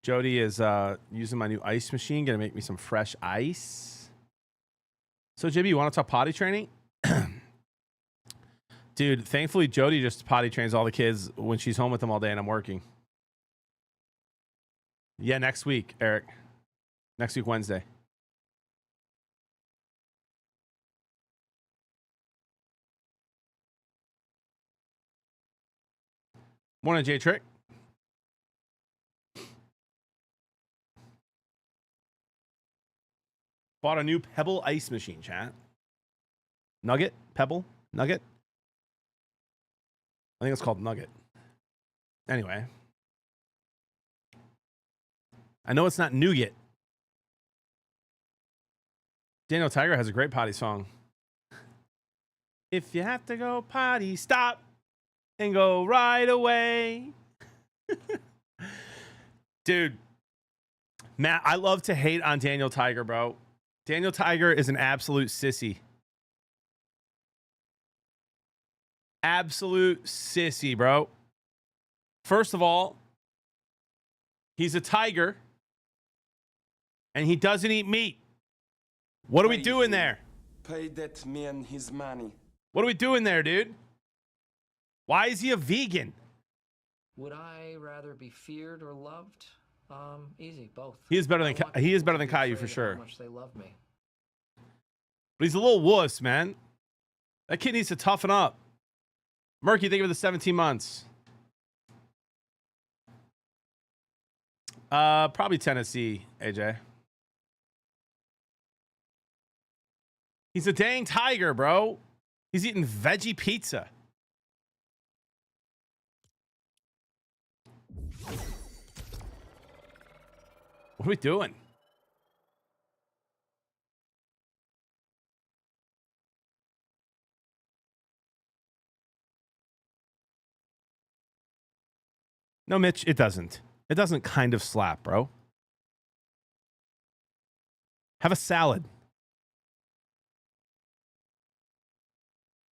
Jody is using my new ice machine, gonna make me some fresh ice. So JB, you want to talk potty training? Dude, thankfully Jody just potty trains all the kids when she's home with them all day and I'm working. Yeah, next week, Eric. Next week, Wednesday. Morning, J Trick. Bought a new Pebble ice machine, chat. Nugget? Pebble? Nugget? I think it's called Nugget. Anyway. I know it's not nougat. Daniel Tiger has a great potty song. If you have to go potty, stop and go right away. Dude, Matt, I love to hate on Daniel Tiger, bro. Daniel Tiger is an absolute sissy. Absolute sissy, bro. First of all, he's a tiger and he doesn't eat meat. What are we doing there? Pay that man his money. What are we doing there, dude? Why is he a vegan? Would I rather be feared or loved? Easy, both. He is better than Caillou for sure. How much they love me. But he's a little wuss, man. That kid needs to toughen up. Murky, think of the 17 months. Probably Tennessee, AJ. He's a dang tiger, bro. He's eating veggie pizza. What are we doing? No, Mitch, it doesn't. It doesn't kind of slap, bro. Have a salad.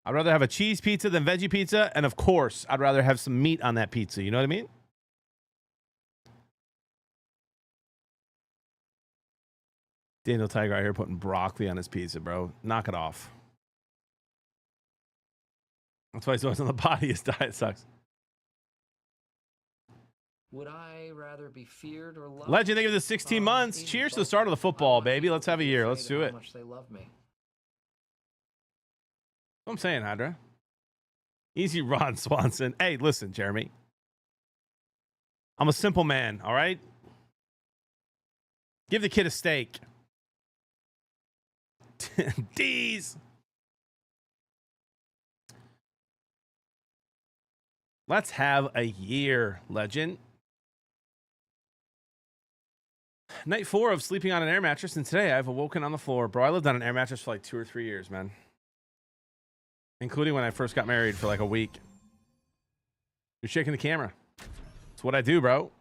I'd rather have a cheese pizza than veggie pizza. And of course, I'd rather have some meat on that pizza. You know what I mean? Daniel Tiger out here putting broccoli on his pizza, bro. Knock it off. That's why he's always on the body. His diet sucks. Would I rather be feared or loved? Legend, think of the 16 months. Cheers to the start of the football, baby. Let's have a year. Let's do it. How much they love me. What I'm saying, Hydra. Easy Ron Swanson. Hey, listen, Jeremy. I'm a simple man, all right? Give the kid a steak. D's. Let's have a year, Legend. Night 4 of sleeping on an air mattress, and today I've awoken on the floor. Bro, I lived on an air mattress for like 2 or 3 years, man. Including when I first got married for like a week. You're shaking the camera. It's what I do, bro.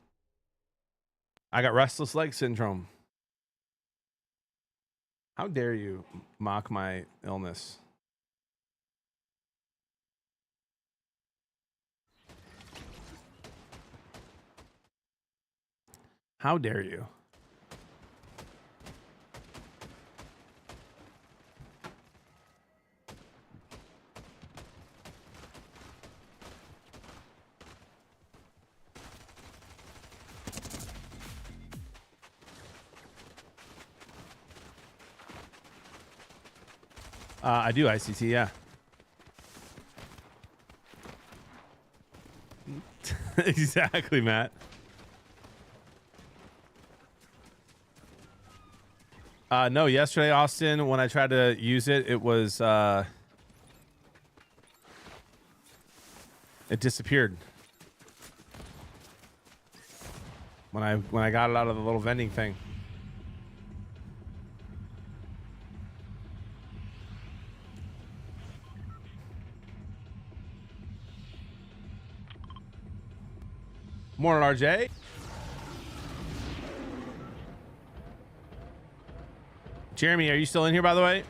I got restless leg syndrome. How dare you mock my illness? How dare you? I do ICT, yeah. Exactly, Matt. No, yesterday, Austin, when I tried to use it, it was it disappeared. When I got it out of the little vending thing. Morning, RJ. Jeremy, are you still in here, by the way?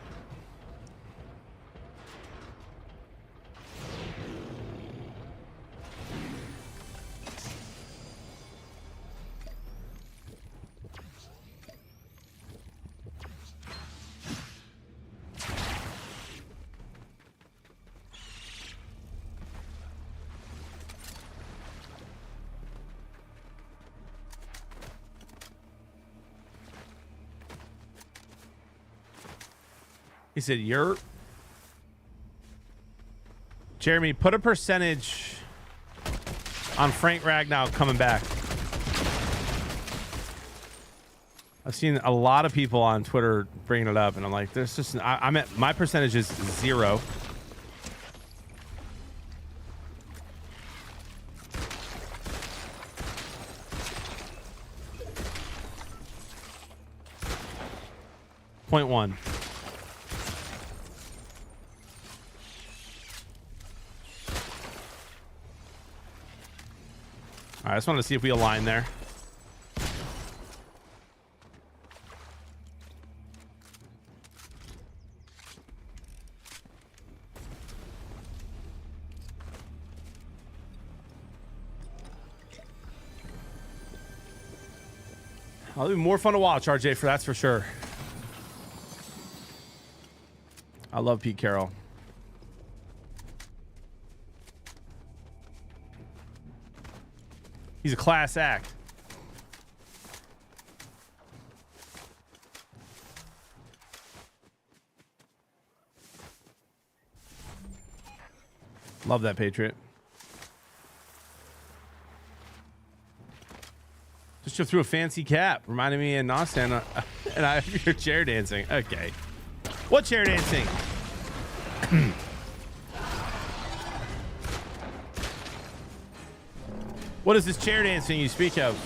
He said, "You're." Jeremy, put a percentage on Frank Ragnow coming back. I've seen a lot of people on Twitter bringing it up, and I'm like, there's just, I'm at, my percentage is 0. Point 1. All right, I just wanted to see if we align there. It'll be more fun to watch, RJ, for that's for sure. I love Pete Carroll. He's a class act. Love that Patriot. Just threw a fancy cap, reminding me in Austin, and I hear chair dancing. Okay. What chair dancing? What is this chair dancing you speak of?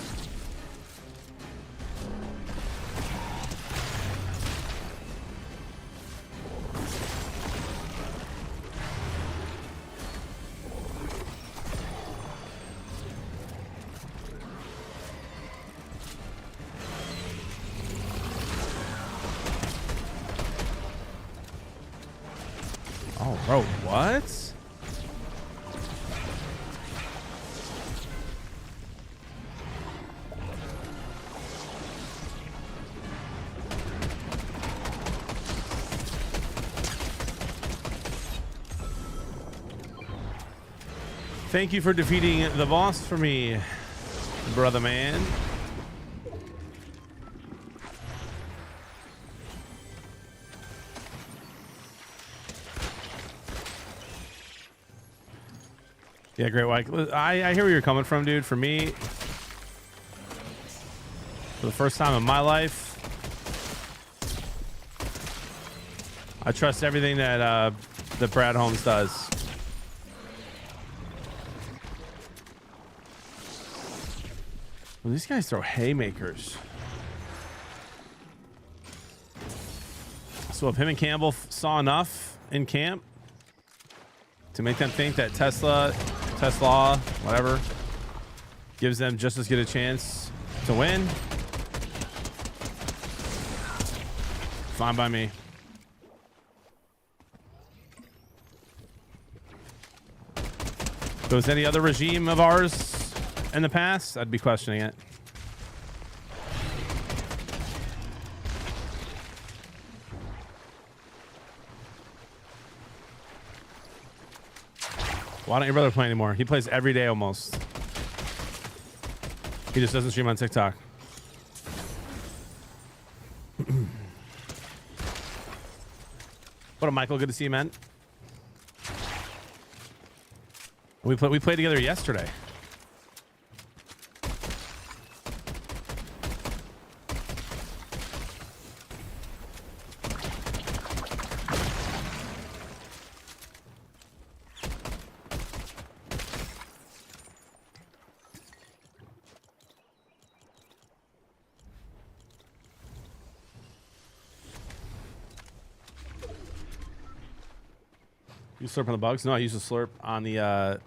Oh, bro, what? Thank you for defeating the boss for me, brother man. Yeah, Great White. I hear where you're coming from, dude. For me, for the first time in my life, I trust everything that Brad Holmes does. Well, these guys throw haymakers. So if him and Campbell saw enough in camp to make them think that Tesla, whatever, gives them just as good a chance to win, fine by me. If it was any other regime of ours in the past, I'd be questioning it. Why don't your brother play anymore? He plays every day almost. He just doesn't stream on TikTok. What up, Michael? Good to see you, man. We played together yesterday. You slurp on the bugs? No, I use the slurp on the I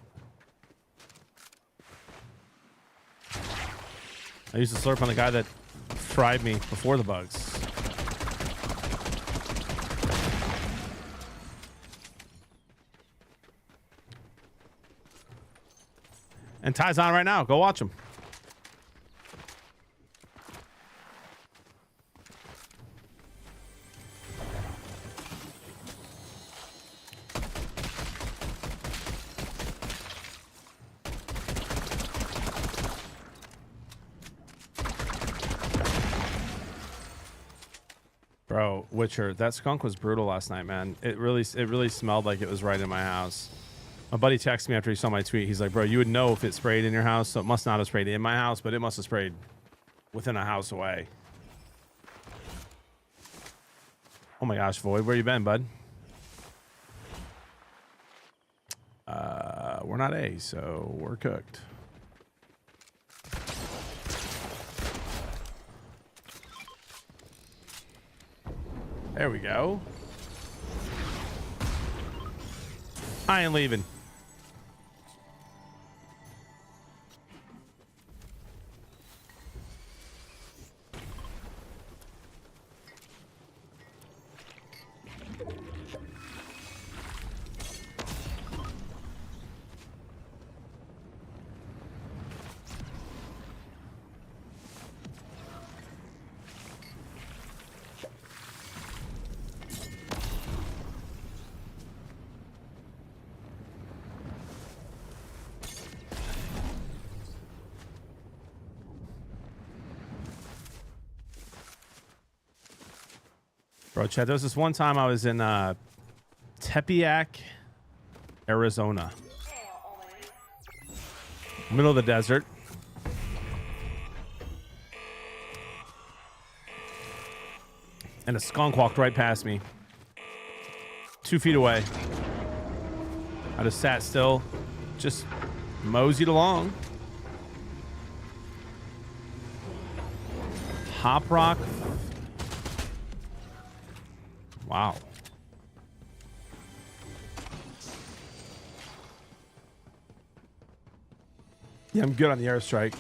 used the slurp on the guy that fried me before the bugs. And Ty's on right now. Go watch him. Bro, Witcher, that skunk was brutal last night, man. It really smelled like it was right in my house. My buddy texted me after he saw my tweet. He's like, bro, you would know if it sprayed in your house, so it must not have sprayed in my house, but it must have sprayed within a house away. Oh my gosh, Void, where you been, bud? We're not A, so we're cooked. There we go. I ain't leaving. Bro, Chad, there was this one time I was in Tepeyac, Arizona. Middle of the desert. And a skunk walked right past me. 2 feet away. I just sat still, just moseyed along. Hop rock. Wow. Yeah, I'm good on the airstrike.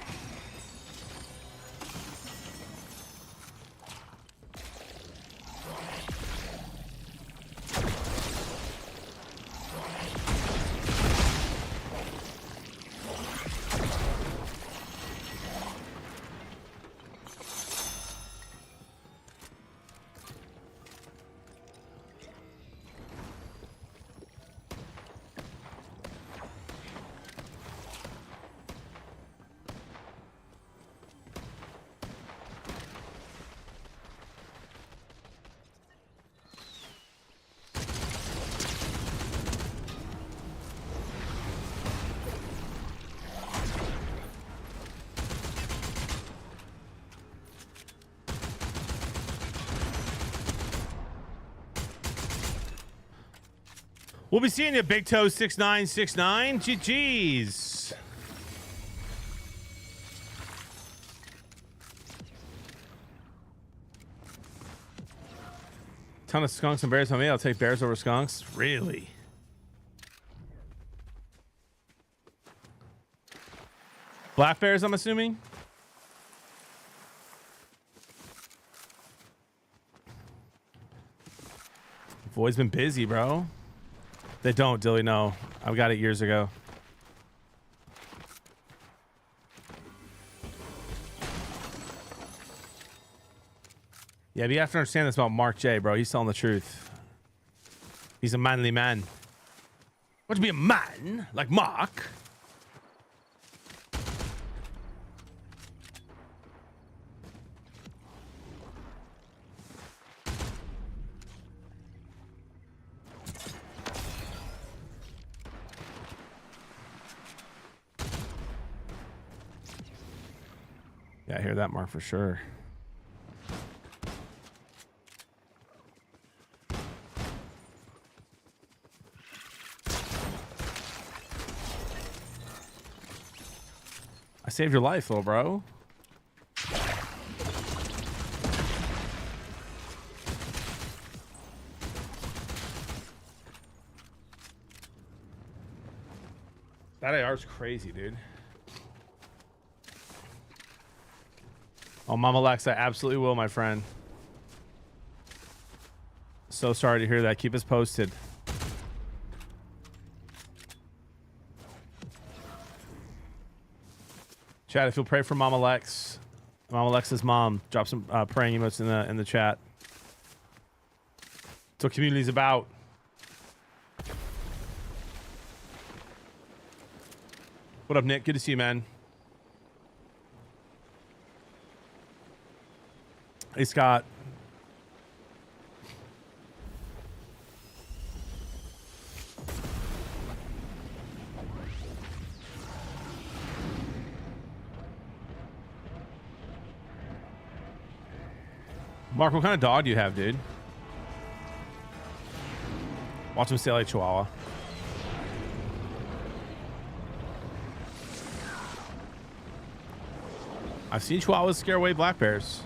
We'll be seeing you, Big Toe 6969. GG's. Ton of skunks and bears on me. I'll take bears over skunks. Really? Black bears, I'm assuming. Void's been busy, bro. They don't, Dilly. No, I got it years ago. Yeah, but you have to understand this about Mark J, bro. He's telling the truth. He's a manly man. Want to be a man like Mark? Yeah, I hear that, Mark, for sure. I saved your life, little bro. That AR is crazy, dude. Oh, Mama Lex, I absolutely will, my friend. So sorry to hear that. Keep us posted. Chat, if you'll pray for Mama Lex, Mama Lex's mom, drop some praying emotes in the chat. That's what community's about. What up, Nick? Good to see you, man. Hey, Scott. Mark, what kind of dog do you have, dude? Watch him stay like Chihuahua. I've seen Chihuahuas scare away black bears.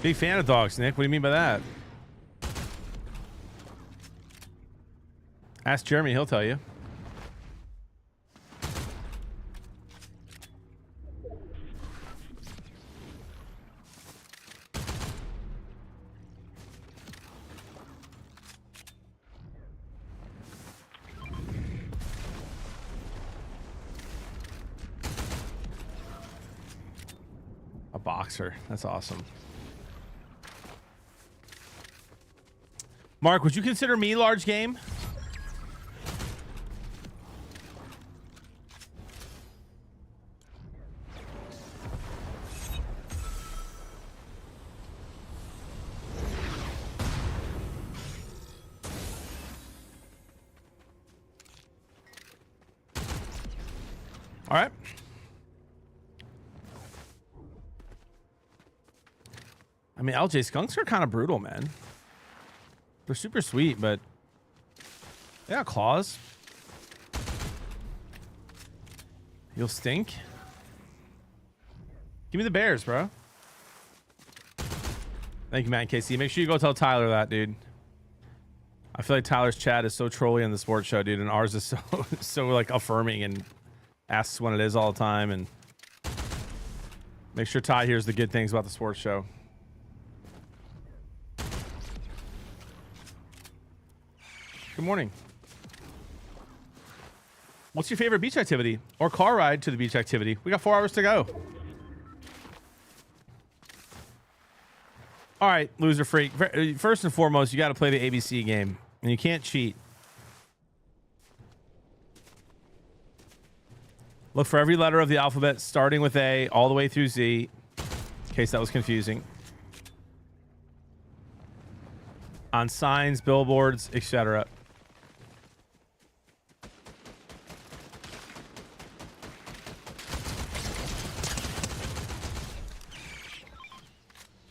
Big fan of dogs, Nick. What do you mean by that? Ask Jeremy, he'll tell you. A boxer. That's awesome. Mark, would you consider me large game? All right. I mean, LJ skunks are kind of brutal, man. They're super sweet, but they got claws. You'll stink. Give me the bears, bro. Thank you, Matt and KC. Make sure you go tell Tyler that, dude. I feel like Tyler's chat is so trolly on the sports show, dude, and ours is so like affirming and asks when it is all the time. And make sure Ty hears the good things about the sports show. Good morning. What's your favorite beach activity or car ride to the beach activity? We got 4 hours to go. All right, loser freak. First and foremost, you got to play the ABC game, and you can't cheat. Look for every letter of the alphabet, starting with A all the way through Z, in case that was confusing. On signs, billboards, etc.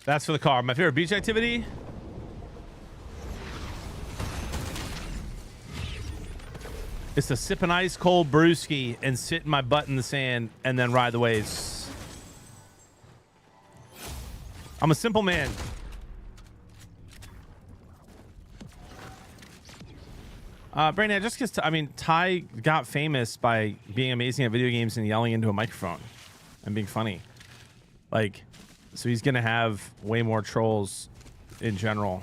That's for the car. My favorite beach activity? It's to sip an ice cold brewski and sit my butt in the sand and then ride the waves. I'm a simple man. Brandon, just because, I mean, Ty got famous by being amazing at video games and yelling into a microphone and being funny. Like, so he's going to have way more trolls in general.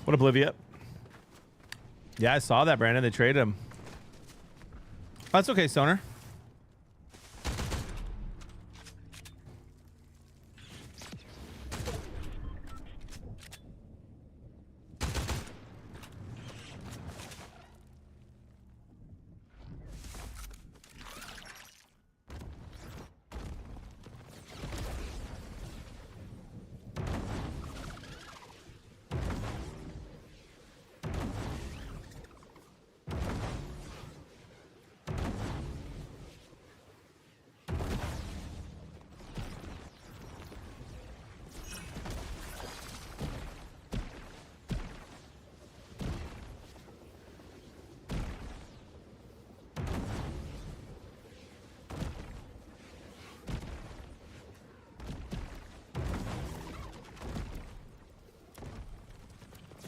What, Oblivia? Yeah, I saw that, Brandon. They traded him. That's okay, Stoner.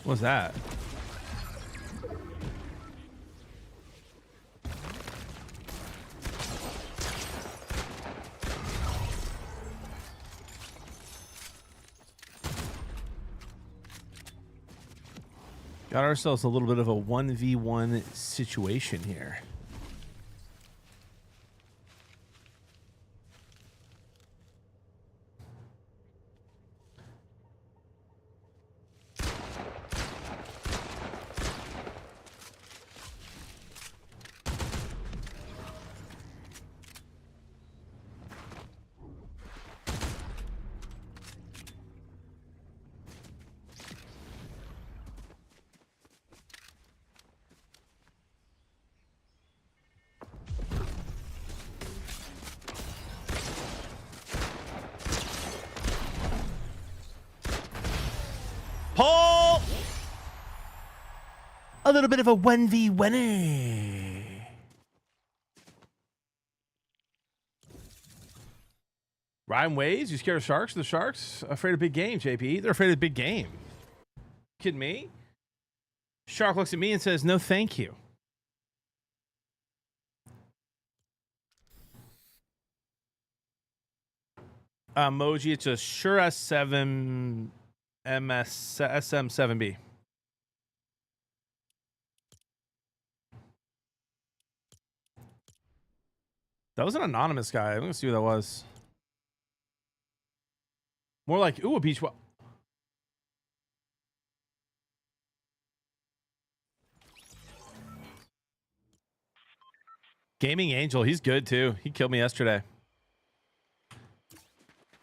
What was that? Got ourselves a little bit of a 1v1 situation here. A little bit of a 1v1er. Ryan Waves, you scared of sharks? The sharks afraid of big game, JP. They're afraid of big game. Kidding me? Shark looks at me and says, no, thank you. Emoji, it's a Shure S7 SM7B. That was an anonymous guy. I'm gonna see who that was. More like, ooh, a beach. Gaming Angel, he's good too. He killed me yesterday.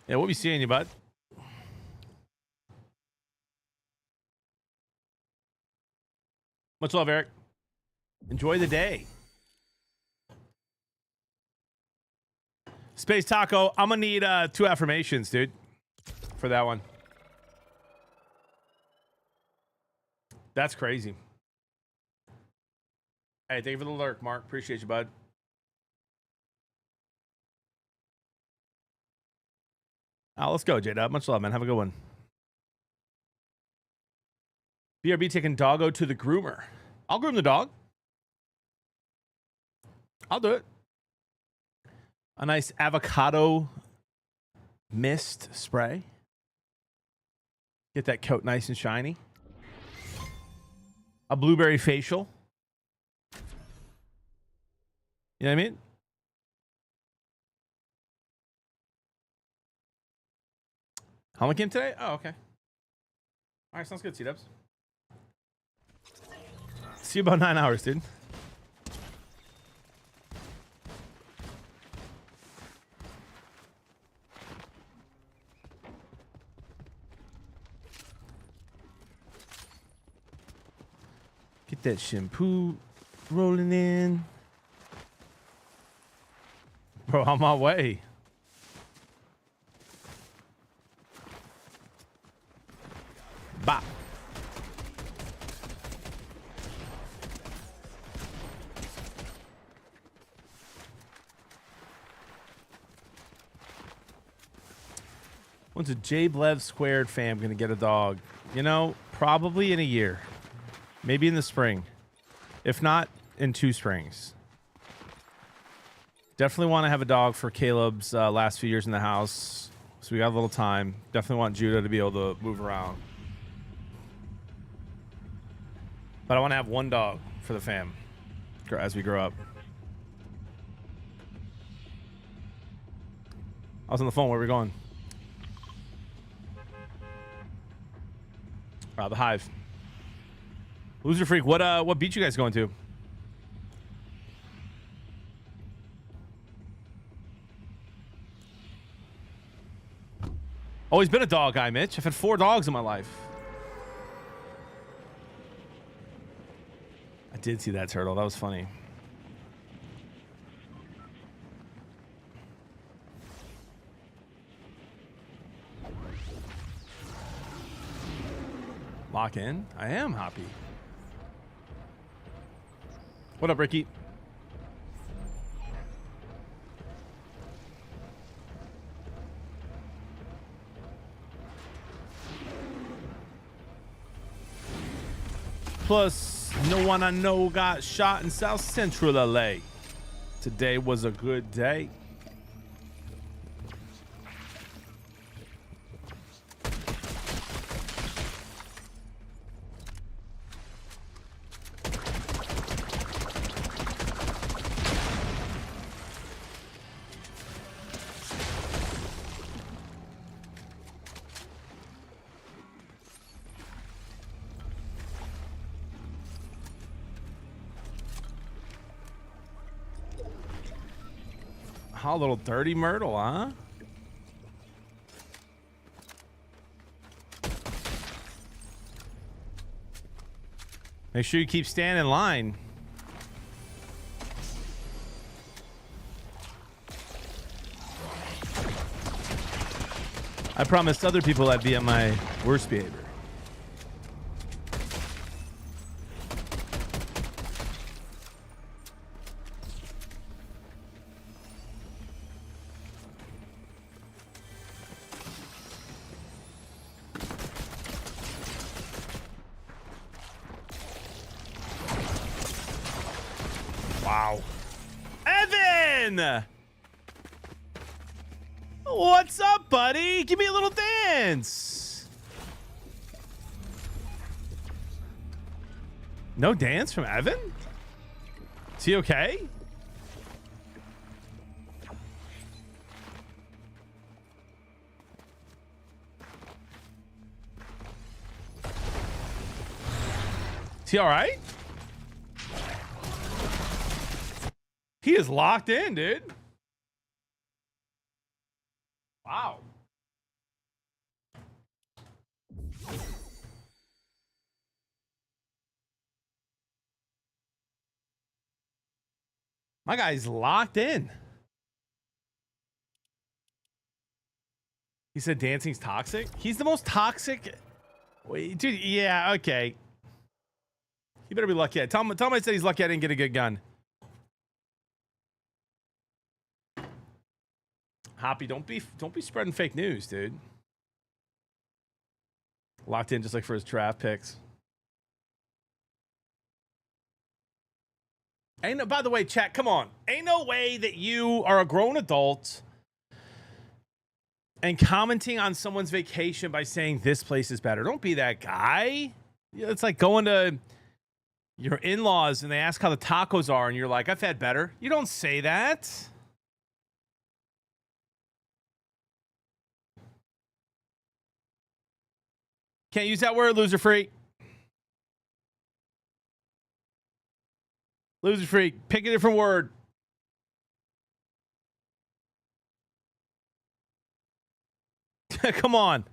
Yeah, we'll be seeing you, bud. Much love, Eric. Enjoy the day. Space Taco, I'm gonna need 2 affirmations, dude, for that one. That's crazy. Hey, thank you for the lurk, Mark. Appreciate you, bud. Let's go, J-Dub. Much love, man. Have a good one. BRB taking doggo to the groomer. I'll groom the dog. I'll do it. A nice avocado mist spray. Get that coat nice and shiny. A blueberry facial. You know what I mean? Helmet came today? Oh, okay. All right, sounds good, C-Dubs. See you about 9 hours, dude. Get that shampoo rolling in. Bro, on my way. Bop. When's a J Blev squared fam gonna get a dog? You know, probably in a year. Maybe in the spring. If not, in 2 springs. Definitely want to have a dog for Caleb's last few years in the house. So we got a little time. Definitely want Judah to be able to move around. But I want to have 1 dog for the fam as we grow up. I was on the phone. Where are we going? The Hive. Loser Freak. What beach you guys going to? Always been a dog guy, Mitch. I've had 4 dogs in my life. I did see that turtle. That was funny. Lock in. I am happy. What up, Ricky? Plus, no one I know got shot in South Central LA. Today was a good day. How little dirty Myrtle, huh? Make sure you keep standing in line. I promised other people I'd be at my worst behavior. Evan? What's up, buddy? Give me a little dance. No dance from Evan? Is he okay? Is he all right? He is locked in, dude. Wow. My guy's locked in. He said dancing's toxic. He's the most toxic. Wait, dude, yeah, okay. You better be lucky. Tell him I said he's lucky I didn't get a good gun. Hoppy, don't be spreading fake news, dude. Locked in just like for his draft picks. Ain't no, by the way, chat, come on. Ain't no way that you are a grown adult and commenting on someone's vacation by saying this place is better. Don't be that guy. It's like going to your in-laws and they ask how the tacos are and you're like, I've had better. You don't say that. Can't use that word, loser freak. Loser freak. Pick a different word. Come on.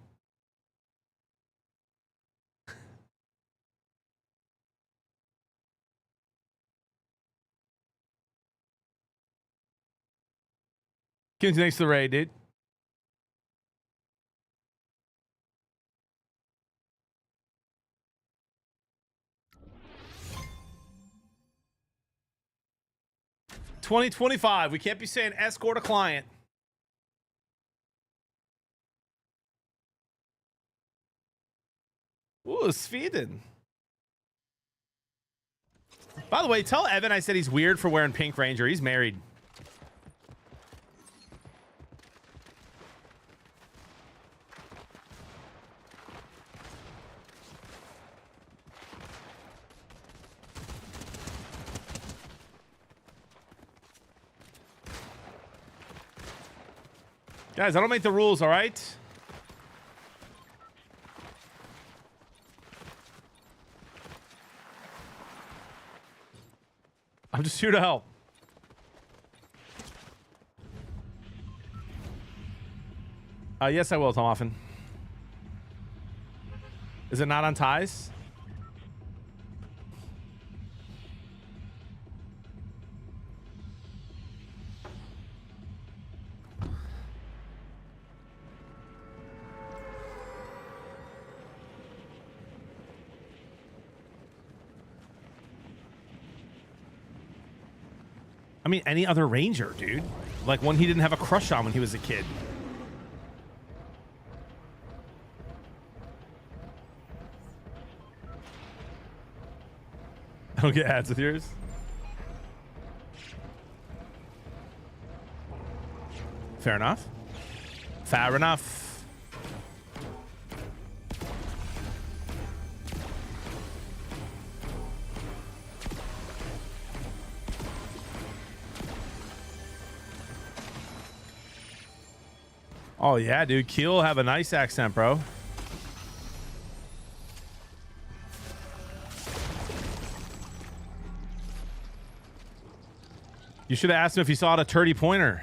Kim's next to the raid, dude. $20.25. We can't be saying escort a client. Ooh, Sweden. By the way, tell Evan I said he's weird for wearing Pink Ranger. He's married. Guys, I don't make the rules, all right? I'm just here to help. Yes, I will, Tom Offen. Is it not on ties? I mean, any other Ranger, dude. Like one he didn't have a crush on when he was a kid. I don't get ads with yours. Fair enough. Fair enough. Oh, yeah, dude. Keel have a nice accent, bro. You should have asked him if he saw a turdy pointer.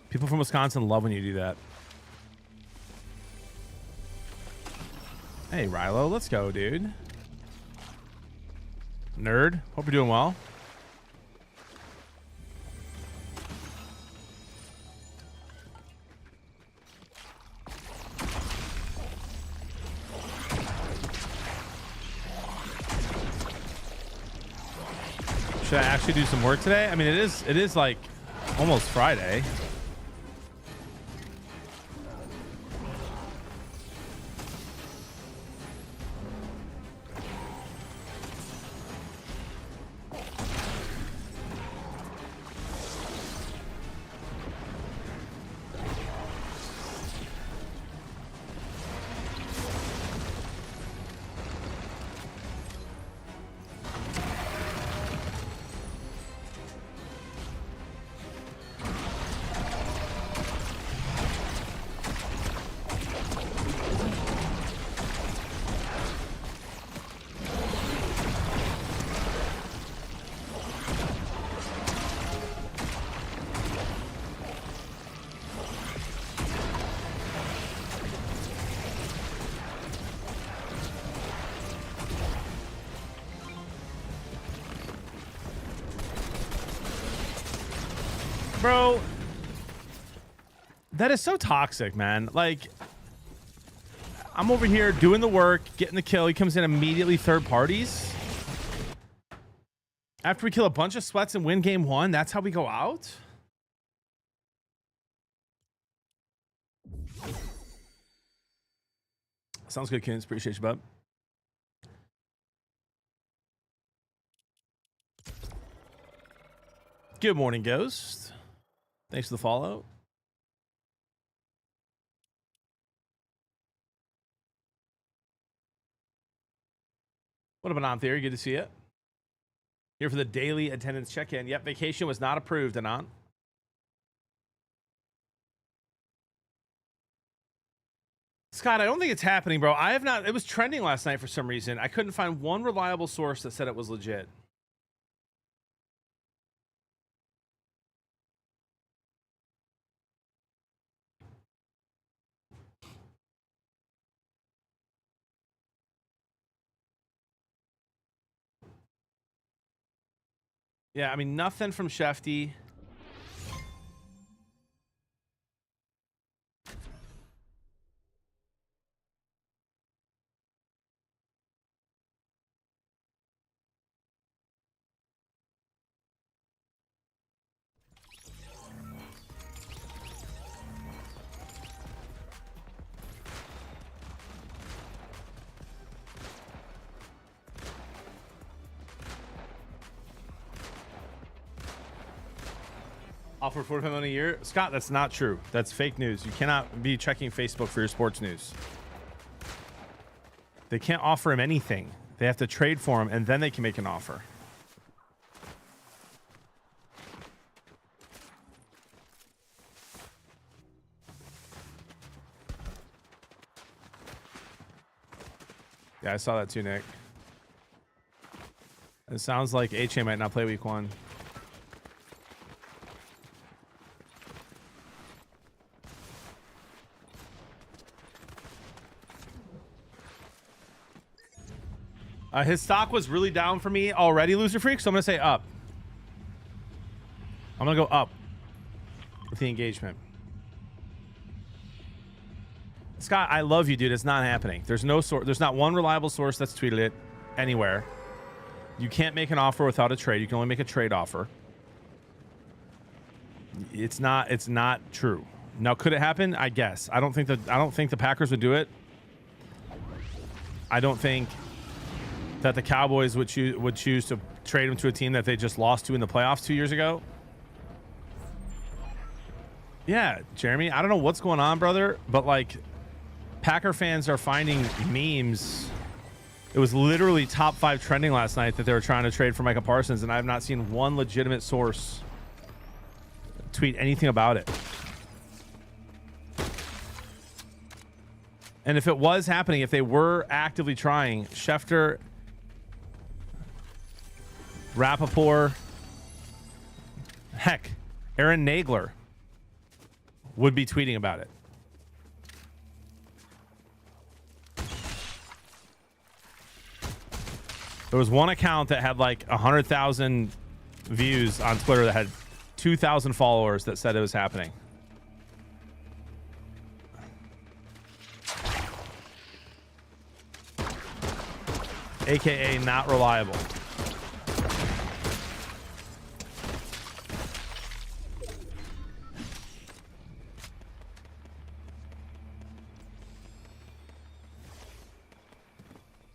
People from Wisconsin love when you do that. Hey, Rilo, let's go, dude. Nerd, hope you're doing well. Should I actually do some work today? I mean, it is like almost Friday. Bro, that is so toxic, man. Like, I'm over here doing the work, getting the kill. He comes in immediately third parties. After we kill a bunch of sweats and win game 1, that's how we go out? Sounds good, Kins. Appreciate you, bub. Good morning, Ghost. Thanks for the follow. What up, Anant Theory? Good to see you. Here for the daily attendance check-in. Yep, vacation was not approved, Anant. Scott, I don't think it's happening, bro. I have not. It was trending last night for some reason. I couldn't find one reliable source that said it was legit. Yeah, I mean, nothing from Shefty. Offer $45 million a year. Scott, that's not true. That's fake news. You cannot be checking Facebook for your sports news. They can't offer him anything. They have to trade for him, and then they can make an offer. Yeah, I saw that too, Nick. It sounds like HA might not play week 1. His stock was really down for me already, Loser Freak, so I'm going to say up. I'm going to go up with the engagement. Scott, I love you, dude. It's not happening. There's no source. There's not one reliable source that's tweeted it anywhere. You can't make an offer without a trade. You can only make a trade offer. It's not true. Now, could it happen? I guess. I don't think the Packers would do it. I don't think that the Cowboys would choose to trade him to a team that they just lost to in the playoffs 2 years ago. Yeah, Jeremy, I don't know what's going on, brother, but like Packer fans are finding memes. It was literally top 5 trending last night that they were trying to trade for Micah Parsons, and I have not seen one legitimate source tweet anything about it. And if it was happening, if they were actively trying, Schefter, Rappaport, heck, Aaron Nagler would be tweeting about it. There was one account that had like 100,000 views on Twitter that had 2,000 followers that said it was happening. AKA not reliable.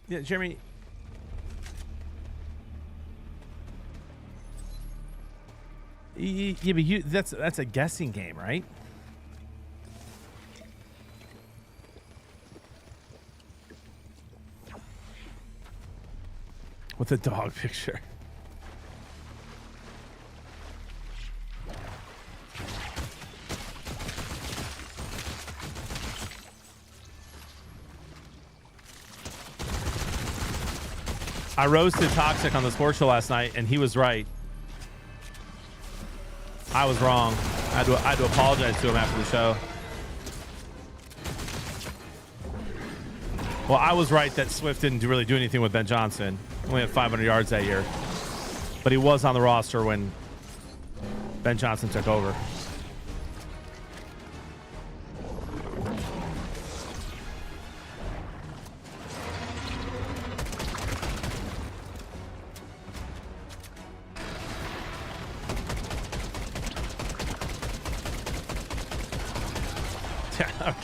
Yeah, Jeremy. Yeah, but that's a guessing game, right? With a dog picture. I roasted Toxic on the sports show last night, and he was right. I was wrong. I had to apologize to him after the show. Well, I was right that Swift didn't really do anything with Ben Johnson. Only had 500 yards that year. But he was on the roster when Ben Johnson took over.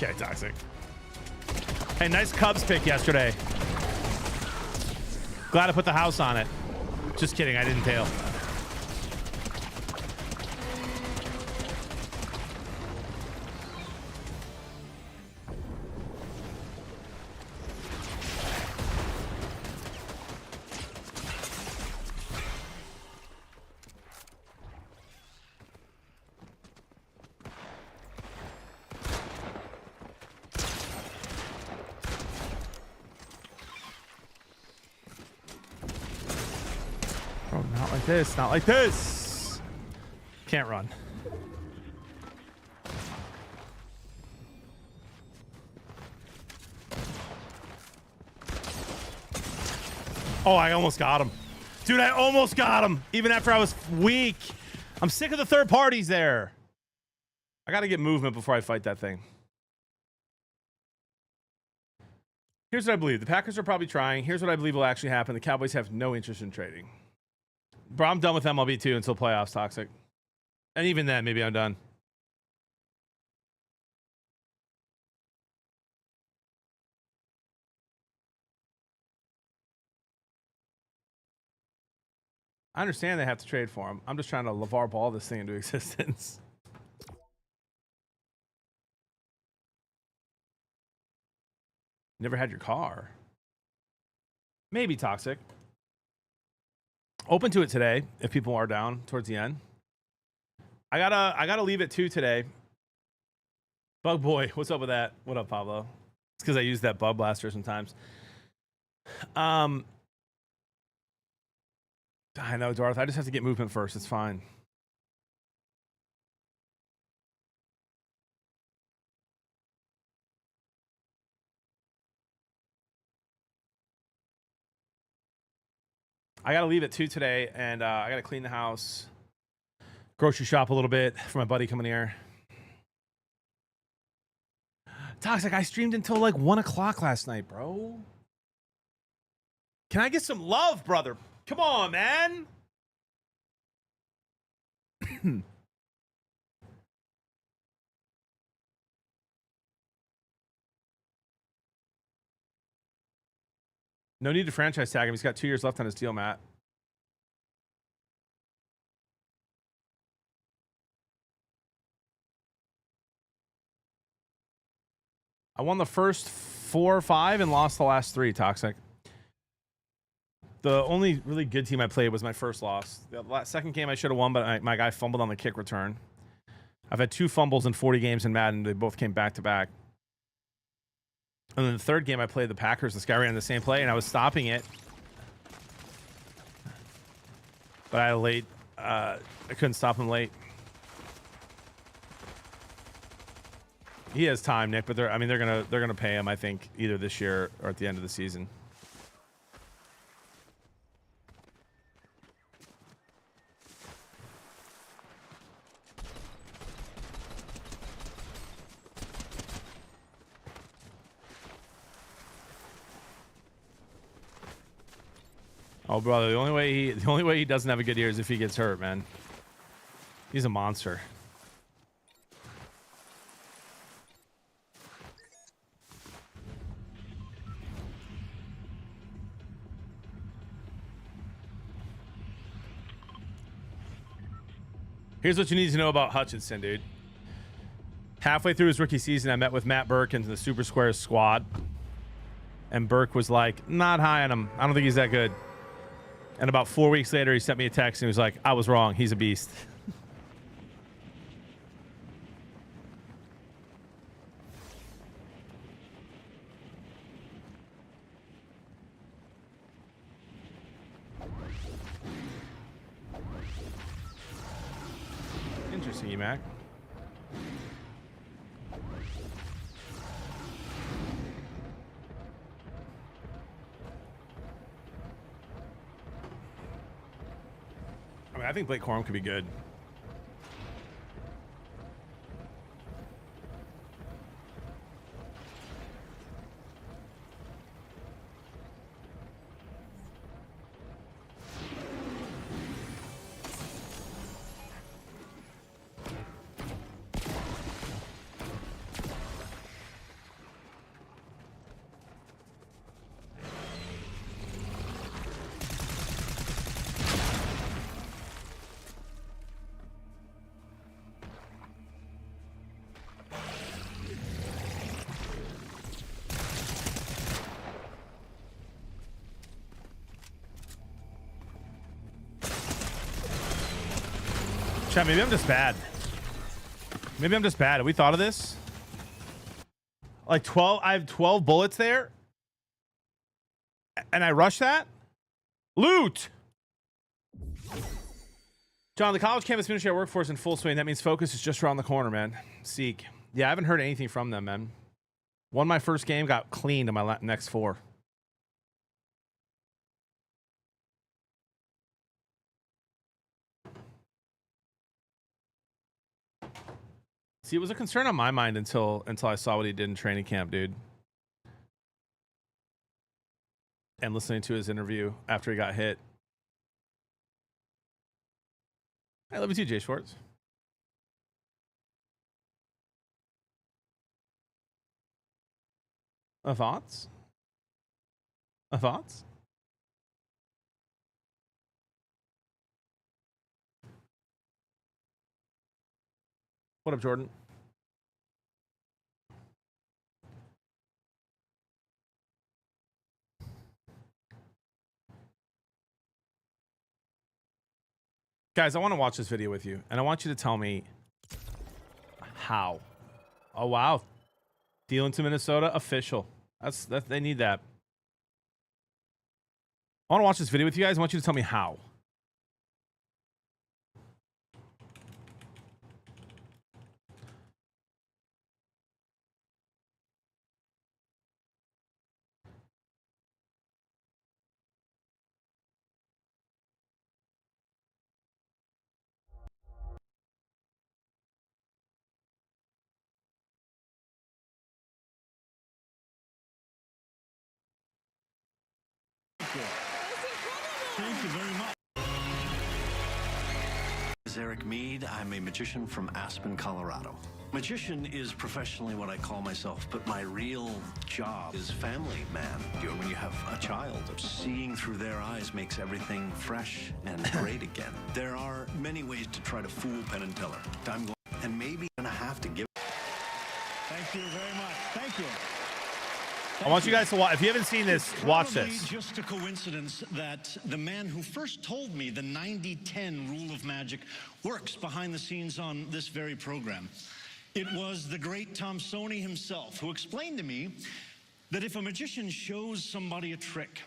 Okay, Toxic. Hey, nice Cubs pick yesterday. Glad I put the house on it. Just kidding, I didn't tail. Bro, not like this, not like this. Can't run. Oh, I almost got him. Dude, I almost got him, even after I was weak. I'm sick of the third parties there. I got to get movement before I fight that thing. Here's what I believe. The Packers are probably trying. Here's what I believe will actually happen. The Cowboys have no interest in trading. Bro, I'm done with MLB too until playoffs, Toxic. And even then, maybe I'm done. I understand they have to trade for him. I'm just trying to LeVar Ball this thing into existence. Never had your car. Maybe Toxic. Open to it today if people are down towards the end. I gotta leave at 2 today. Bug Boy, what's up with that? What up, Pablo? It's because I use that Bug Blaster sometimes. I know, Darth. I just have to get movement first. It's fine. I gotta leave at 2 today, and I gotta clean the house, grocery shop a little bit for my buddy coming here. Toxic, I streamed until like 1 o'clock last night, bro. Can I get some love, brother? Come on, man. No need to franchise tag him. He's got 2 years left on his deal, Matt. I won the first 4 or 5 and lost the last 3, Toxic. The only really good team I played was my first loss. The second game I should have won, but my guy fumbled on the kick return. I've had 2 fumbles in 40 games in Madden. They both came back to back. And then the third game I played the Packers. This guy ran the same play, and I was stopping it. But I had late. I couldn't stop him late. He has time, Nick, but they're gonna pay him, I think, either this year or at the end of the season. Oh, brother, the only way he doesn't have a good year is if he gets hurt, man. He's a monster. Here's what you need to know about Hutchinson, dude. Halfway through his rookie season, I met with Matt Burke and the Super Squares squad. And Burke was like, not high on him. I don't think he's that good. And about 4 weeks later, he sent me a text and he was like, I was wrong. He's a beast. Interesting, Emac. I mean, I think Blake Corum could be good. Chat, maybe I'm just bad. Maybe I'm just bad. Have we thought of this? Like 12, I have 12 bullets there. And I rush that? Loot! John, the college campus ministry workforce in full swing. That means focus is just around the corner, man. Seek. Yeah, I haven't heard anything from them, man. Won my first game, got cleaned in my next 4. See, it was a concern on my mind until I saw what he did in training camp, dude. And listening to his interview after he got hit. I love you too, Jay Schwartz. Thoughts? Thoughts? What up, Jordan? Guys, I want to watch this video with you, and I want you to tell me how. Oh, wow. Dealing to Minnesota, official. That's they need that. I want to watch this video with you guys. I want you to tell me how. Thank you very much. This is Eric Mead. I'm a magician from Aspen, Colorado. Magician is professionally what I call myself, but my real job is family man. When you have a child, seeing through their eyes makes everything fresh and great again. There are many ways to try to fool Penn and Teller. I'm going, and maybe I'm gonna have to give. Thank you very much. Thank you. I want you guys to watch. If you haven't seen this, watch this. It's just a coincidence that the man who first told me the 90-10 rule of magic works behind the scenes on this very program. It was the great Thompsoni himself who explained to me that if a magician shows somebody a trick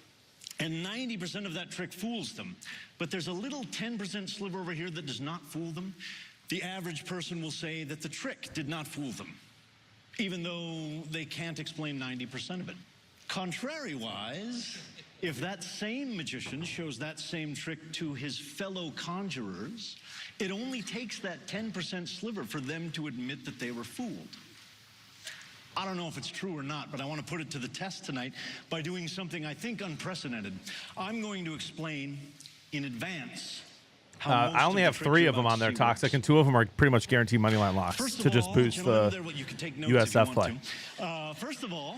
and 90% of that trick fools them, but there's a little 10% sliver over here that does not fool them, the average person will say that the trick did not fool them, even though they can't explain 90% of it. Contrary-wise, if that same magician shows that same trick to his fellow conjurers, it only takes that 10% sliver for them to admit that they were fooled. I don't know if it's true or not, but I want to put it to the test tonight by doing something I think unprecedented. I'm going to explain in advance I only have 3 of them on there, Toxic, and 2 of them are pretty much guaranteed moneyline locks to just boost the USF play. First of all,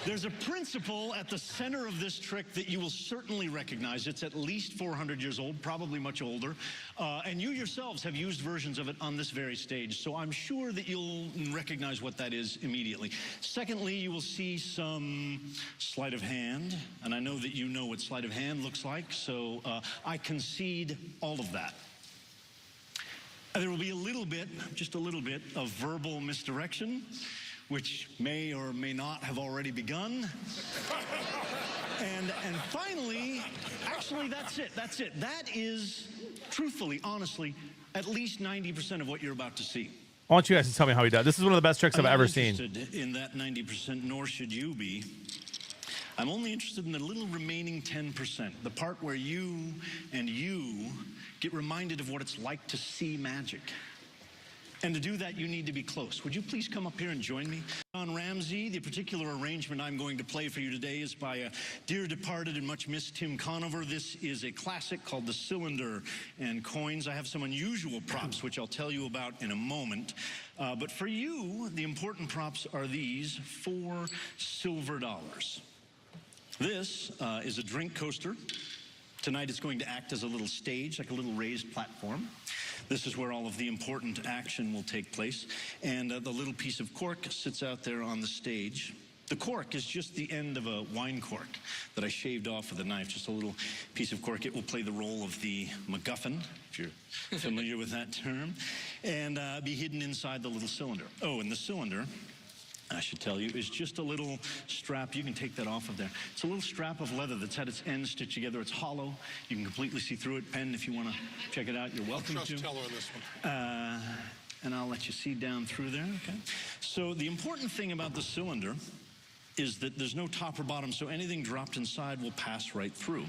There's a principle at the center of this trick that you will certainly recognize. It's at least 400 years old, probably much older. And you yourselves have used versions of it on this very stage. So I'm sure that you'll recognize what that is immediately. Secondly, you will see some sleight of hand. And I know that you know what sleight of hand looks like. So I concede all of that. There will be a little bit, just a little bit, of verbal misdirection, which may or may not have already begun. And finally, actually, that's it. That is, truthfully, honestly, at least 90% of what you're about to see. I want you guys to tell me how he does. This is one of the best tricks I've ever seen. I'm not interested in that 90%, nor should you be. I'm only interested in the little remaining 10%, the part where you get reminded of what it's like to see magic. And to do that, you need to be close. Would you please come up here and join me? John Ramsey, the particular arrangement I'm going to play for you today is by a dear departed and much missed Tim Conover. This is a classic called The Cylinder and Coins. I have some unusual props, which I'll tell you about in a moment. But for you, the important props are these 4 silver dollars. This is a drink coaster. Tonight it's going to act as a little stage, like a little raised platform. This is where all of the important action will take place. And the little piece of cork sits out there on the stage. The cork is just the end of a wine cork that I shaved off with a knife, just a little piece of cork. It will play the role of the MacGuffin, if you're familiar with that term, and be hidden inside the little cylinder. Oh, and the cylinder, I should tell you, is just a little strap. You can take that off of there. It's a little strap of leather that's had its ends stitched together. It's hollow. You can completely see through it. Penn, if you want to check it out, you're welcome to. Trust Teller on this one. And I'll let you see down through there, okay? So the important thing about the cylinder is that there's no top or bottom, so anything dropped inside will pass right through.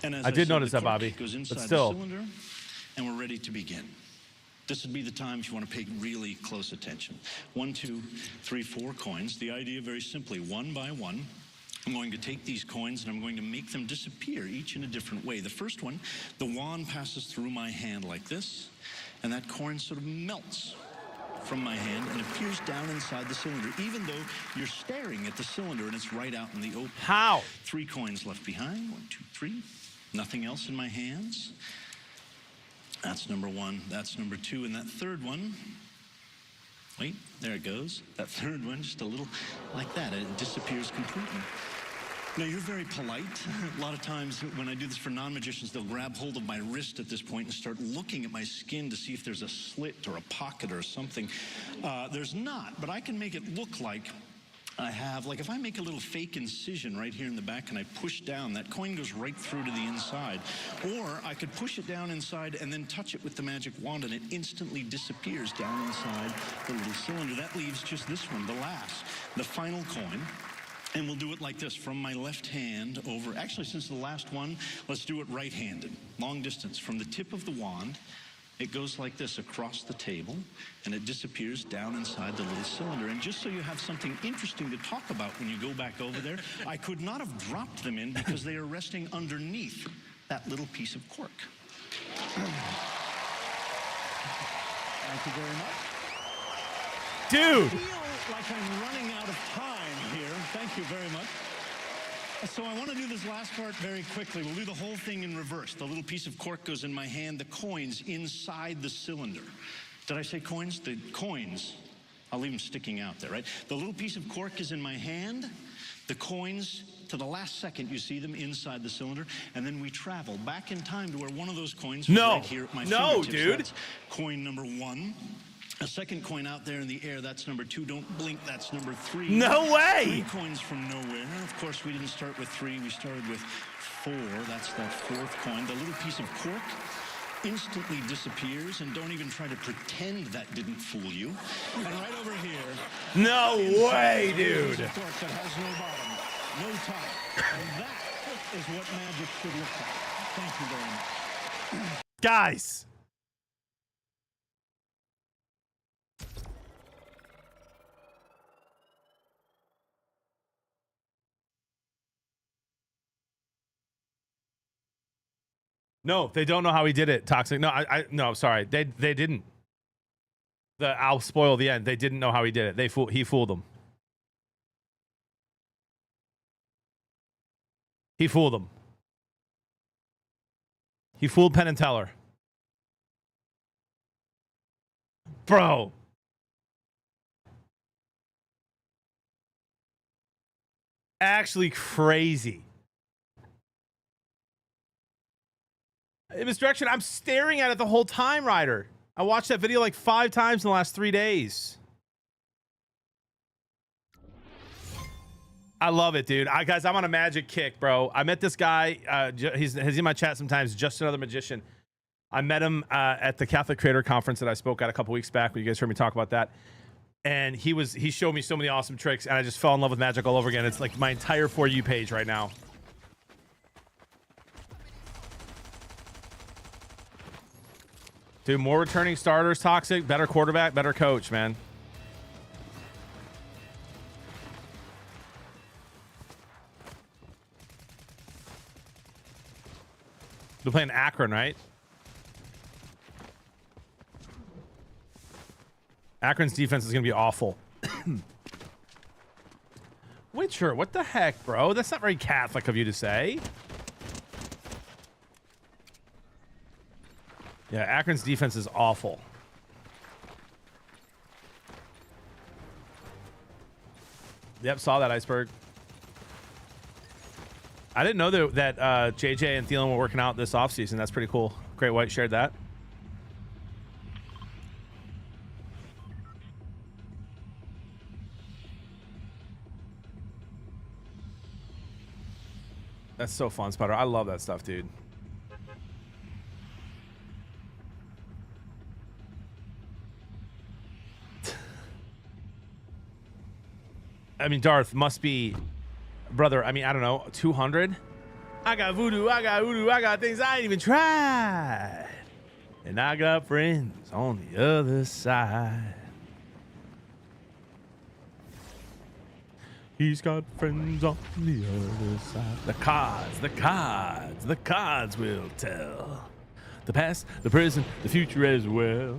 And as I did said, notice the that, cork Bobby, goes but inside still. the cylinder, and we're ready to begin. This would be the time if you want to pay really close attention. 1, 2, 3, 4 coins. The idea, very simply, one by one, I'm going to take these coins and I'm going to make them disappear, each in a different way. The first one, the wand passes through my hand like this, and that coin sort of melts from my hand and appears down inside the cylinder, even though you're staring at the cylinder and it's right out in the open. How? 3 coins left behind. 1, 2, 3. Nothing else in my hands. That's number 1. That's number 2. And that third one, wait, there it goes. That third one, just a little like that. It disappears completely. Now, you're very polite. A lot of times when I do this for non-magicians, they'll grab hold of my wrist at this point and start looking at my skin to see if there's a slit or a pocket or something. There's not, but I can make it look like I have, like if I make a little fake incision right here in the back and I push down, that coin goes right through to the inside. Or I could push it down inside and then touch it with the magic wand and it instantly disappears down inside the little cylinder. That leaves just this one, the last, the final coin. And we'll do it like this, from my left hand over, actually since the last one, let's do it right-handed, long distance. From the tip of the wand, it goes like this across the table, and it disappears down inside the little cylinder. And just so you have something interesting to talk about when you go back over there, I could not have dropped them in because they are resting underneath that little piece of cork. Thank you very much. Dude! I feel like I'm running out of time here. Thank you very much. So I want to do this last part very quickly. We'll do the whole thing in reverse. The little piece of cork goes in my hand, the coins inside the cylinder. Did I say coins? The coins, I'll leave them sticking out there, right? The little piece of cork is in my hand, the coins, to the last second, you see them inside the cylinder, and then we travel back in time to where one of those coins was right here at my fingertips. Dude. That's coin number 1. A second coin out there in the air, that's number 2. Don't blink, that's number 3. No way! 3 coins from nowhere. Of course, we didn't start with 3, we started with 4. That's that 4th coin. The little piece of cork instantly disappears, and don't even try to pretend that didn't fool you. And right over here... No way, dude! A cork that has no bottom, no top. And that is what magic should look like. Thank you very much. Guys! No, they don't know how he did it. Toxic. No, no, sorry. They didn't. I'll spoil the end. They didn't know how he did it. He fooled them. He fooled them. He fooled Penn and Teller. Bro. Actually crazy. Misdirection, I'm staring at it the whole time, Ryder. I watched that video like 5 times in the last 3 days. I love it, dude. Guys, I'm on a magic kick, bro. I met this guy. He's in my chat sometimes. Just Another Magician. I met him at the Catholic Creator Conference that I spoke at a couple weeks back. You guys heard me talk about that. And he showed me so many awesome tricks, and I just fell in love with magic all over again. It's like my entire For You page right now. Dude, more returning starters, Toxic, better quarterback, better coach, man. They're playing Akron, right? Akron's defense is going to be awful. Witcher, what the heck, bro? That's not very Catholic of you to say. Yeah, Akron's defense is awful. Yep, saw that, Iceberg. I didn't know that JJ and Thielen were working out this offseason. That's pretty cool. Great White shared that. That's so fun, Spider. I love that stuff, dude. I mean, Darth must be, brother, I mean, I don't know, 200? I got voodoo, I got things I ain't even tried. And I got friends on the other side. He's got friends on the other side. The cards will tell. The past, the present, the future as well.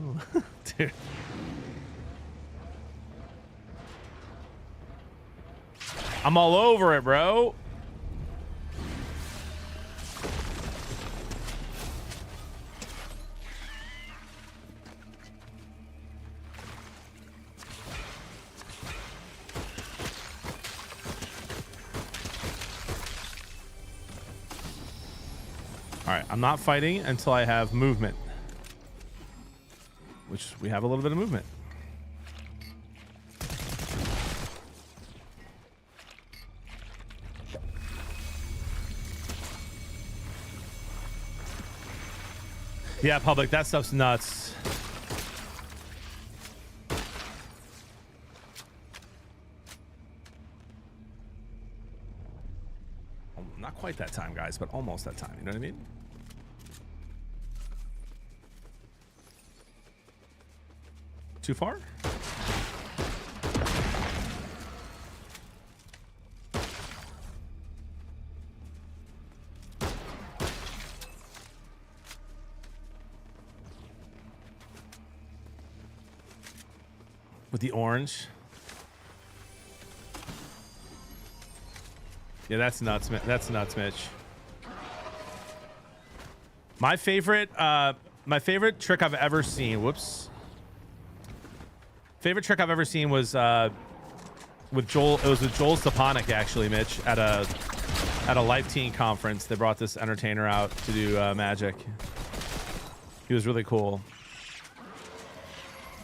Dude. I'm all over it, bro. All right, I'm not fighting until I have movement, which we have a little bit of movement. Yeah, public, that stuff's nuts. Not quite that time, guys, but almost that time. You know what I mean? Too far? With the orange. Yeah, that's nuts. That's nuts, Mitch. My favorite trick I've ever seen. Whoops. Favorite trick I've ever seen was with Joel. It was with Joel Stepanek, actually, Mitch, at a Life Teen conference. They brought this entertainer out to do magic. He was really cool.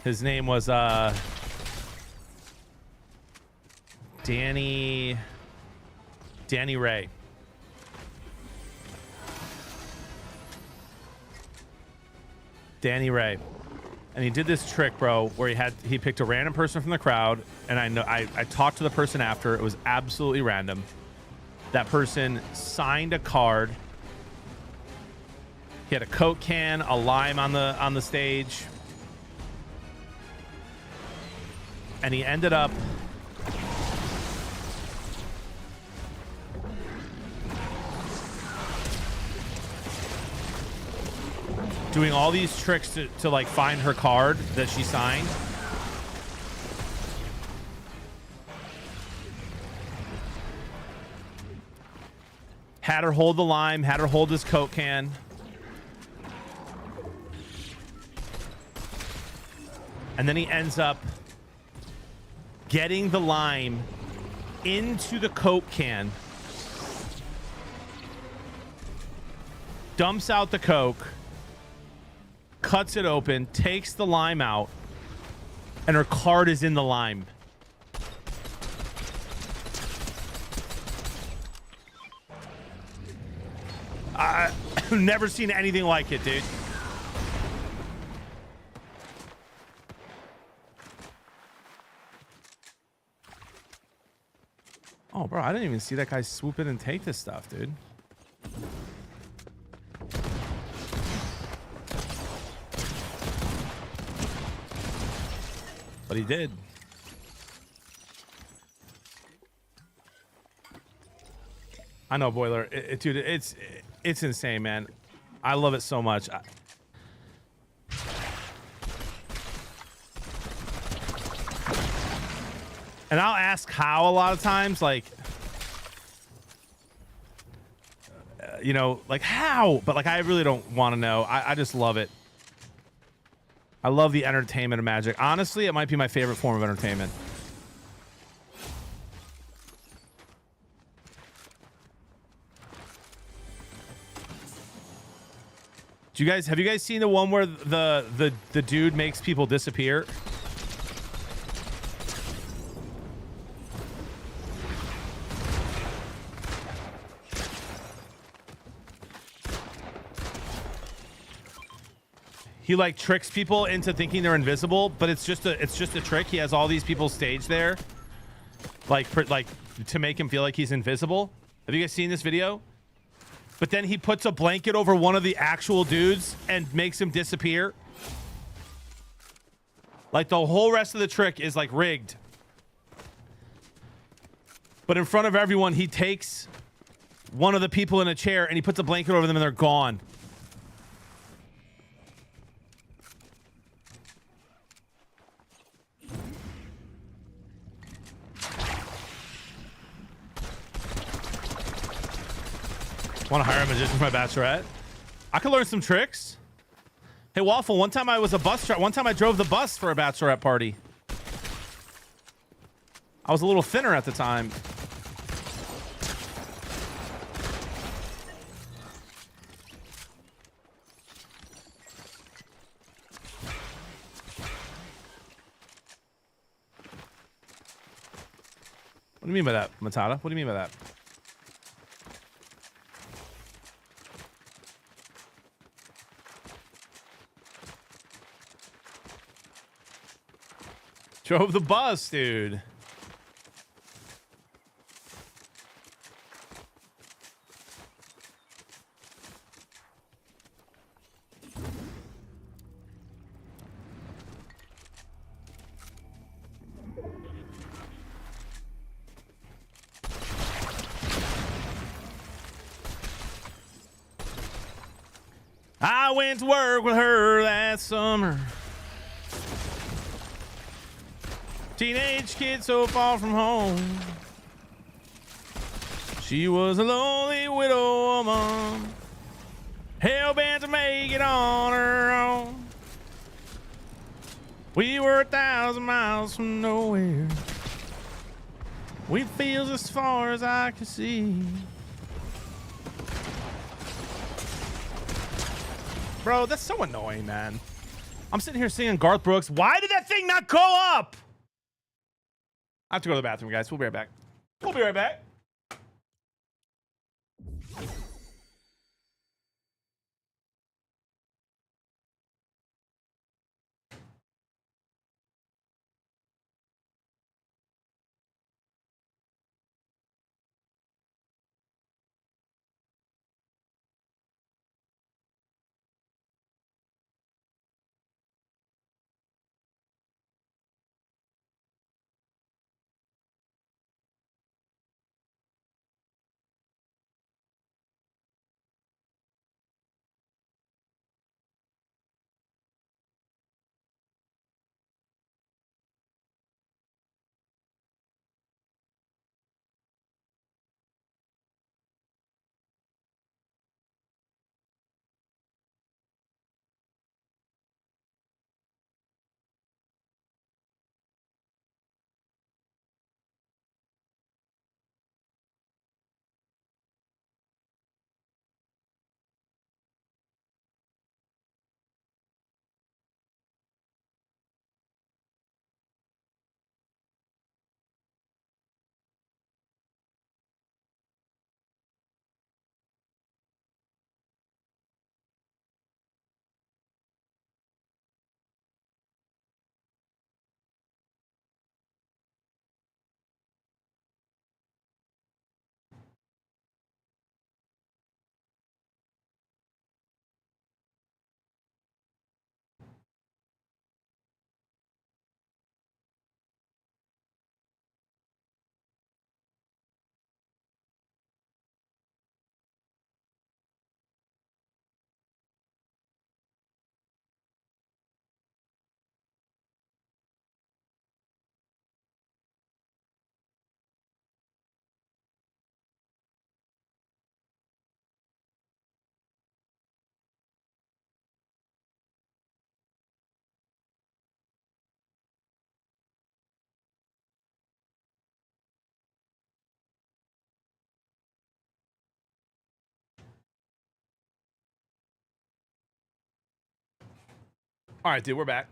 His name was Danny Ray. Danny Ray. And he did this trick, bro, where he picked a random person from the crowd, and I talked to the person after. It was absolutely random. That person signed a card. He had a Coke can, a lime on the stage. And he ended up doing all these tricks to like find her card that she signed. Had her hold the lime, had her hold his Coke can. And then he ends up getting the lime into the Coke can. Dumps out the Coke. Cuts it open, takes the lime out, and her card is in the lime. I've never seen anything like it, dude. Oh, bro, I didn't even see that guy swoop in and take this stuff, dude. But he did. I know, Boiler. Dude, it's insane, man. I love it so much. And I'll ask how a lot of times, like, you know, like how? But like, I really don't want to know. I just love it. I love the entertainment of Magic. Honestly, it might be my favorite form of entertainment. Have you guys seen the one where the dude makes people disappear? He like tricks people into thinking they're invisible, but it's just a trick. He has all these people staged there, like to make him feel like he's invisible. Have you guys seen this video? But then he puts a blanket over one of the actual dudes and makes him disappear. Like the whole rest of the trick is like rigged. But in front of everyone, he takes one of the people in a chair and he puts a blanket over them and they're gone. Want to hire a magician for my bachelorette? I could learn some tricks. Hey, Waffle, one time I was a bus driver. One time I drove the bus for a bachelorette party. I was a little thinner at the time. What do you mean by that, Matata? What do you mean by that? Drove the bus, dude. I went to work with her that summer. Teenage kid so far from home. She was a lonely widow woman, hell-bent to make it on her own. We were 1,000 miles from nowhere. We fields as far as I could see. Bro, that's so annoying, man. I'm sitting here singing Garth Brooks. Why did that thing not go up? I have to go to the bathroom, guys. We'll be right back. We'll be right back. All right, dude, we're back.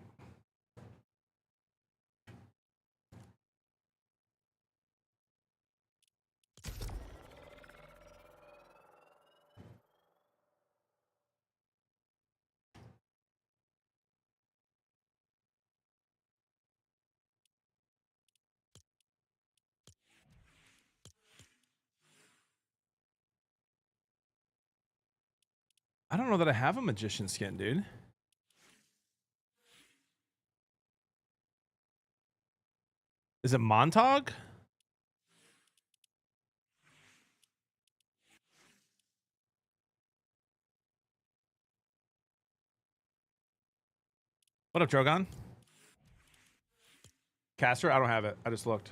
I don't know that I have a magician skin, dude. Is it Montag? What up, Drogon? Caster? I don't have it. I just looked.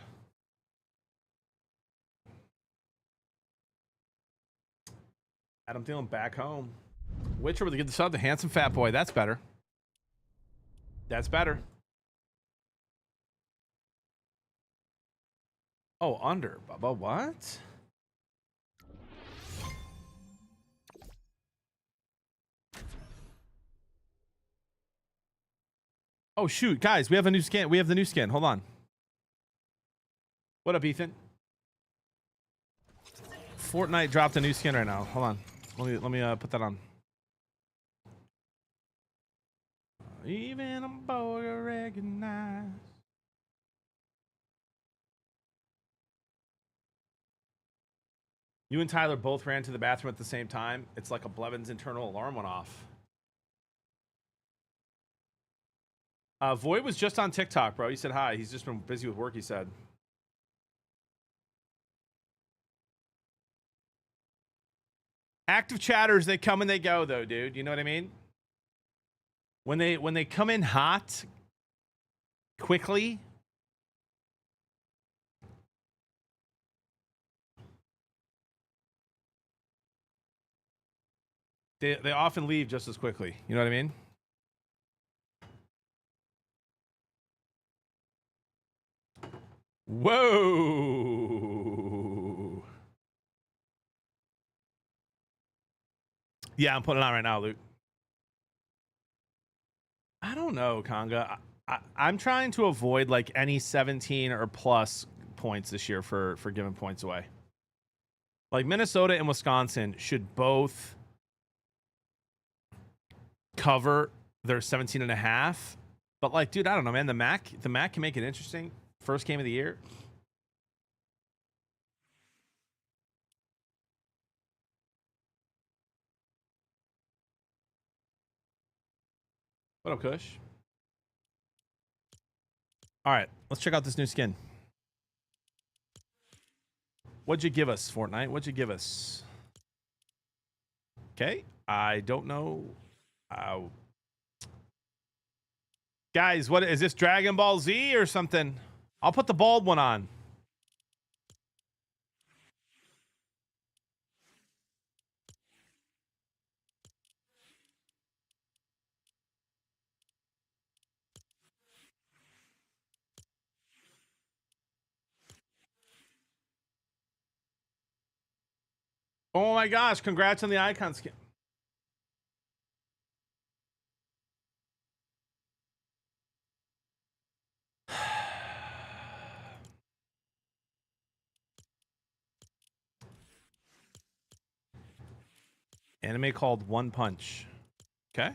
Adam Thielen back home. Witcher with a good sub. The handsome fat boy. That's better. That's better. Oh, under. Bubba, what? Oh, shoot. Guys, we have a new skin. We have the new skin. Hold on. What up, Ethan? Fortnite dropped a new skin right now. Hold on. Let me put that on. Even a boy I recognize. You and Tyler both ran to the bathroom at the same time. It's like a Blevins internal alarm went off. Void was just on TikTok, bro. He said hi. He's just been busy with work, he said. Active chatters, they come and they go, though, dude. You know what I mean? When they come in hot, quickly, they often leave just as quickly. You know what I mean? Whoa. Yeah, I'm putting it on right now, Luke. I don't know, Conga. I'm trying to avoid like any 17 or plus points this year for giving points away. Like Minnesota and Wisconsin should both cover their 17 and a half. But like, dude, I don't know, man. The MAC can make it interesting. First game of the year. What up, Kush? All right, let's check out this new skin. What'd you give us, Fortnite? What'd you give us? Okay, I don't know. Guys, what is this, Dragon Ball Z or something? I'll put the bald one on. Oh my gosh, congrats on the icon skin. Anime called One Punch. Okay.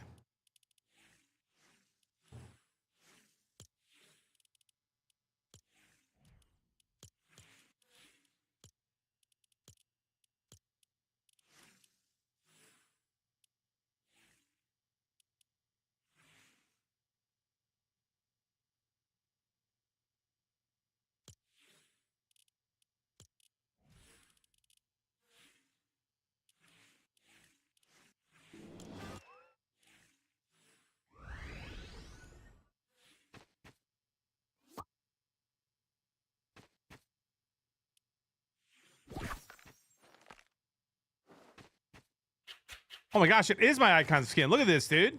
Oh my gosh, it is my icon skin. Look at this, dude.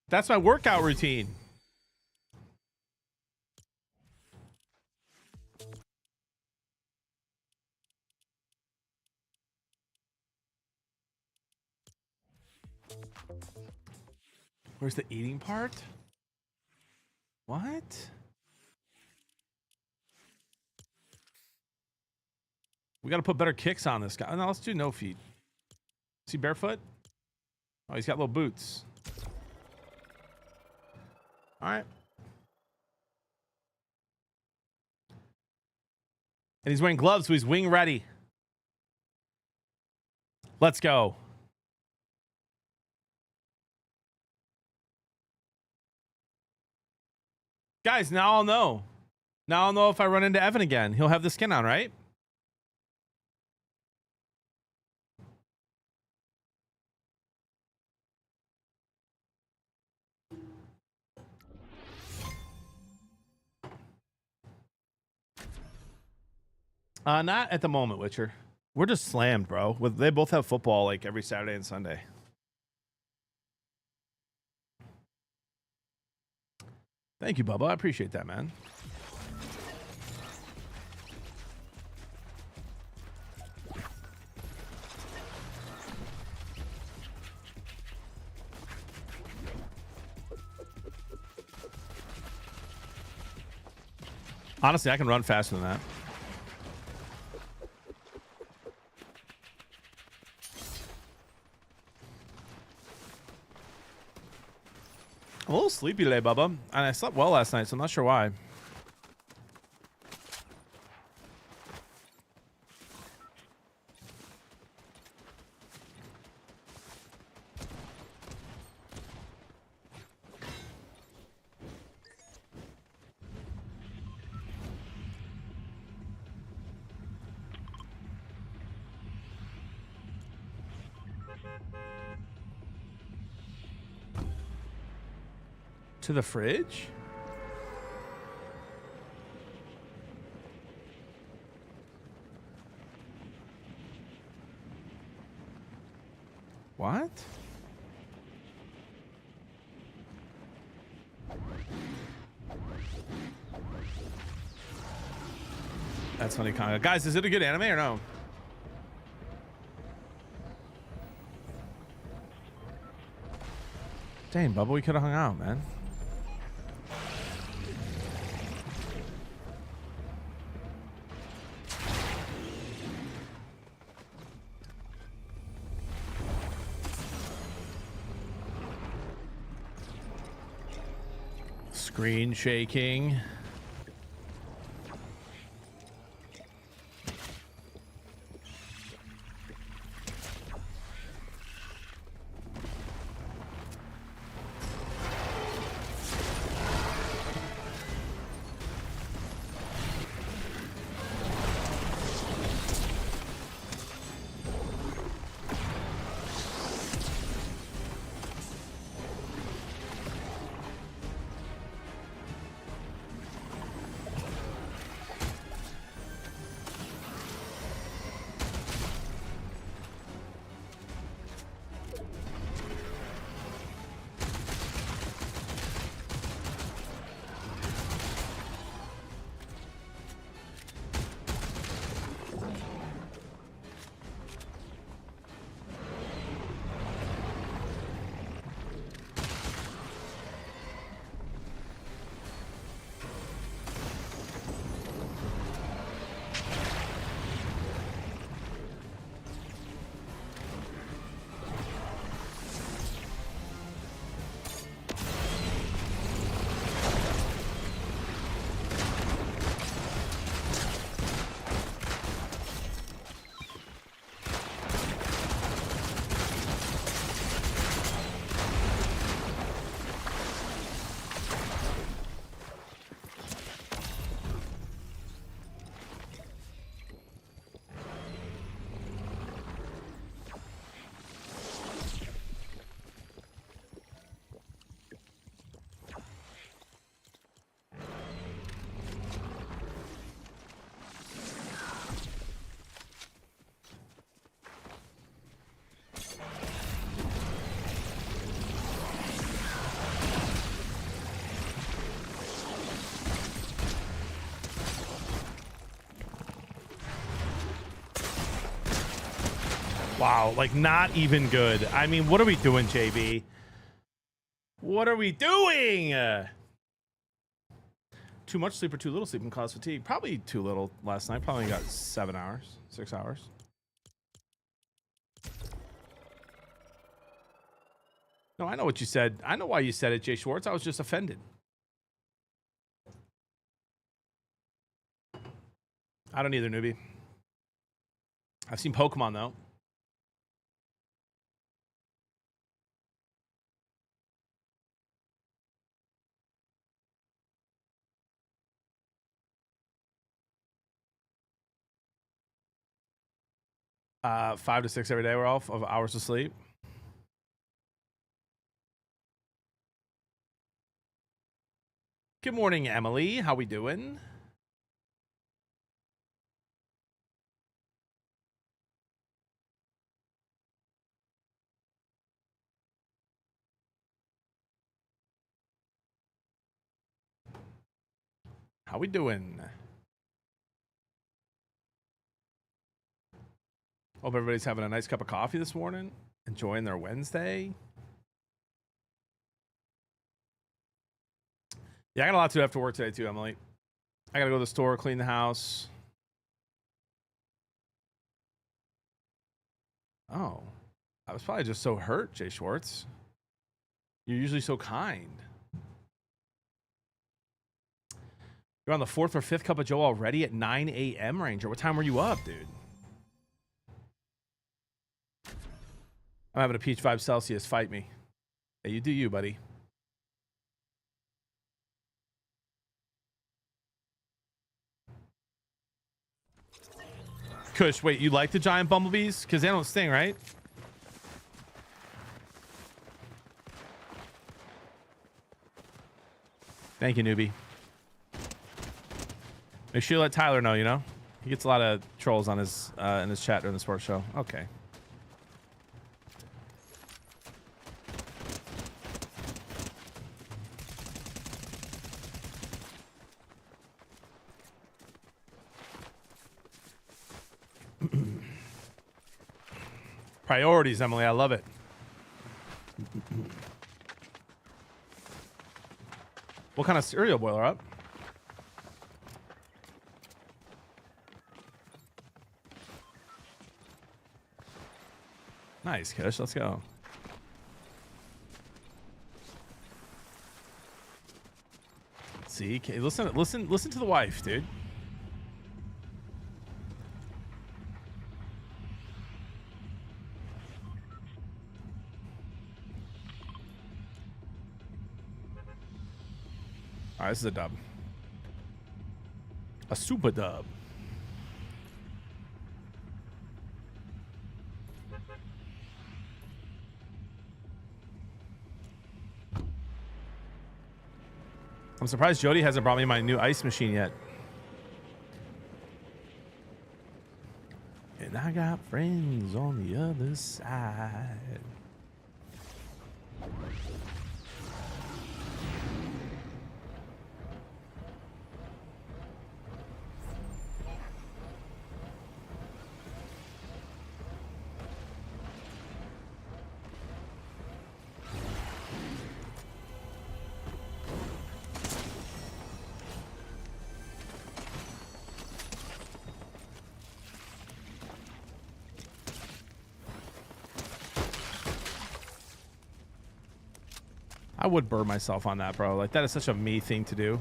That's my workout routine. Where's the eating part? What? We got to put better kicks on this guy. No, let's do no feet. Is he barefoot? Oh, he's got little boots. All right. And he's wearing gloves, so he's wing ready. Let's go. Guys, now I'll know. Now I'll know if I run into Evan again. He'll have the skin on, right? Not at the moment, Witcher. We're just slammed, bro. They both have football like every Saturday and Sunday. Thank you, Bubba. I appreciate that, man. Honestly, I can run faster than that. I'm a little sleepy today, Bubba. And I slept well last night, so I'm not sure why. To the fridge? What? That's funny, Conga. Guys, is it a good anime or no? Dang, Bubba, we could have hung out, man. Screen shaking. Wow, like not even good. I mean, what are we doing, JB? What are we doing? Too much sleep or too little sleep can cause fatigue. Probably too little last night. Probably got 7 hours, 6 hours. No, I know what you said. I know why you said it, Jay Schwartz. I was just offended. I don't either, newbie. I've seen Pokemon, though. Uh, 5 to 6 every day. We're off of hours of sleep. Good morning, Emily. How we doing? How we doing? Hope everybody's having a nice cup of coffee this morning. Enjoying their Wednesday. Yeah, I got a lot to do after work today too, Emily. I gotta go to the store, clean the house. Oh, I was probably just so hurt, Jay Schwartz. You're usually so kind. You're on the 4th or 5th cup of Joe already at 9 a.m. Ranger. What time were you up, dude? I'm having a peach 5 Celsius. Fight me. Hey, you do you, buddy. Kush, wait, you like the giant bumblebees? Because they don't sting, right? Thank you, newbie. Make sure you let Tyler know, you know? He gets a lot of trolls on his in his chat during the sports show. Okay. Priorities, Emily. I love it. What kind of cereal boiler up? Nice, Kish. Let's go. See, listen to the wife, dude. All right, this is a dub. A super dub. I'm surprised Jody hasn't brought me my new ice machine yet. And I got friends on the other side. I would burn myself on that, bro. Like, that is such a me thing to do.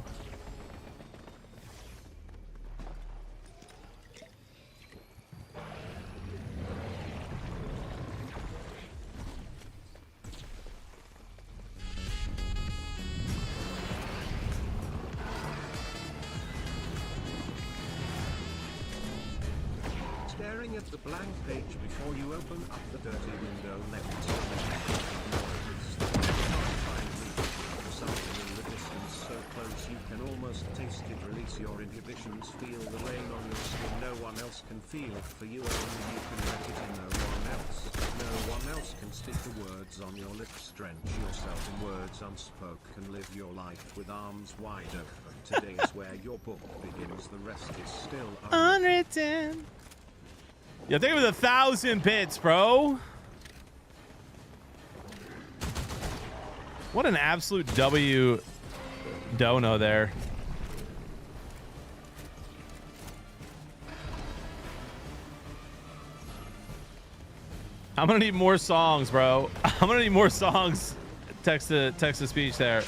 Staring at the blank page before you open up the dirty window left. Something in the distance so close you can almost taste it. Release your inhibitions. Feel the rain on your skin. No one else can feel it for you. Only you can let it in. No one else. No one else can stick the words on your lips. Drench yourself in words unspoken. Live your life with arms wide open. Today is where your book begins. The rest is still unwritten. Yeah, think of it, 1,000 bits, bro. What an absolute W dono there. I'm gonna need more songs, bro. I'm gonna need more songs. Text to speech there.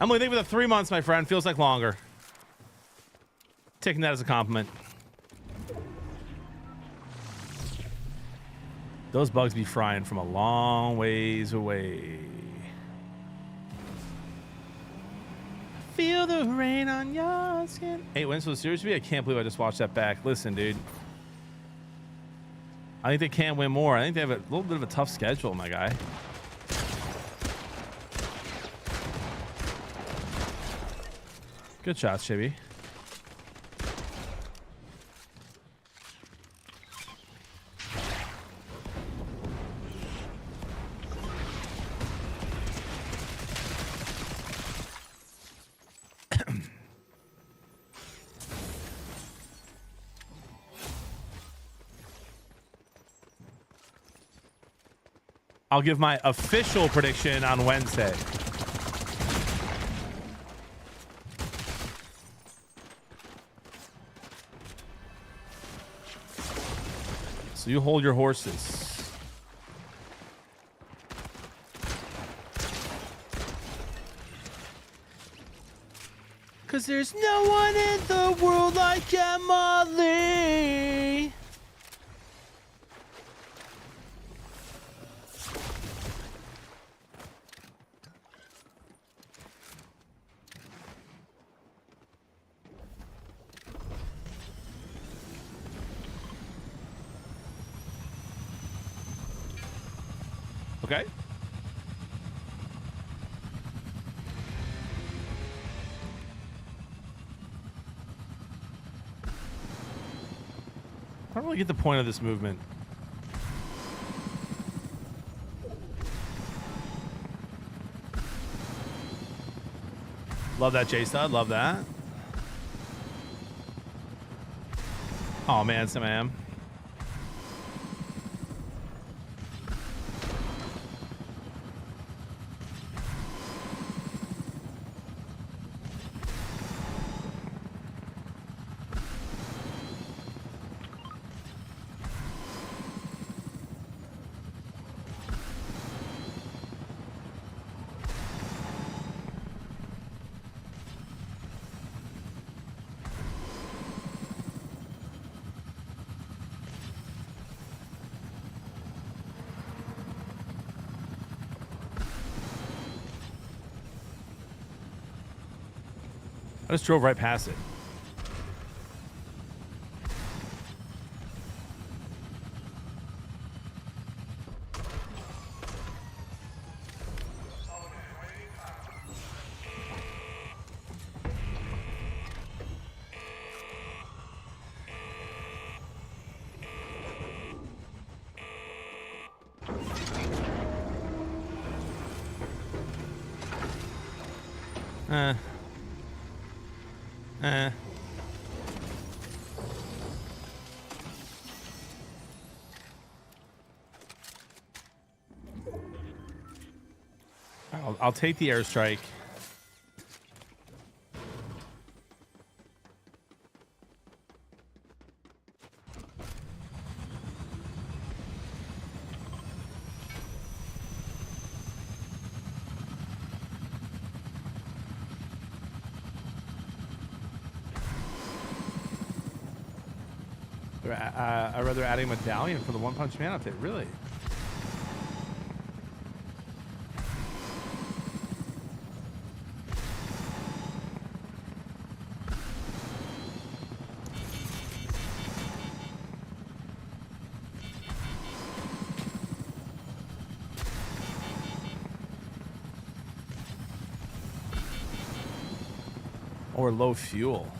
I'm only thinking for the 3 months, my friend. Feels like longer. Taking that as a compliment. Those bugs be frying from a long ways away. Feel the rain on your skin. 8 wins for the series. I can't believe I just watched that back. Listen, dude. I think they can win more. I think they have a little bit of a tough schedule, my guy. Good shots, Chibi. I'll give my official prediction on Wednesday. So you hold your horses. Cause there's no one in the world like Emily. Okay. I don't really get the point of this movement. Love that J-Stud. Love that. Oh man, Sam. I just drove right past it. I'll take the airstrike. I'd rather adding medallion for the One Punch Man update. Really? Or low fuel.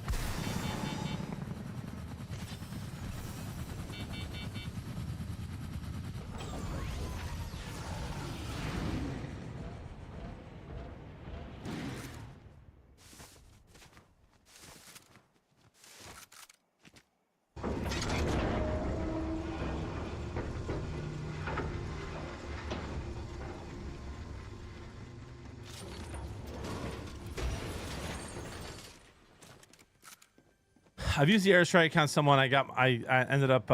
I've used the airstrike on someone. I ended up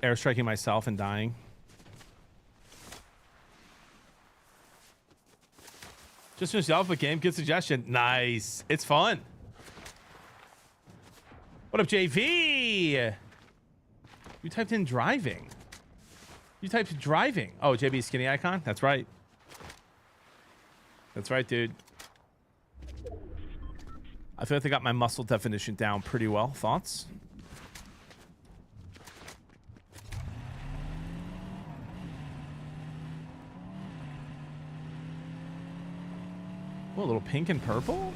airstriking myself and dying. Just finished the Alpha game. Good suggestion. Nice. It's fun. What up, JV? You typed in driving. You typed driving. Oh, JB skinny icon? That's right. That's right, dude. I feel like they got my muscle definition down pretty well. Thoughts? Oh, a little pink and purple?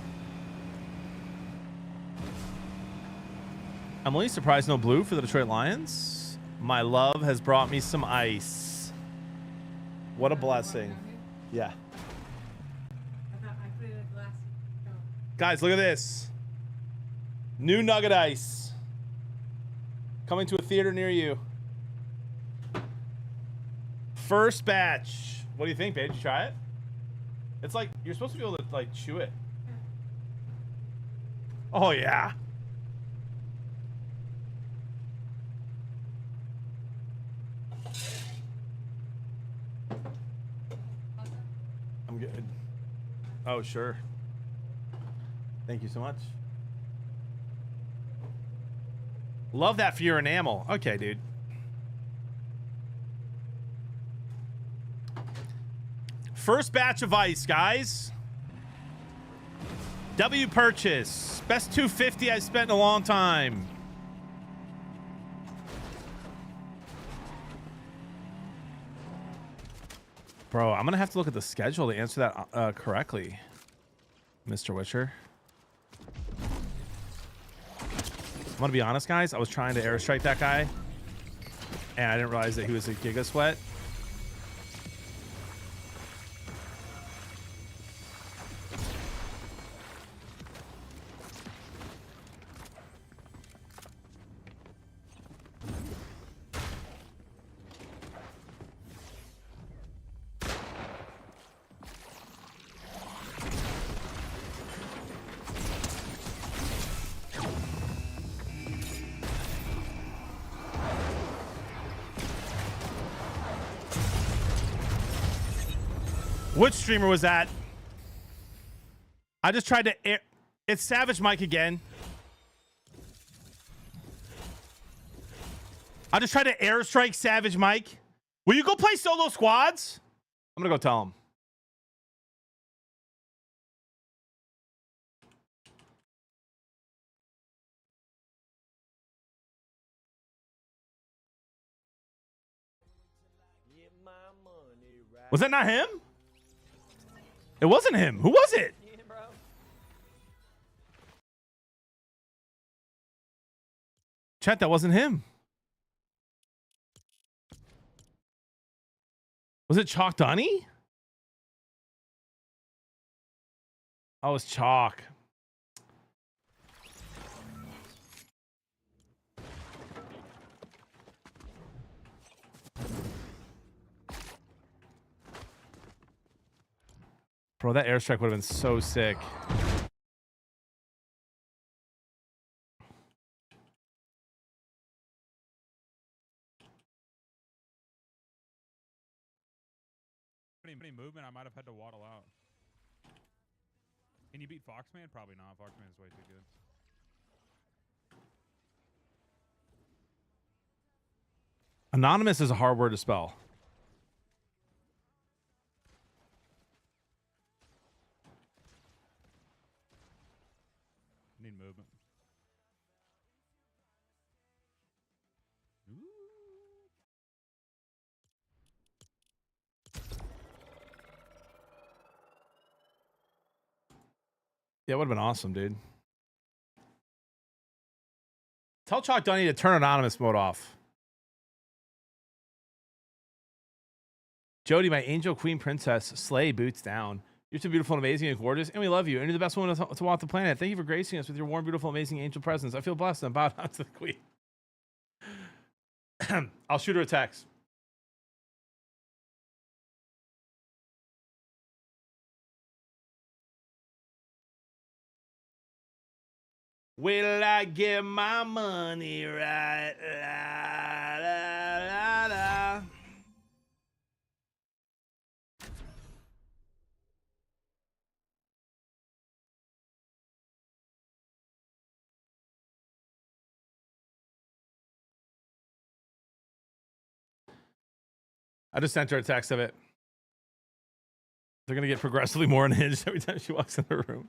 I'm only surprised no blue for the Detroit Lions. My love has brought me some ice. What a blessing. Yeah. Guys, look at this. New Nugget Ice. Coming to a theater near you. First batch. What do you think, babe? Did you try it? It's like, you're supposed to be able to, like, chew it. Oh, yeah. I'm good. Oh, sure. Thank you so much. Love that for your enamel. Okay, dude. First batch of ice, guys. W purchase. Best 250 I've spent in a long time. Bro, I'm going to have to look at the schedule to answer that correctly, Mr. Witcher. I'm gonna be honest, guys. I was trying to airstrike that guy, and I didn't realize that he was a Giga Sweat. Which streamer was that? I just tried to air... It's Savage Mike again. I just tried to airstrike Savage Mike. Will you go play solo squads? I'm gonna go tell him. Was that not him? It wasn't him. Who was it? Chat, that wasn't him. Was it Chalk Donnie? Oh, it's Chalk. Bro, that airstrike would have been so sick. Any movement, I might have had to waddle out. Can you beat Foxman? Probably not. Foxman's way too good. Anonymous is a hard word to spell. Need movement. Yeah, it would have been awesome, dude. Tell Chalk Dunny to turn anonymous mode off. Jody, my angel queen princess, slay boots down. You're so beautiful and amazing and gorgeous, and we love you. And you're the best woman to walk the planet. Thank you for gracing us with your warm, beautiful, amazing angel presence. I feel blessed and bow down to the queen. I'll shoot her a text. Will I get my money right? La, la, la, la. I just sent her a text of it. They're going to get progressively more unhinged every time she walks in the room.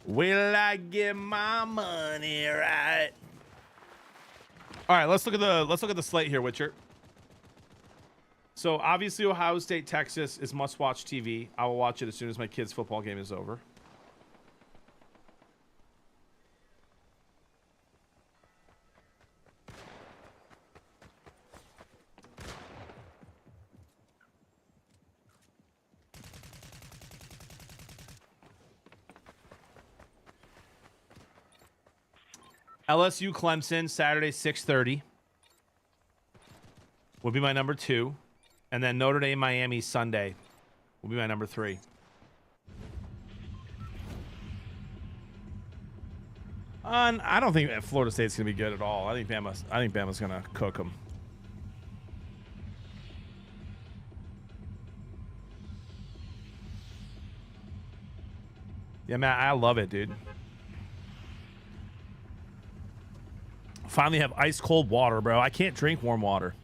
Will I get my money right? All right, let's look at the slate here, Witcher. So obviously Ohio State, Texas is must-watch TV. I will watch it as soon as my kids' football game is over. LSU Clemson, Saturday, 6:30. Would be my number 2. And then Notre Dame, Miami, Sunday will be my number 3. I don't think Florida State's going to be good at all. I think Bama's going to cook them. Yeah, man, I love it, dude. Finally have ice cold water, bro. I can't drink warm water.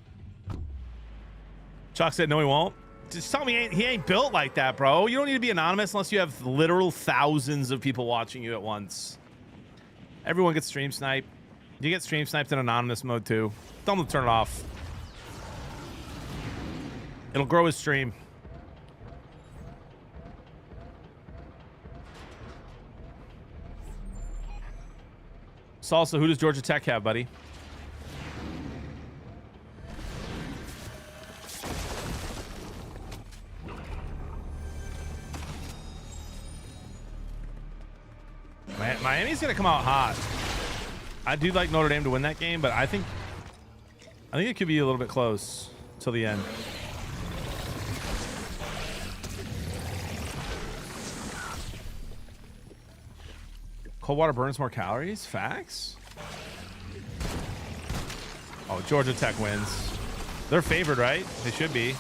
Chuck said no, he won't. Just tell me he ain't built like that, bro. You don't need to be anonymous unless you have literal thousands of people watching you at once. Everyone gets stream sniped. You get stream sniped in anonymous mode too. Tell him to turn it off. It'll grow his stream. Salsa, who does Georgia Tech have, buddy? Miami's gonna come out hot. I do like Notre Dame to win that game, but I think it could be a little bit close till the end. Cold water burns more calories? Facts? Oh, Georgia Tech wins. They're favored, right? They should be.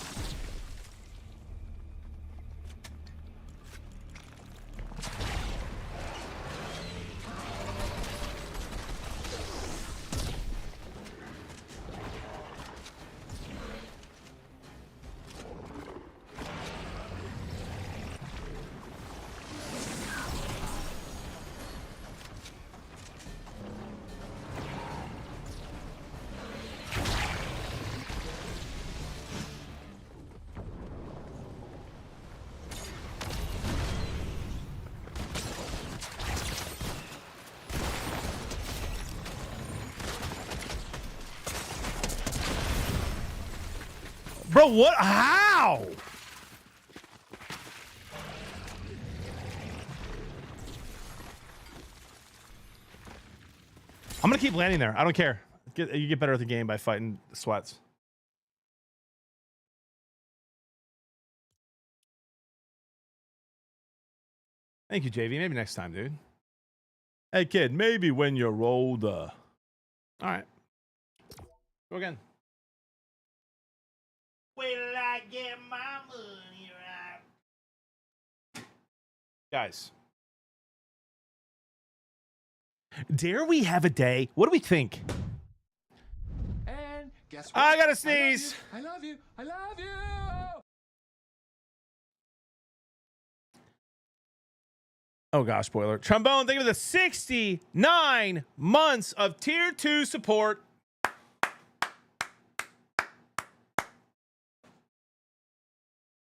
Bro, what? How? I'm gonna keep landing there. I don't care. You get better at the game by fighting the sweats. Thank you, JV. Maybe next time, dude. Hey, kid. Maybe when you're older. All right. Go again. Will I get my money right? Guys. Dare we have a day? What do we think? And guess what? I gotta sneeze. I love you. I love you. Oh gosh, spoiler. Trombone, thank you for the 69 months of tier 2 support.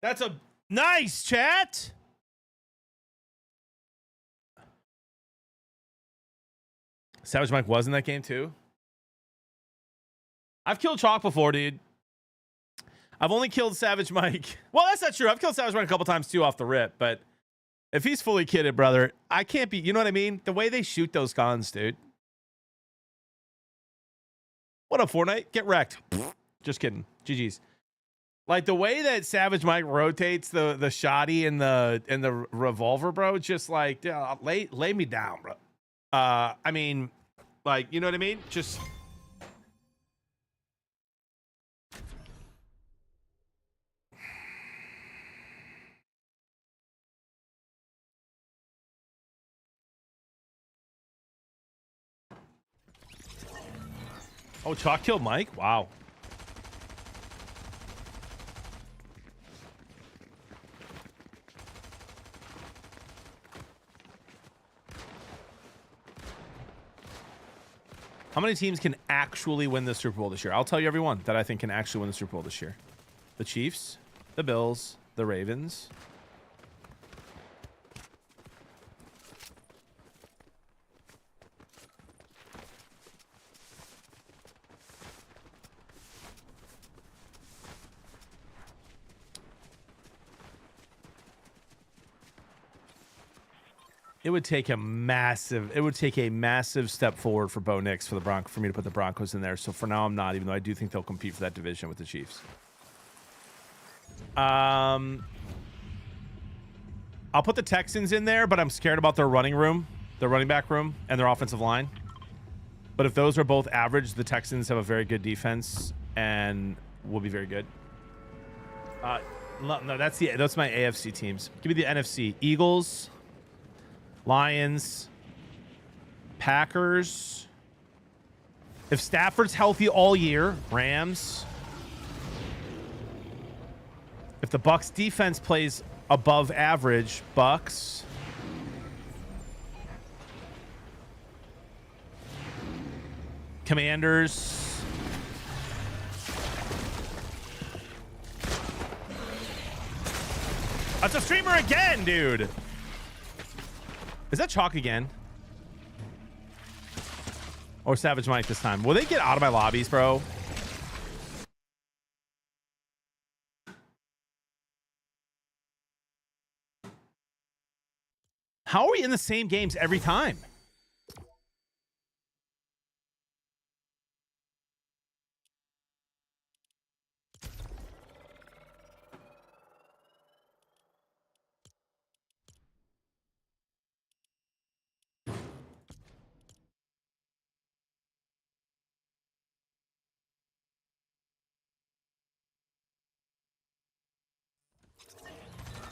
That's a nice chat. Savage Mike was in that game too. I've killed Chalk before, dude. I've only killed Savage Mike. Well, that's not true. I've killed Savage Mike a couple times too off the rip, but if he's fully kitted, brother, I can't be, you know what I mean? The way they shoot those guns, dude. What up, Fortnite? Get wrecked. Just kidding. GG's. Like the way that Savage Mike rotates the shotty and the revolver, bro, just like lay me down, bro. I mean, like, you know what I mean? Just oh, Chalk killed Mike? Wow. How many teams can actually win the Super Bowl this year? I'll tell you everyone that I think can actually win the Super Bowl this year. The Chiefs, the Bills, the Ravens. It would take a massive step forward for Bo Nix for me to put the Broncos in there. So for now, I'm not, even though I do think they'll compete for that division with the Chiefs. I'll put the Texans in there, but I'm scared about their running back room, and their offensive line. But if those are both average, the Texans have a very good defense and will be very good. No, that's my AFC teams. Give me the NFC. Eagles, Lions, Packers. If Stafford's healthy all year, Rams. If the Bucks defense plays above average, Bucks. Commanders. That's a streamer again, dude. Is that Chalk again? Or Savage Mike this time? Will they get out of my lobbies, bro? How are we in the same games every time?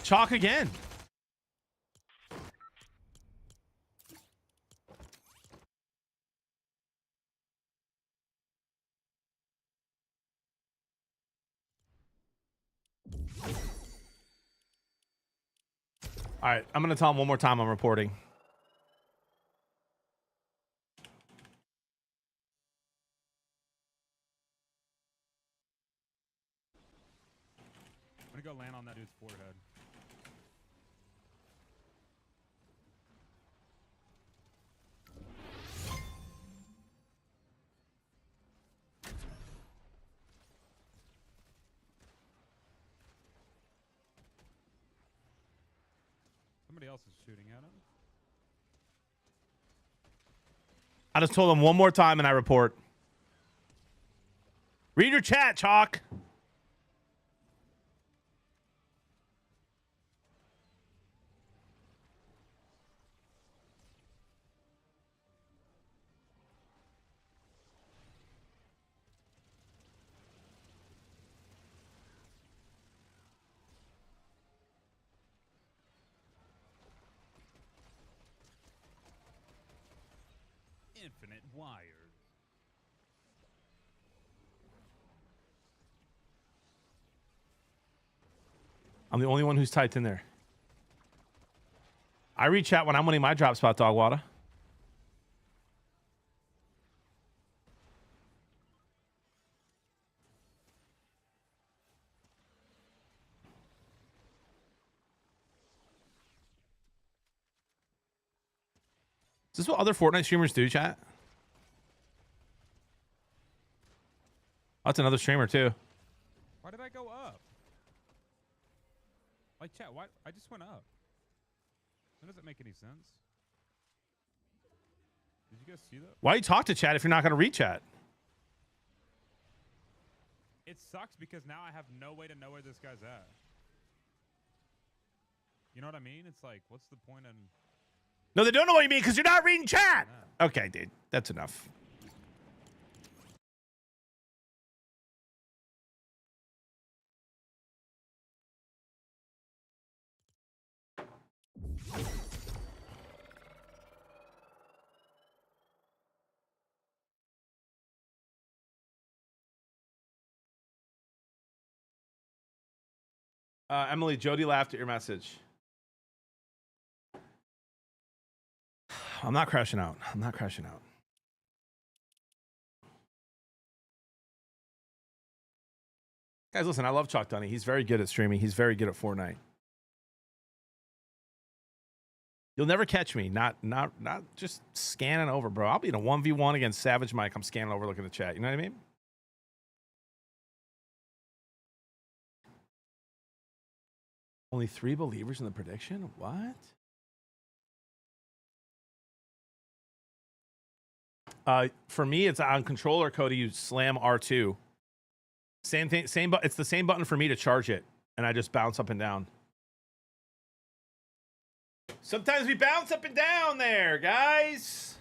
Chalk again. All right, I'm going to tell him one more time I'm reporting. I'm gonna go land on that dude's forehead. Somebody else is shooting at him. I just told him one more time and I report. Read your chat, Chalk. Infinite wires. I'm the only one who's typed in there. I read chat when I'm winning my drop spot, dog water. Is this what other Fortnite streamers do, chat? Oh, that's another streamer too. Why did I go up? Like, chat, why? I just went up. That doesn't make any sense. Did you guys see that? Why you talk to chat if you're not going to read chat? It sucks because now I have no way to know where this guy's at. You know what I mean? It's like, what's the point in... No, they don't know what you mean because you're not reading chat. Okay, dude. That's enough. Emily, Jody laughed at your message. I'm not crashing out. I'm not crashing out. Guys, listen, I love Chalk Dunny. He's very good at streaming. He's very good at Fortnite. You'll never catch me not just scanning over, bro. I'll be in a 1v1 against Savage Mike. I'm scanning over looking at the chat. You know what I mean? Only 3 believers in the prediction? What? For me, it's on controller, Cody. You slam R2. Same thing. It's the same button for me to charge it, and I just bounce up and down. Sometimes we bounce up and down there, guys.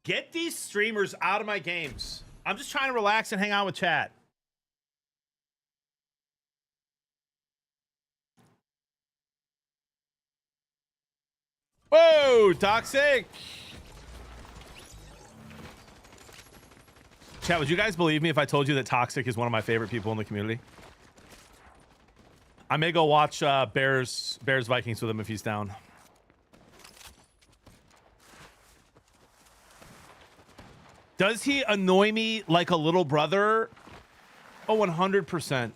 Get these streamers out of my games. I'm just trying to relax and hang out with chat. Whoa, toxic. Chat, would you guys believe me if I told you that Toxic is one of my favorite people in the community? I may go watch Bears Vikings with him if he's down. Does he annoy me like a little brother? Oh, 100%.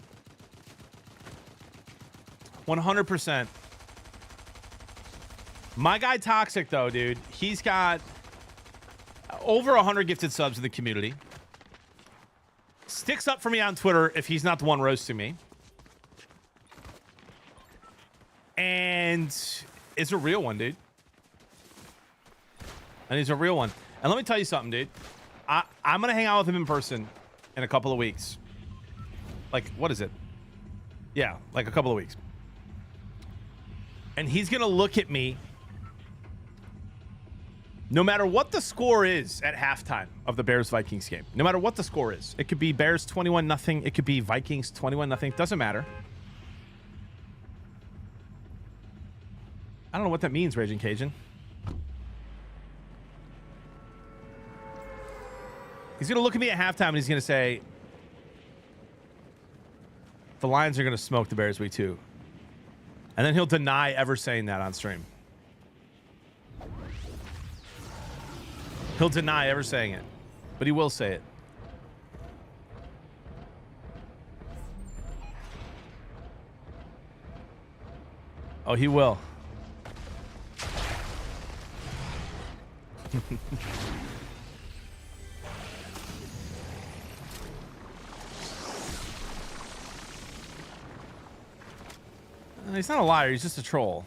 100%. My guy Toxic, though, dude, he's got over 100 gifted subs in the community. Sticks up for me on Twitter if he's not the one roasting me. And it's a real one, dude. And he's a real one. And let me tell you something, dude. I'm going to hang out with him in person in a couple of weeks. Like, what is it? Yeah, like a couple of weeks. And he's going to look at me no matter what the score is at halftime of the Bears-Vikings game. No matter what the score is. It could be Bears 21-0. It could be Vikings 21-0. Doesn't matter. I don't know what that means, Raging Cajun. He's going to look at me at halftime and he's going to say, the Lions are going to smoke the Bears week 2. And then he'll deny ever saying that on stream. He'll deny ever saying it. But he will say it. Oh, he will. He's not a liar, he's just a troll.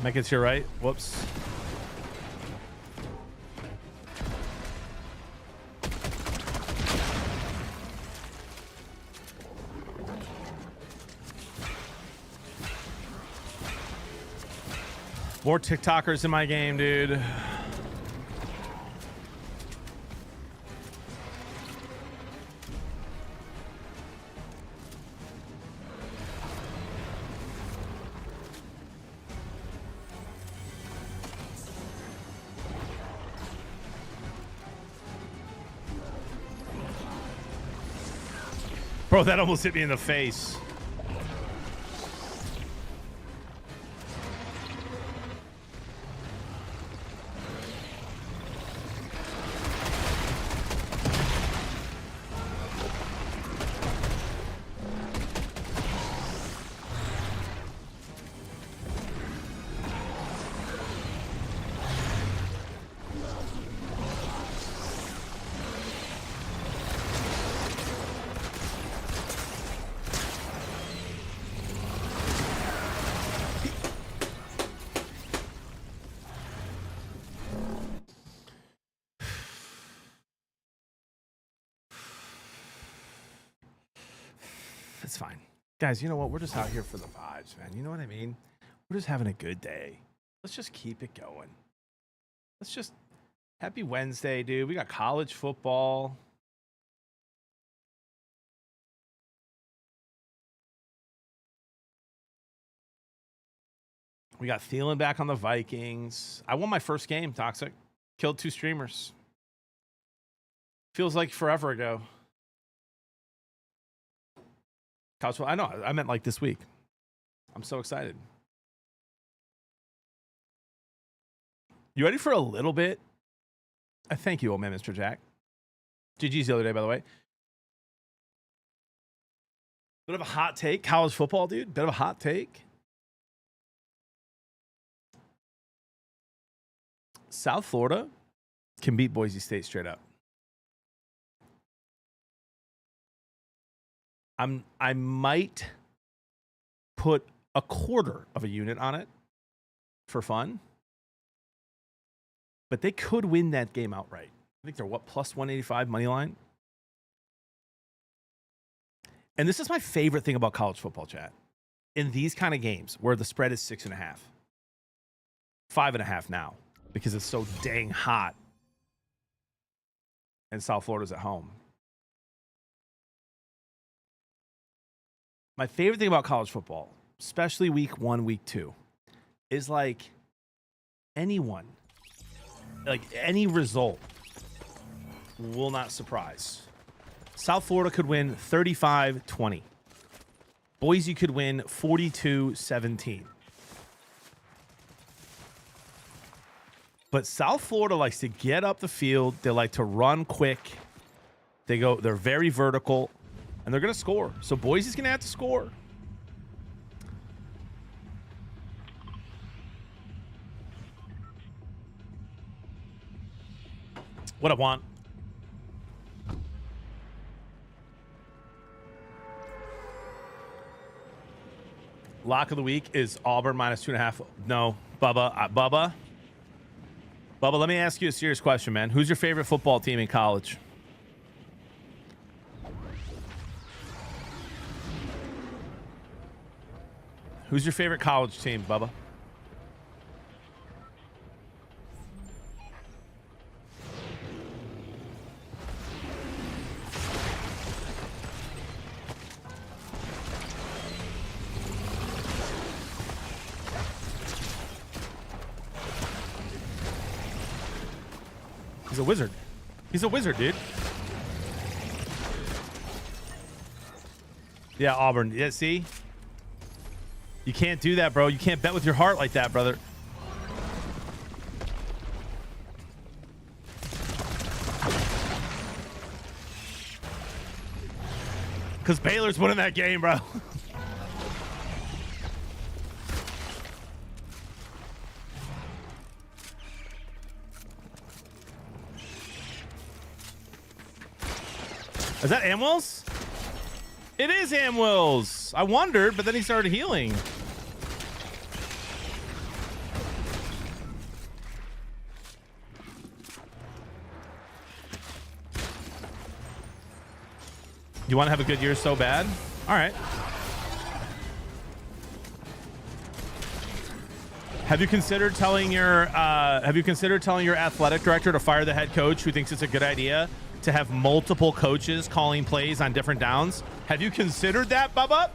Make it to your right. Whoops. More TikTokers in my game, dude. Bro, that almost hit me in the face. It's fine. Guys, you know what? We're just out here for the vibes, man. You know what I mean? We're just having a good day. Let's just keep it going. Let's just... Happy Wednesday, dude. We got college football. We got Thielen back on the Vikings. I won my first game, Toxic. Killed 2 streamers. Feels like forever ago. I know. I meant like this week. I'm so excited. You ready for a little bit? Thank you, old man, Mr. Jack. GG's the other day, by the way. Bit of a hot take. College football, dude. Bit of a hot take. South Florida can beat Boise State straight up. I might put a quarter of a unit on it for fun, but they could win that game outright. I think they're what, plus 185 money line. And this is my favorite thing about college football, chat. In these kind of games where the spread is 6.5, 5.5 now because it's so dang hot, and South Florida's at home. My favorite thing about college football, especially week 1, week 2, is like anyone, like any result will not surprise. South Florida could win 35-20. Boise could win 42-17. But South Florida likes to get up the field. They like to run quick. They're very vertical. And they're going to score. So Boise's going to have to score. What I want. Lock of the week is Auburn minus 2.5. No, Bubba, let me ask you a serious question, man. Who's your favorite football team in college? Who's your favorite college team, Bubba? He's a wizard. He's a wizard, dude. Yeah, Auburn. Yeah, see? You can't do that, bro. You can't bet with your heart like that, brother. Because Baylor's winning that game, bro. Is that Amwell's? It is Amwell's. I wondered, but then he started healing. You want to have a good year so bad? All right. Have you considered telling your athletic director to fire the head coach who thinks it's a good idea to have multiple coaches calling plays on different downs? Have you considered that, Bubba?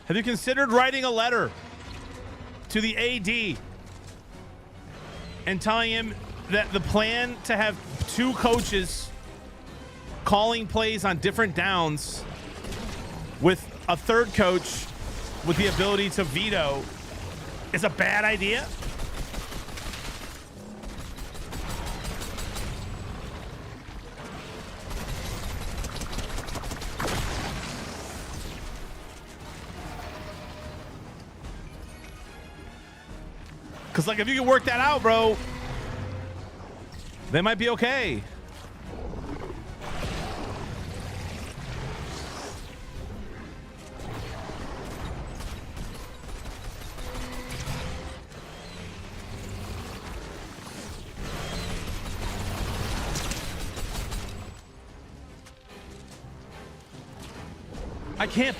Have you considered writing a letter to the AD and telling him that the plan to have 2 coaches calling plays on different downs with a third coach with the ability to veto is a bad idea? Because, like, if you can work that out, bro, they might be okay.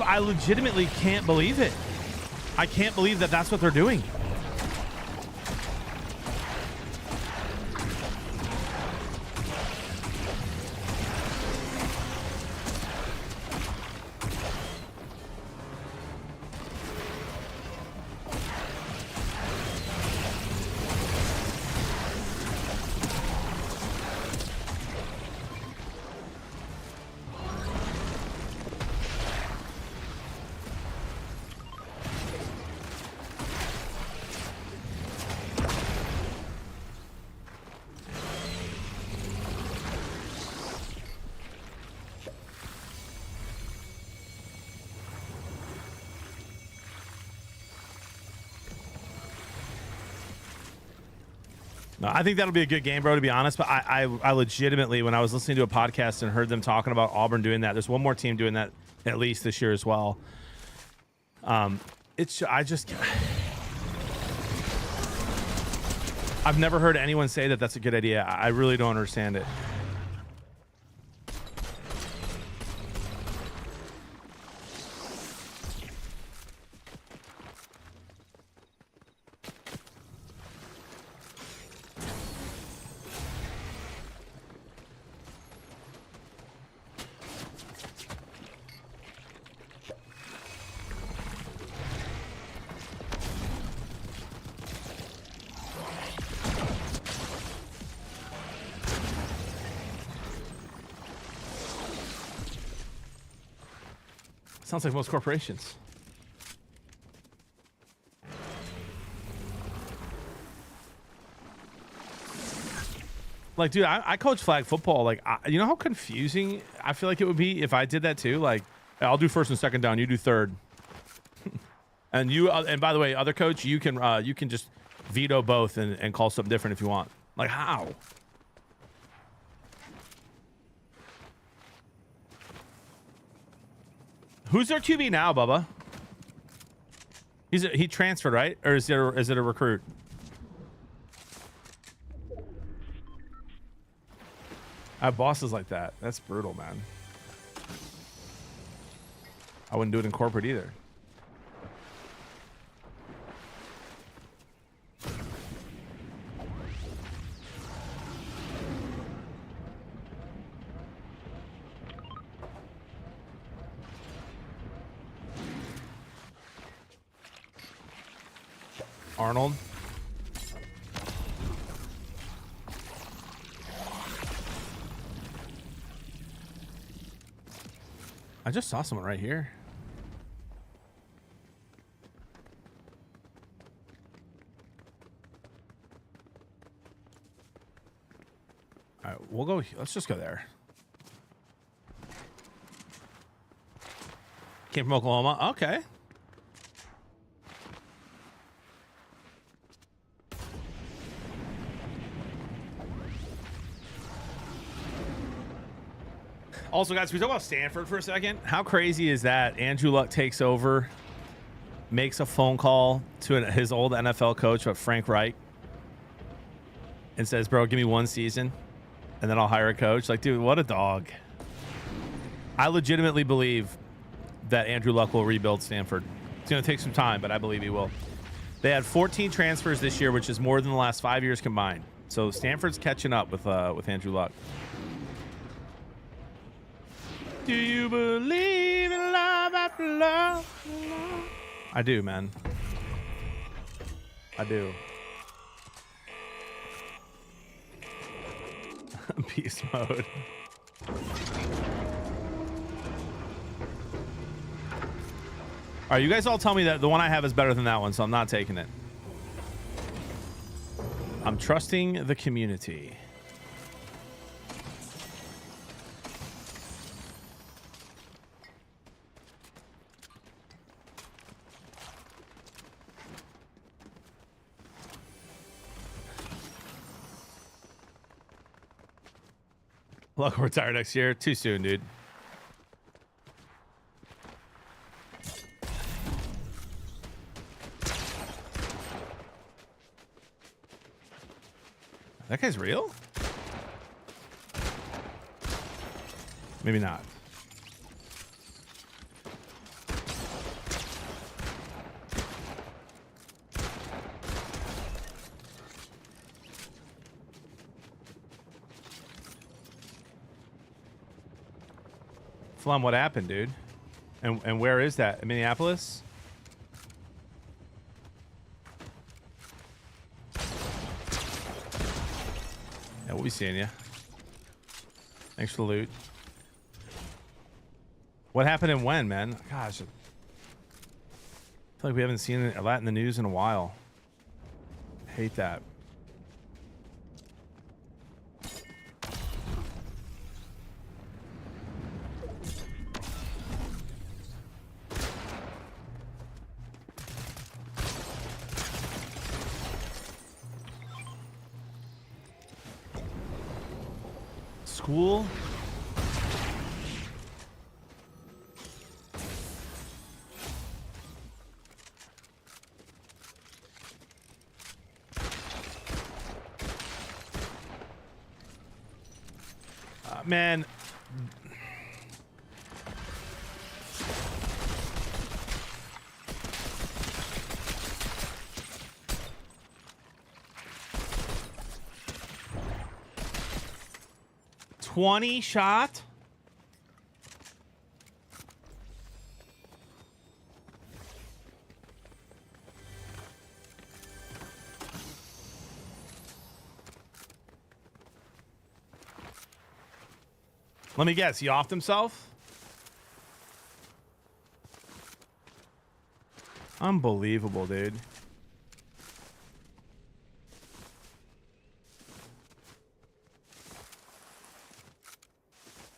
I legitimately can't believe it. I can't believe that that's what they're doing. No, I think that'll be a good game, bro, to be honest. But I legitimately, when I was listening to a podcast and heard them talking about Auburn doing that, there's one more team doing that at least this year as well. I've never heard anyone say that that's a good idea. I really don't understand it. Sounds like most corporations. Like, dude, I coach flag football. Like, you know how confusing I feel like it would be if I did that too? Like, I'll do first and second down, you do third. And by the way, other coach, you can just veto both and call something different if you want. Like, how? Who's their QB now, Bubba? He transferred, right? Or is it a recruit? I have bosses like that. That's brutal, man. I wouldn't do it in corporate either. Arnold. I just saw someone right here. All right, we'll go. Let's just go there. Came from Oklahoma. Okay. Also, guys, we talk about Stanford for a second. How crazy is that? Andrew Luck takes over, makes a phone call to his old NFL coach, Frank Reich, and says, bro, give me one season. and then I'll hire a coach. Like, dude, what a dog. I legitimately believe that Andrew Luck will rebuild Stanford. It's going to take some time, but I believe he will. They had 14 transfers this year, which is more than the last 5 years combined. So Stanford's catching up with Andrew Luck. Do you believe in love after love? I do, man. I do. Beast mode. All right, you guys all tell me that the one I have is better than that one, so I'm not taking it. I'm trusting the community. Luck will retire next year. Too soon, dude. That guy's real? Maybe not. Flum, what happened, dude? And where is that? In Minneapolis? Yeah, we'll be seeing you. Thanks for the loot. What happened and when, man? Gosh. I feel like we haven't seen a lot in the news in a while. I hate that. School? Man. $20 shot? Let me guess, he offed himself? Unbelievable, dude.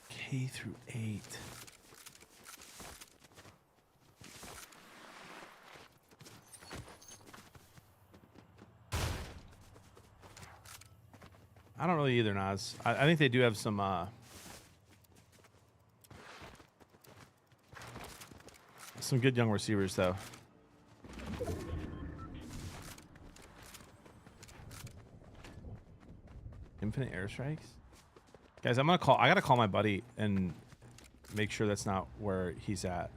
K through 8. I don't really either, Nas. I think they do have some good young receivers, though. Infinite airstrikes? Guys, I gotta call my buddy and make sure that's not where he's at.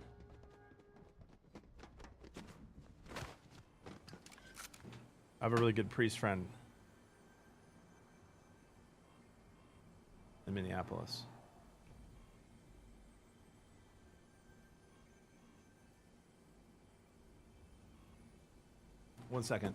I have a really good priest friend in Minneapolis. One second.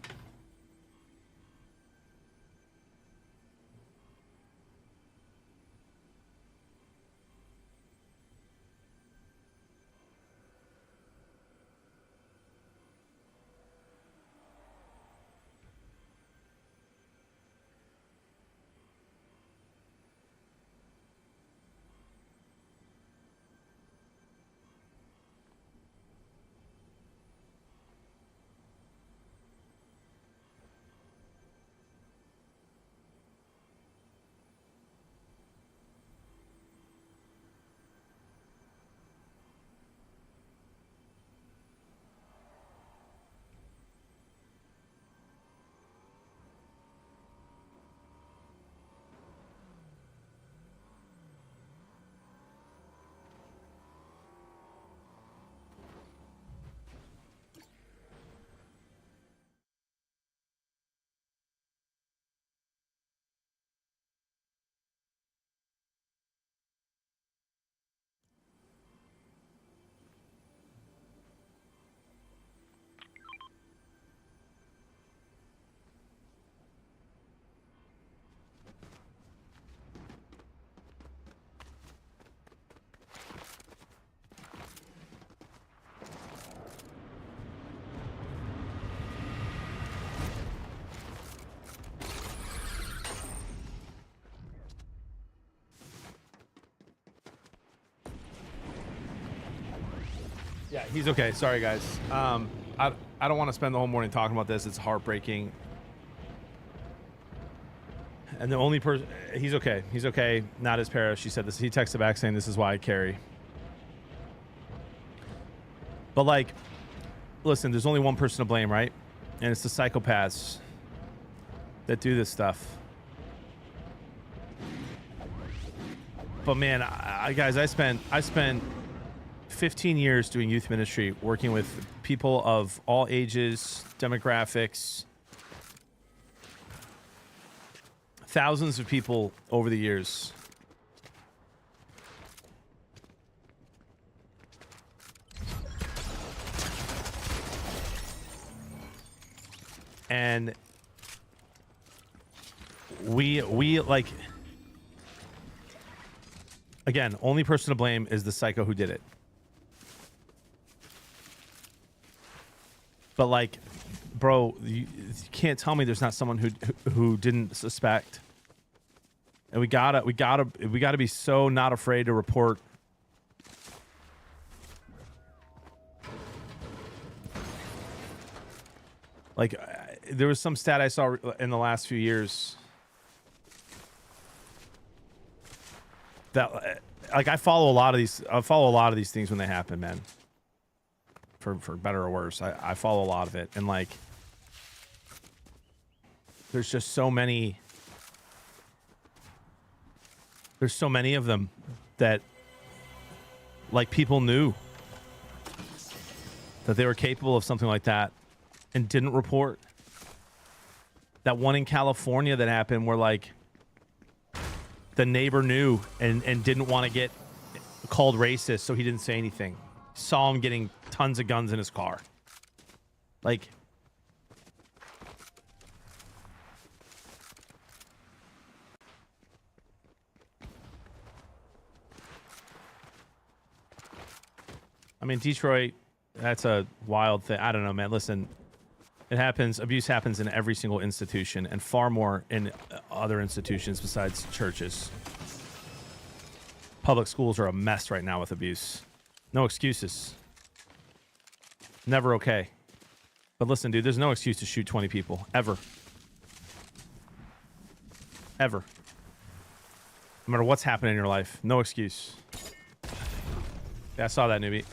Yeah, he's okay. Sorry, guys. I don't want to spend the whole morning talking about this. It's heartbreaking. And the only person, he's okay. He's okay. Not his para. She said this. He texted back saying, "This is why I carry." But like, listen, there's only one person to blame, right? And it's the psychopaths that do this stuff. But man, guys, I spent 15 years doing youth ministry, working with people of all ages, demographics, thousands of people over the years. And we like, again, only person to blame is the psycho who did it. But like, bro, you can't tell me there's not someone who didn't suspect. And we gotta be so not afraid to report. Like, there was some stat I saw in the last few years that, like, I follow a lot of these things when they happen, man. For better or worse, I follow a lot of it, and like, there's just so many. There's so many of them that, like, people knew that they were capable of something like that and didn't report. That one in California that happened where, like, the neighbor knew and didn't want to get called racist, so he didn't say anything. Saw him getting tons of guns in his car. Like, I mean, Detroit, that's a wild thing. I don't know, man. Listen, it happens. Abuse happens in every single institution, and far more in other institutions besides churches. Public schools are a mess right now with abuse. No excuses. Never okay. But listen, dude, there's no excuse to shoot 20 people. Ever. Ever. No matter what's happening in your life. No excuse. Yeah, I saw that, newbie.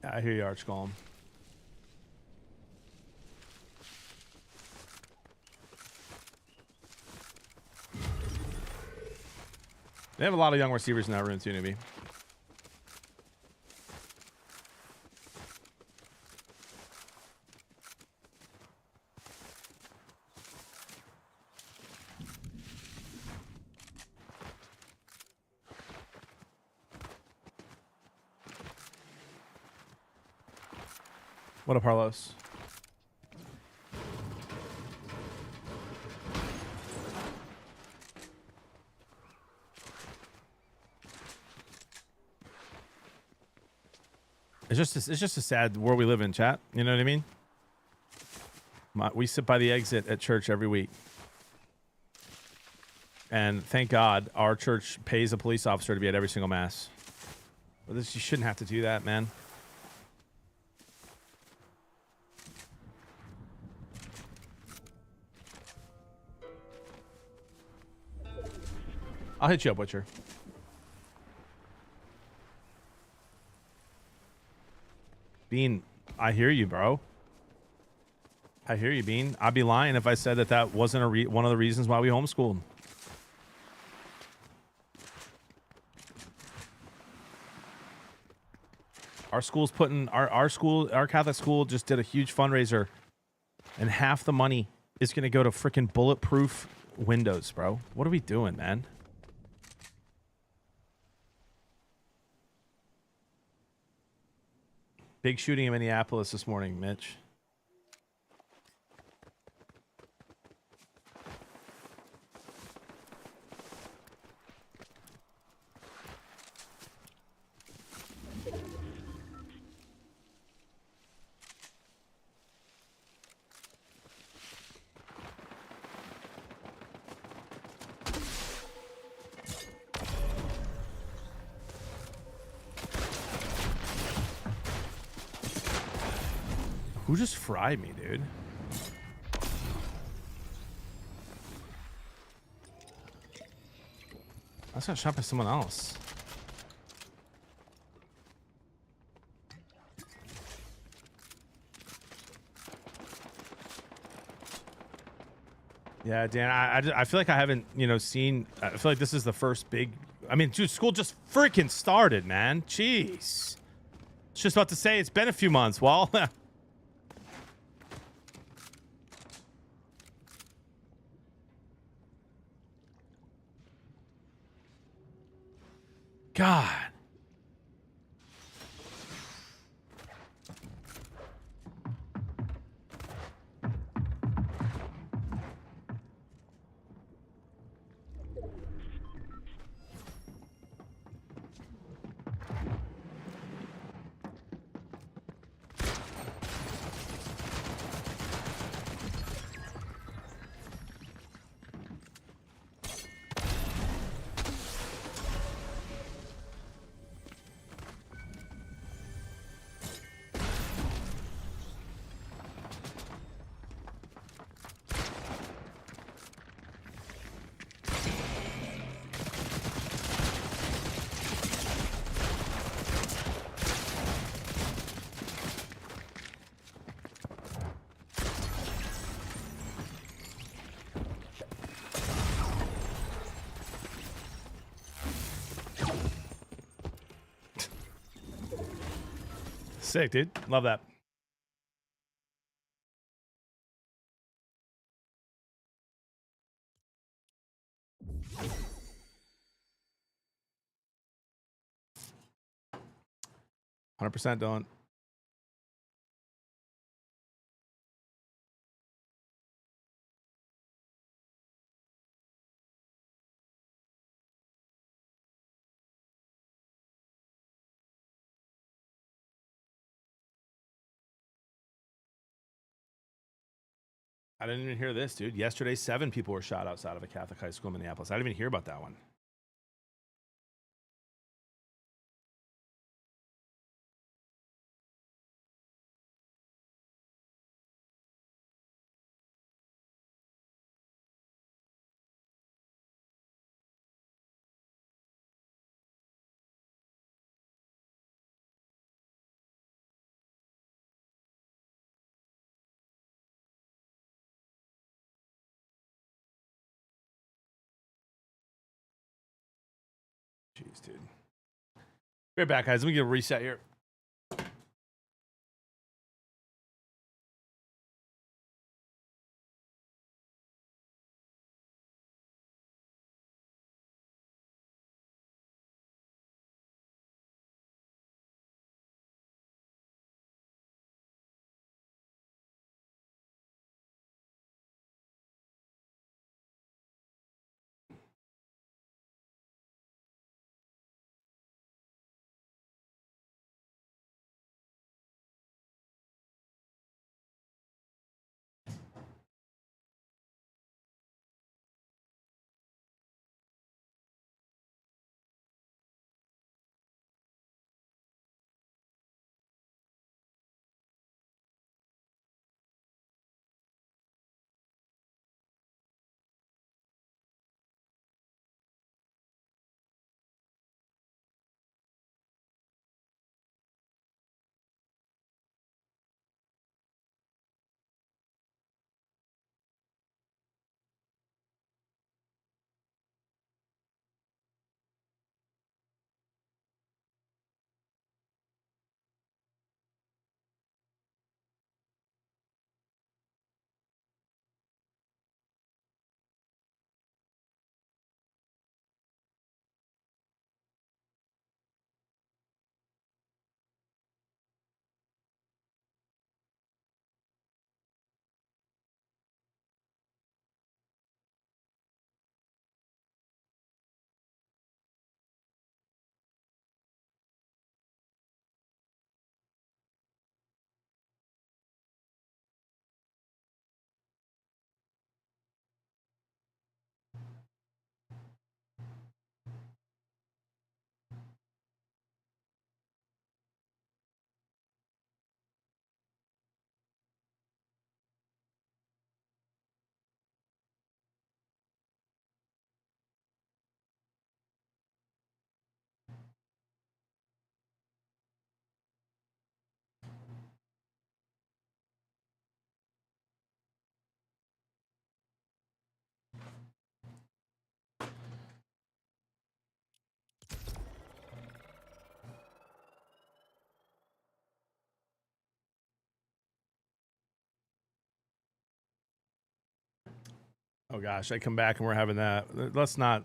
I hear you, Archgolem. They have a lot of young receivers in that room too, newbie. What up, Carlos? It's just a sad world we live in, chat. You know what I mean? We sit by the exit at church every week. And thank God our church pays a police officer to be at every single mass. But you shouldn't have to do that, man. I'll hit you up, Butcher. Bean, I hear you, bro. I hear you, Bean. I'd be lying if I said that wasn't one of the reasons why we homeschooled. Our school's putting our Catholic school just did a huge fundraiser, and half the money is going to go to freaking bulletproof windows, bro. What are we doing, man? Big shooting in Minneapolis this morning, Mitch. Who just fried me, dude? I just got shot by someone else. Yeah, Dan, I feel like I haven't, seen... I feel like this is the first big... I mean, dude, school just freaking started, man. Jeez. Just about to say it's been a few months. Well... God. Sick, dude. Love that. %, don't. I didn't even hear this, dude. Yesterday, 7 people were shot outside of a Catholic high school in Minneapolis. I didn't even hear about that one. Jeez, dude. Be right back, guys. Let me get a reset here. Oh gosh, I come back and we're having that. Let's not.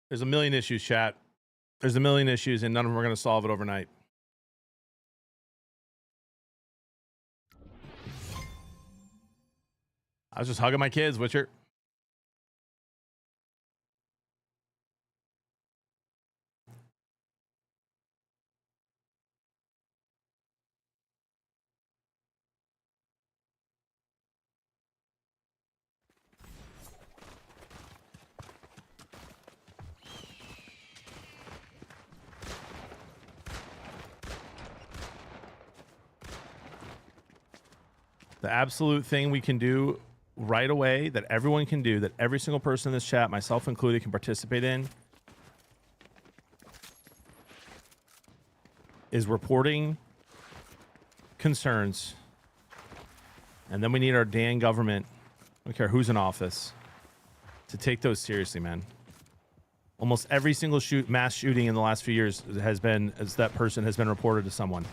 There's a million issues, chat. There's a million issues, and none of them are going to solve it overnight. I was just hugging my kids, Witcher. The absolute thing we can do right away, that everyone can do, that every single person in this chat, myself included, can participate in, is reporting concerns. And then we need our dang government, I don't care who's in office, to take those seriously, man. Almost every single mass shooting in the last few years has been, as that person has been reported to someone.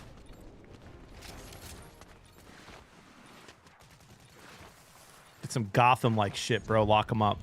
Get some Gotham-like shit, bro. Lock them up.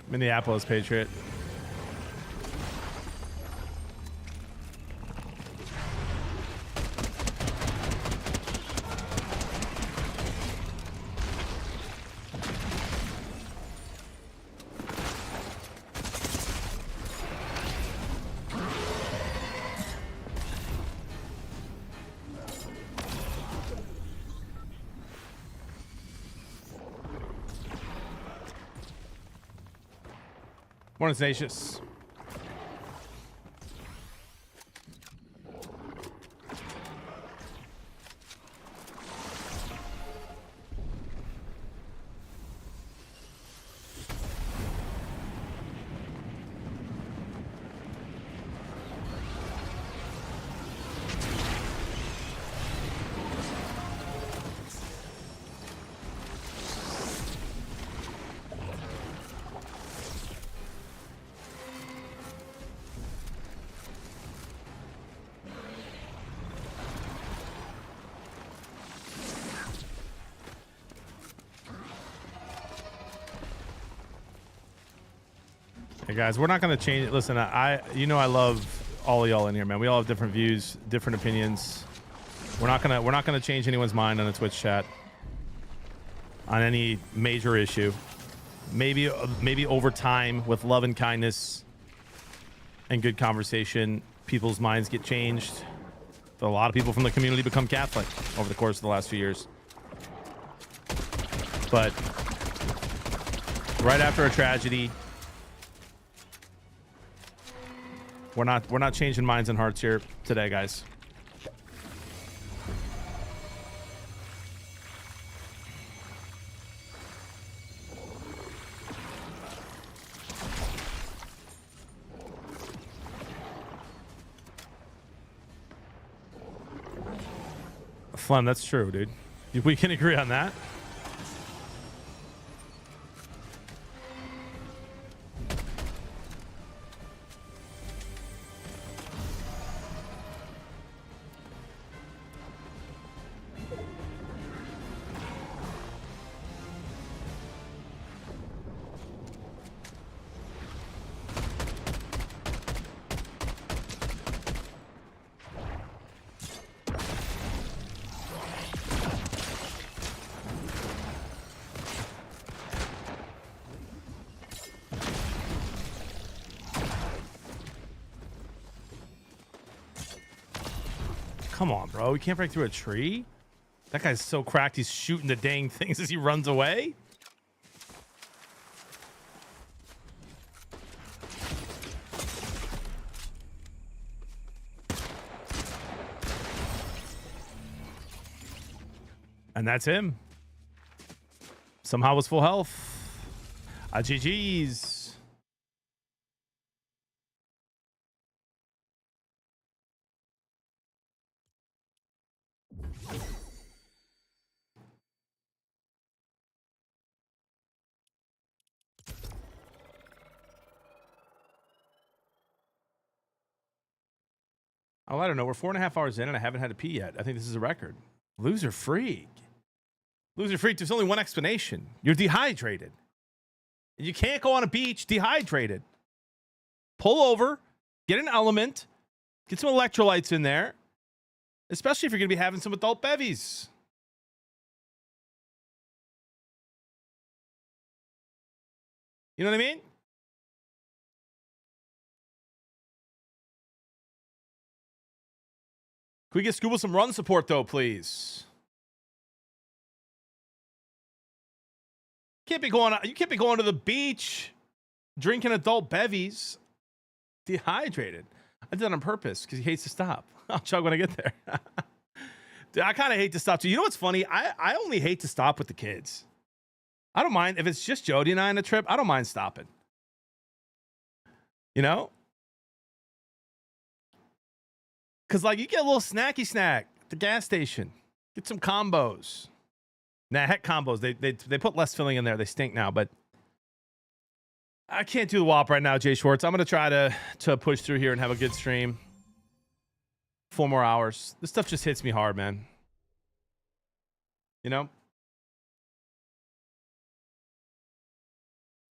Minneapolis Patriot. Morning, Tenacious. Hey guys, we're not going to change it. Listen, I love all of y'all in here, man. We all have different views, different opinions. We're not gonna change anyone's mind on a Twitch chat on any major issue. Maybe over time, with love and kindness and good conversation, people's minds get changed. A lot of people from the community become Catholic over the course of the last few years. But right after a tragedy, we're not changing minds and hearts here today, guys. Flem, that's true, dude. We can agree on that. Come on, bro. You can't break through a tree? That guy's so cracked, he's shooting the dang things as he runs away. And that's him. Somehow was full health. GG's. Oh, I don't know. We're 4.5 hours in and I haven't had to pee yet. I think this is a record. Loser freak. Loser freak. There's only one explanation. You're dehydrated. You can't go on a beach dehydrated. Pull over, get an element, get some electrolytes in there, especially if you're going to be having some adult bevies. You know what I mean? Can we get Scuba some run support, though, please? You can't be going to the beach drinking adult bevies dehydrated. I did that on purpose because he hates to stop. I'll chug when I get there. Dude, I kind of hate to stop too. You know what's funny? I only hate to stop with the kids. I don't mind if it's just Jody and I on a trip. I don't mind stopping. You know? Because, like, you get a little snacky snack at the gas station. Get some combos. Nah, heck combos. They put less filling in there. They stink now, but I can't do the WAP right now, Jay Schwartz. I'm going to try to push through here and have a good stream. 4 more hours. This stuff just hits me hard, man. You know?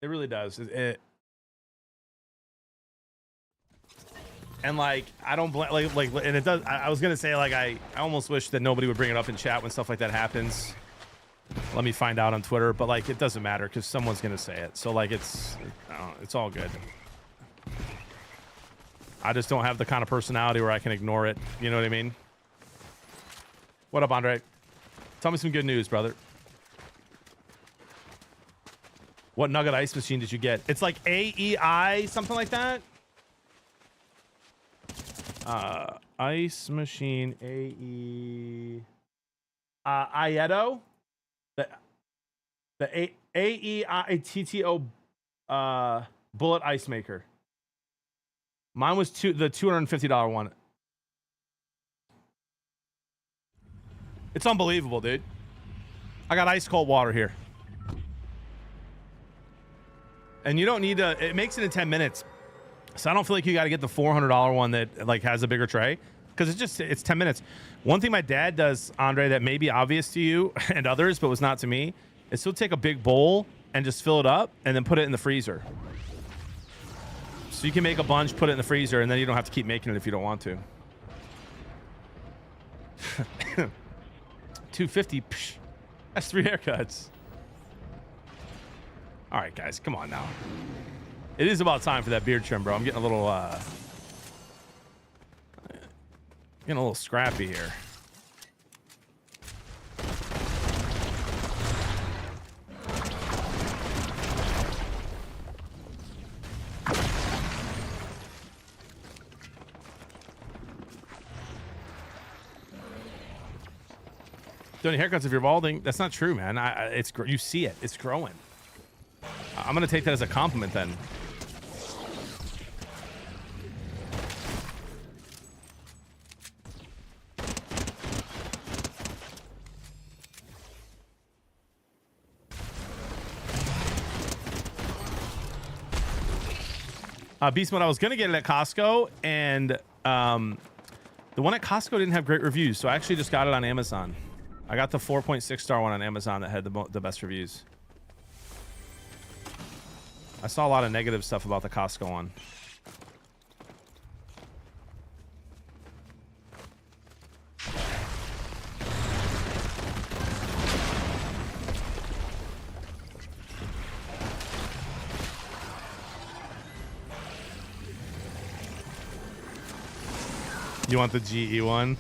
It really does. And like, I don't blame, like, and it does. I was gonna say, like, I almost wish that nobody would bring it up in chat when stuff like that happens. Let me find out on Twitter, but like, it doesn't matter because someone's gonna say it. So like, it's all good. I just don't have the kind of personality where I can ignore it. You know what I mean? What up, Andre? Tell me some good news, brother. What nugget ice machine did you get? It's like AEI, something like that. Ice machine AE Aieto. The AEITTO bullet ice maker. Mine was the $250 one. It's unbelievable, dude. I got ice cold water here. And you don't need to, it makes it in 10 minutes. So I don't feel like you got to get the $400 one that like has a bigger tray because it's 10 minutes. One thing my dad does, Andre, that may be obvious to you and others, but was not to me, is he'll take a big bowl and just fill it up and then put it in the freezer. So you can make a bunch, put it in the freezer, and then you don't have to keep making it if you don't want to. $250. Psh, that's 3 haircuts. All right, guys, come on now. It is about time for that beard trim, bro. I'm getting a little scrappy here. Doing haircuts if you're balding. That's not true, man. You see it. It's growing. I'm gonna take that as a compliment then. Beast Mode, I was gonna get it at Costco, and the one at Costco didn't have great reviews, so I actually just got it on Amazon. I got the 4.6 star one on Amazon that had the best reviews. I saw a lot of negative stuff about the Costco one. You want the GE one?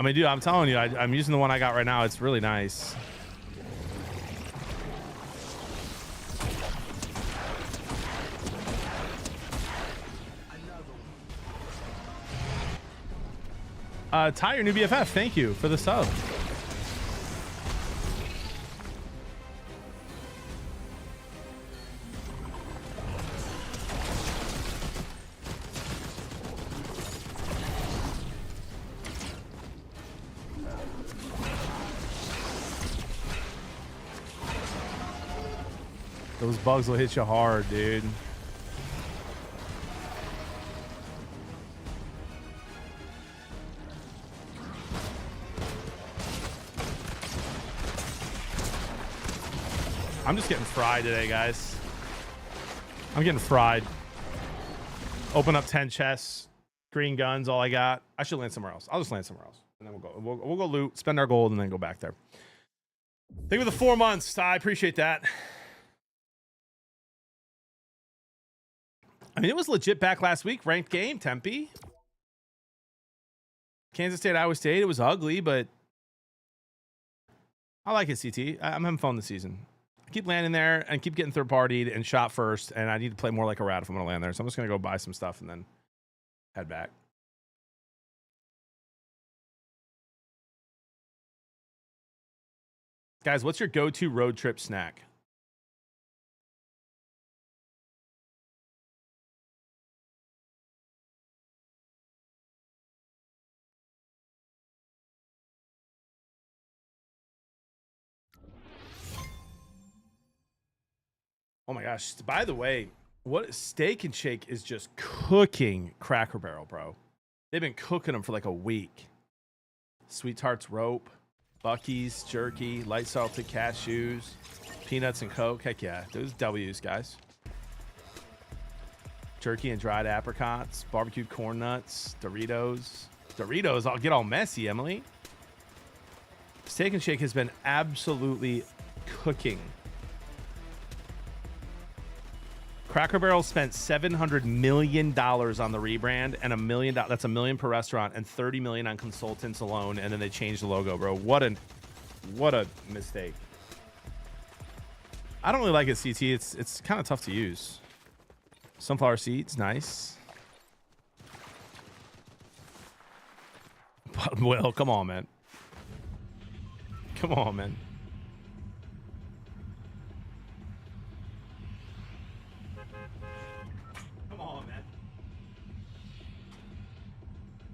I mean, dude, I'm telling you, I'm using the one I got right now. It's really nice. Ty, your new BFF, thank you for the sub. Those bugs will hit you hard, dude. I'm just getting fried today, guys. I'm getting fried. Open up 10 chests, green guns, all I got. I should land somewhere else. I'll just land somewhere else. And then we'll go loot, spend our gold, and then go back there. Thank you for the 4 months. I appreciate that. I mean, it was legit back last week. Ranked game, Tempe. Kansas State, Iowa State. It was ugly, but I like it, CT. I'm having fun this season. I keep landing there and keep getting third-partied and shot first, and I need to play more like a rat if I'm going to land there. So I'm just going to go buy some stuff and then head back. Guys, what's your go-to road trip snack? Oh my gosh. By the way, what Steak and Shake is just cooking Cracker Barrel, bro. They've been cooking them for like a week. Sweet Tarts Rope, Buc-ee's Jerky, light salted cashews, peanuts and Coke. Heck yeah. Those W's, guys. Jerky and dried apricots, barbecued corn nuts, Doritos. Doritos, I'll get all messy, Emily. Steak and Shake has been absolutely cooking. Cracker Barrel spent $700 million on the rebrand and $1 million. That's $1 million per restaurant and $30 million on consultants alone. And then they changed the logo, bro. What a mistake. I don't really like it, CT. It's kind of tough to use. Sunflower seeds, nice. But, well, come on, man. Come on, man.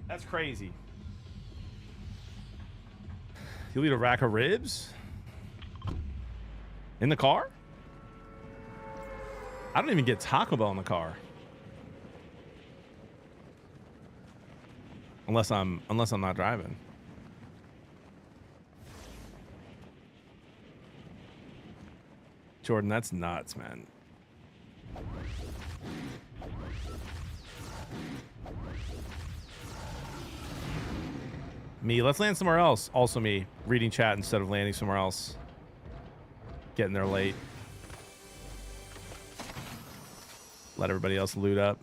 That's crazy. You'll eat a rack of ribs? In the car? I don't even get Taco Bell in the car. Unless I'm not driving. Jordan, that's nuts, man. Me, let's land somewhere else. Also me, reading chat instead of landing somewhere else. Getting there late. Let everybody else loot up.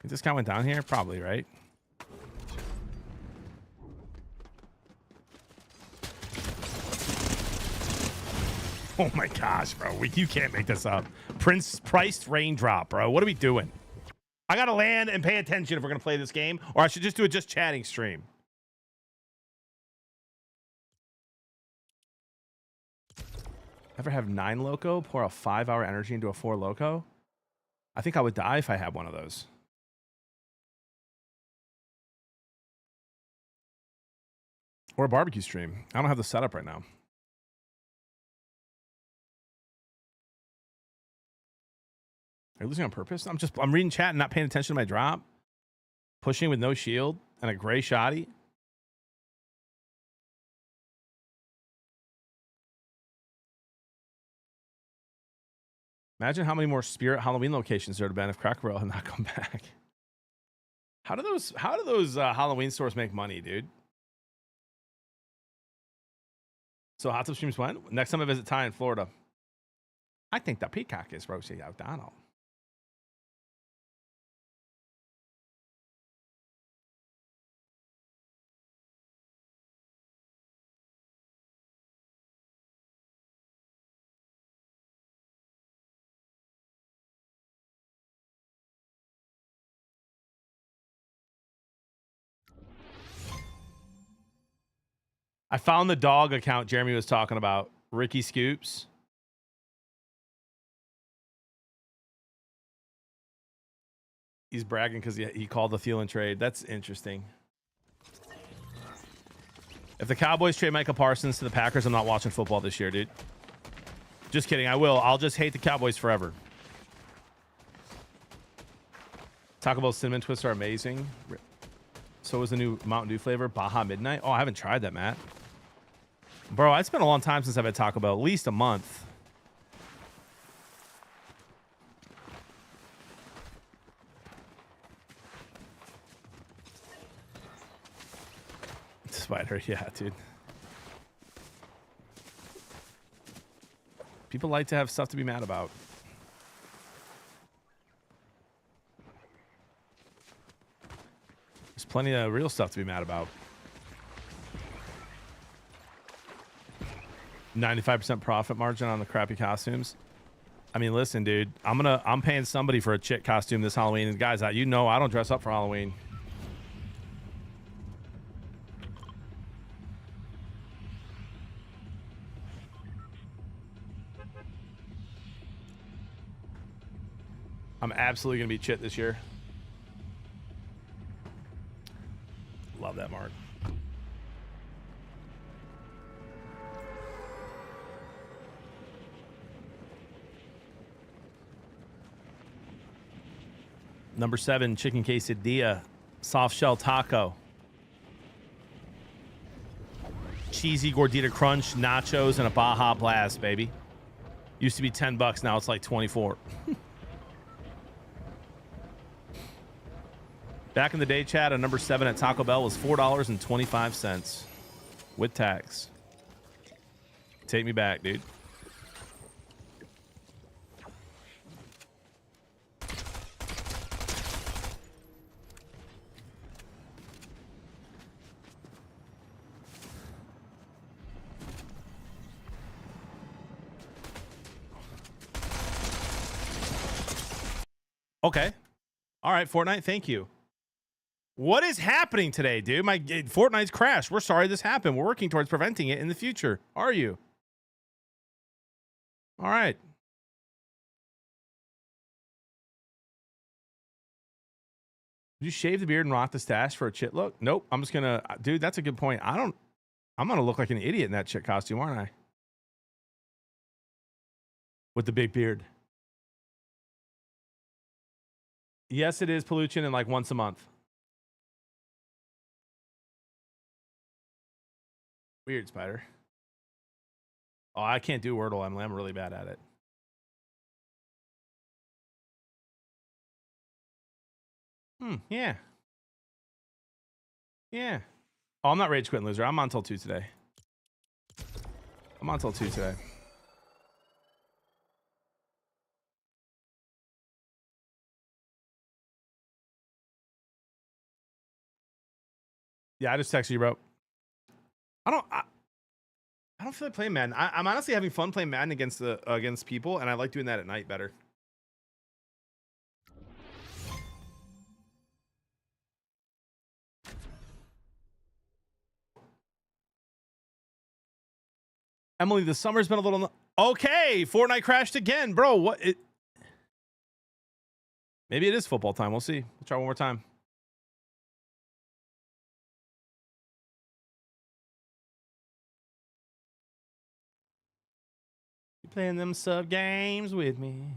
Think this guy went down here? Probably, right? Oh my gosh, bro. You can't make this up. Priced raindrop, bro. What are we doing? I gotta land and pay attention if we're gonna play this game, or I should just do a just chatting stream. Ever have 9 loco? Pour a 5-hour energy into a 4 loco? I think I would die if I had one of those. Or a barbecue stream. I don't have the setup right now. Are you losing on purpose? I'm reading chat and not paying attention to my drop. Pushing with no shield and a gray shoddy. Imagine how many more Spirit Halloween locations there would have been if Cracker Barrel had not come back. How do those Halloween stores make money, dude? So hot tub streams when? Next time I visit Ty in Florida. I think the peacock is Rosie O'Donnell. I found the dog account Jeremy was talking about. Ricky Scoops. He's bragging because he called the Thielen trade. That's interesting. If the Cowboys trade Micah Parsons to the Packers, I'm not watching football this year, dude. Just kidding. I will. I'll just hate the Cowboys forever. Taco Bell Cinnamon Twists are amazing. So is the new Mountain Dew flavor, Baja Midnight. Oh, I haven't tried that, Matt. Bro, it's been a long time since I've had Taco Bell. At least a month. Spider, yeah, dude. People like to have stuff to be mad about. There's plenty of real stuff to be mad about. 95% profit margin on the crappy costumes. I mean, listen, dude, I'm paying somebody for a chick costume this Halloween, and guys, you know I don't dress up for Halloween. I'm absolutely gonna be chit this year. Love that, Mark. Number 7, chicken quesadilla, soft shell taco, cheesy gordita crunch, nachos, and a Baja Blast, baby. Used to be $10, now it's like 24. Back in the day, Chad, a number 7 at Taco Bell was $4.25 with tax. Take me back, dude. Okay. All right, Fortnite, thank you. What is happening today, dude? My Fortnite's crashed. We're sorry this happened. We're working towards preventing it in the future. Are you? All right. Did you shave the beard and rock the stash for a chit look? Nope. I'm just gonna, dude, that's a good point. I'm gonna look like an idiot in that chit costume, aren't I? With the big beard. Yes, it is Paluchin, and like once a month. Weird, Spider. Oh, I can't do Wordle. I'm really bad at it. Yeah. Yeah. Oh, I'm not rage quitting loser. I'm on till 2 today. I'm on till 2 today. Yeah, I just texted you, bro. I don't feel like playing Madden. I'm honestly having fun playing Madden against people, and I like doing that at night better. Emily, the summer's been a little... Okay, Fortnite crashed again. Bro, what? Maybe it is football time. We'll see. We'll try one more time. You playing them sub games with me?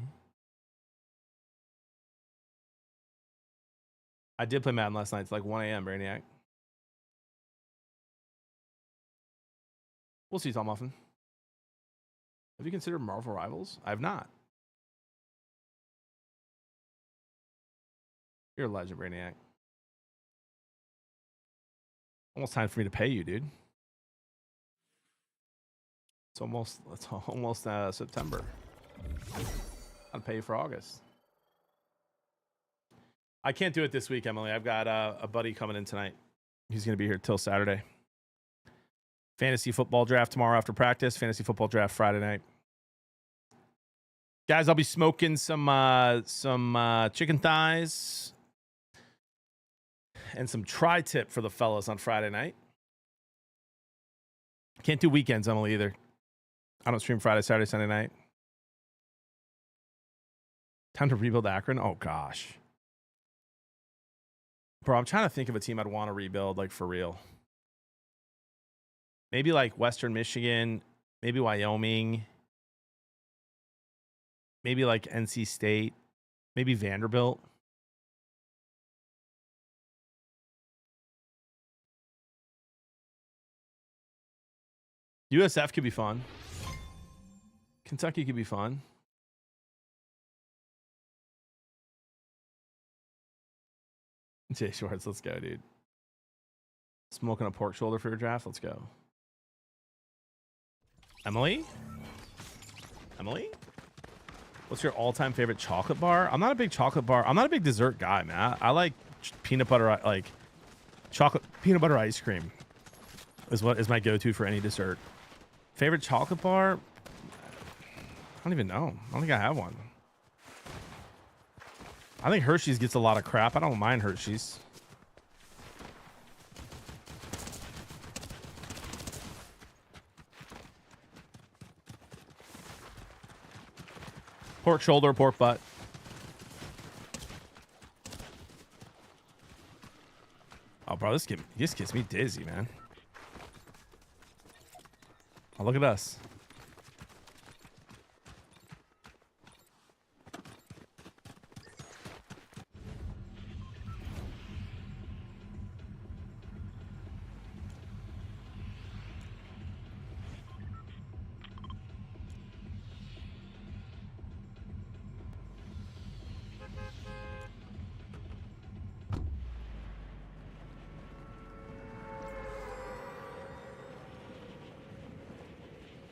I did play Madden last night. It's like 1 a.m., Brainiac. We'll see, Tom Muffin. Have you considered Marvel Rivals? I have not. You're a legend, Brainiac. Almost time for me to pay you, dude. It's almost September. I'll pay you for August. I can't do it this week, Emily. I've got a buddy coming in tonight. He's going to be here till Saturday. Fantasy football draft tomorrow after practice. Fantasy football draft Friday night. Guys, I'll be smoking some chicken thighs and some tri-tip for the fellas on Friday night. Can't do weekends, Emily, either. I don't stream Friday, Saturday, Sunday night. Time to rebuild Akron? Oh, gosh. Bro, I'm trying to think of a team I'd want to rebuild, like, for real. Maybe, like, Western Michigan. Maybe Wyoming. Maybe, like, NC State. Maybe Vanderbilt. USF could be fun. Kentucky could be fun. Jay Schwartz, let's go, dude. Smoking a pork shoulder for your draft? Let's go. Emily? Emily? What's your all-time favorite chocolate bar? I'm not a big chocolate bar. I'm not a big dessert guy, man. I like peanut butter, like chocolate peanut butter ice cream is what is my go-to for any dessert. Favorite chocolate bar? I don't even know. I don't think I have one. I think Hershey's gets a lot of crap. I don't mind Hershey's. Pork shoulder, pork butt. Oh, bro, this gets me dizzy, man. Oh, look at us.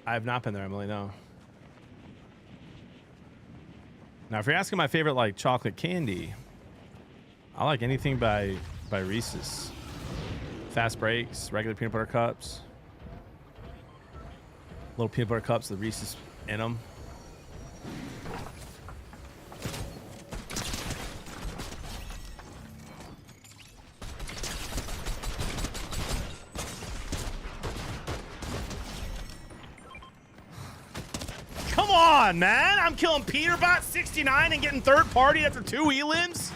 I have not been there, Emily, no. Now, if you're asking my favorite, like, chocolate candy, I like anything by Reese's. Fast Breaks, regular peanut butter cups. Little peanut butter cups with Reese's in them. Come on, man. I'm killing Peterbot 69 and getting third party after 2 elims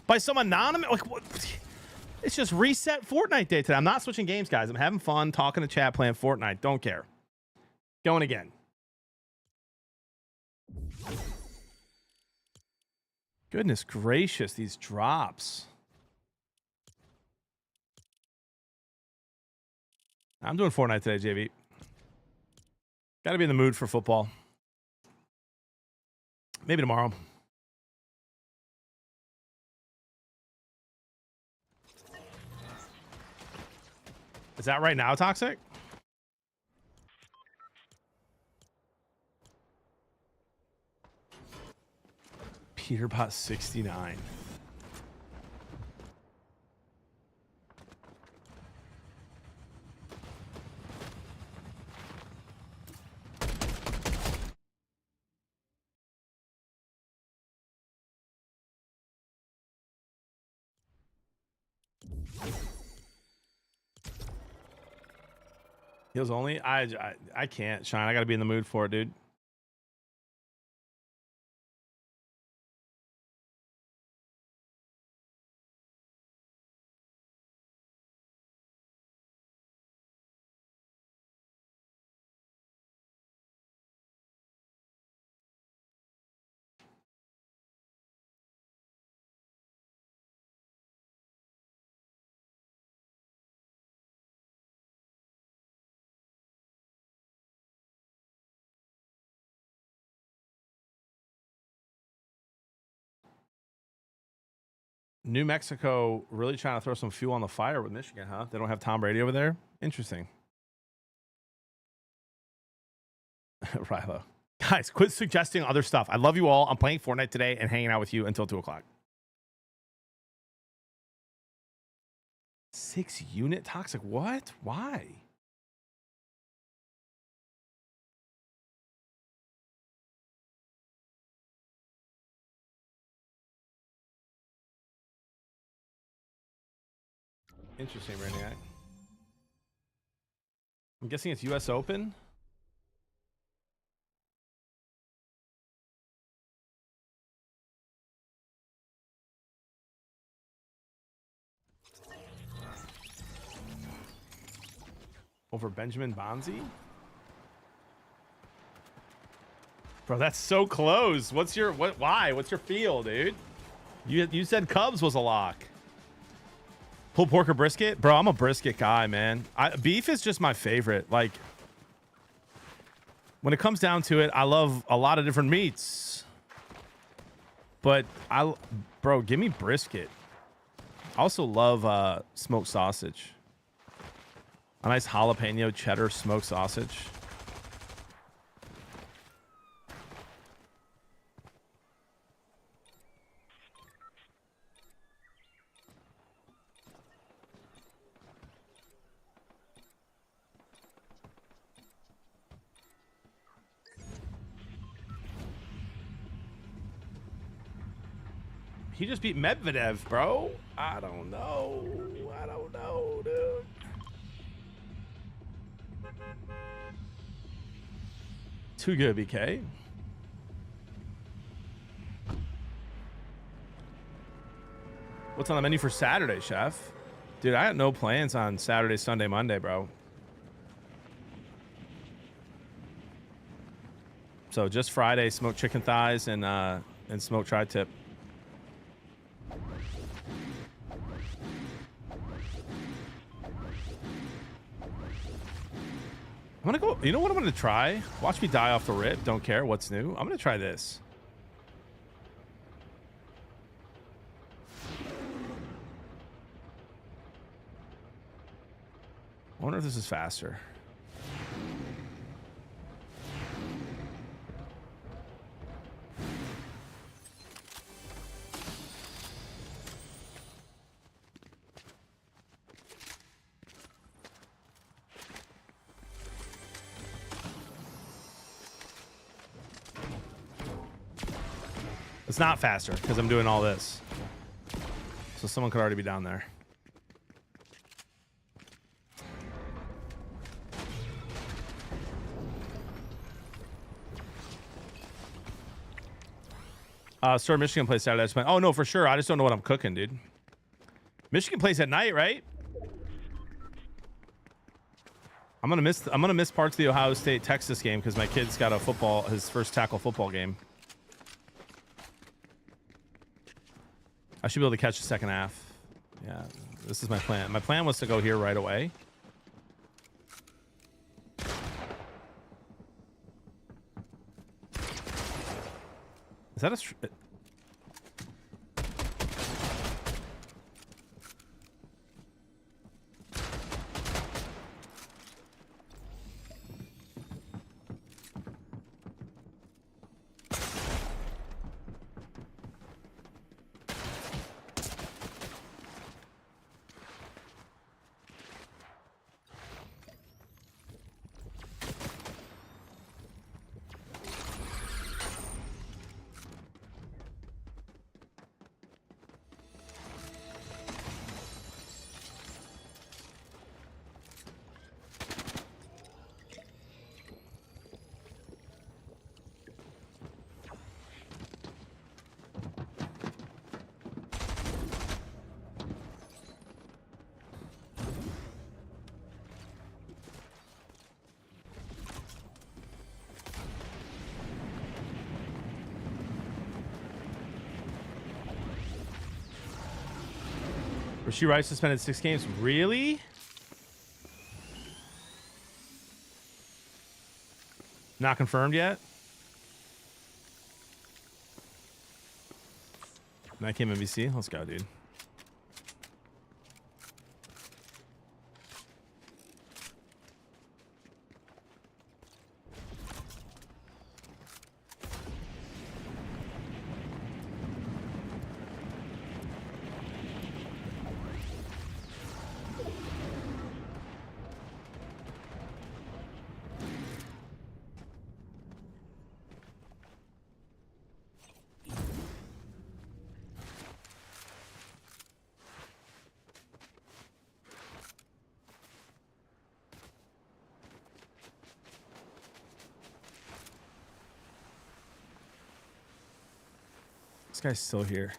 by some anonymous. Like, what? It's just reset Fortnite day today. I'm not switching games, guys. I'm having fun talking to chat, playing Fortnite. Don't care. Going again. Goodness gracious, these drops. I'm doing Fortnite today, JV. Got to be in the mood for football. Maybe tomorrow. Is that right now, Toxic? Peterbot 69. Heels only? I can't, Shine. I got to be in the mood for it, dude. New Mexico really trying to throw some fuel on the fire with Michigan, huh? They don't have Tom Brady over there? Interesting. Rilo. Guys, quit suggesting other stuff. I love you all. I'm playing Fortnite today and hanging out with you until 2 o'clock. 6 unit Toxic? What? Why? Interesting, Brainiac. I'm guessing it's U.S. Open. Over Benjamin Bonzi? Bro, that's so close. What's your why? What's your feel, dude? You said Cubs was a lock. Pulled pork or brisket? Bro, I'm a brisket guy, man. Beef is just my favorite. Like, when it comes down to it, I love a lot of different meats. But bro, give me brisket. I also love smoked sausage. A nice jalapeno cheddar smoked sausage. He just beat Medvedev, bro. I don't know. I don't know, dude. Too good, BK. What's on the menu for Saturday, chef? Dude, I got no plans on Saturday, Sunday, Monday, bro. So just Friday, smoked chicken thighs and smoked tri-tip. I'm gonna go. You know what I'm gonna try? Watch me die off the rip. Don't care what's new. I'm gonna try this. I wonder if this is faster. It's not faster because I'm doing all this. So someone could already be down there. Store Michigan plays Saturday. Oh no, for sure. I just don't know what I'm cooking, dude. Michigan plays at night, right? I'm gonna miss parts of the Ohio State Texas game because my kid's got his first tackle football game. I should be able to catch the second half. Yeah, this is my plan. My plan was to go here right away. Is that a... Rasheed Rice suspended 6 games. Really? Not confirmed yet? Night Game NBC. Let's go, dude. This guy's still here.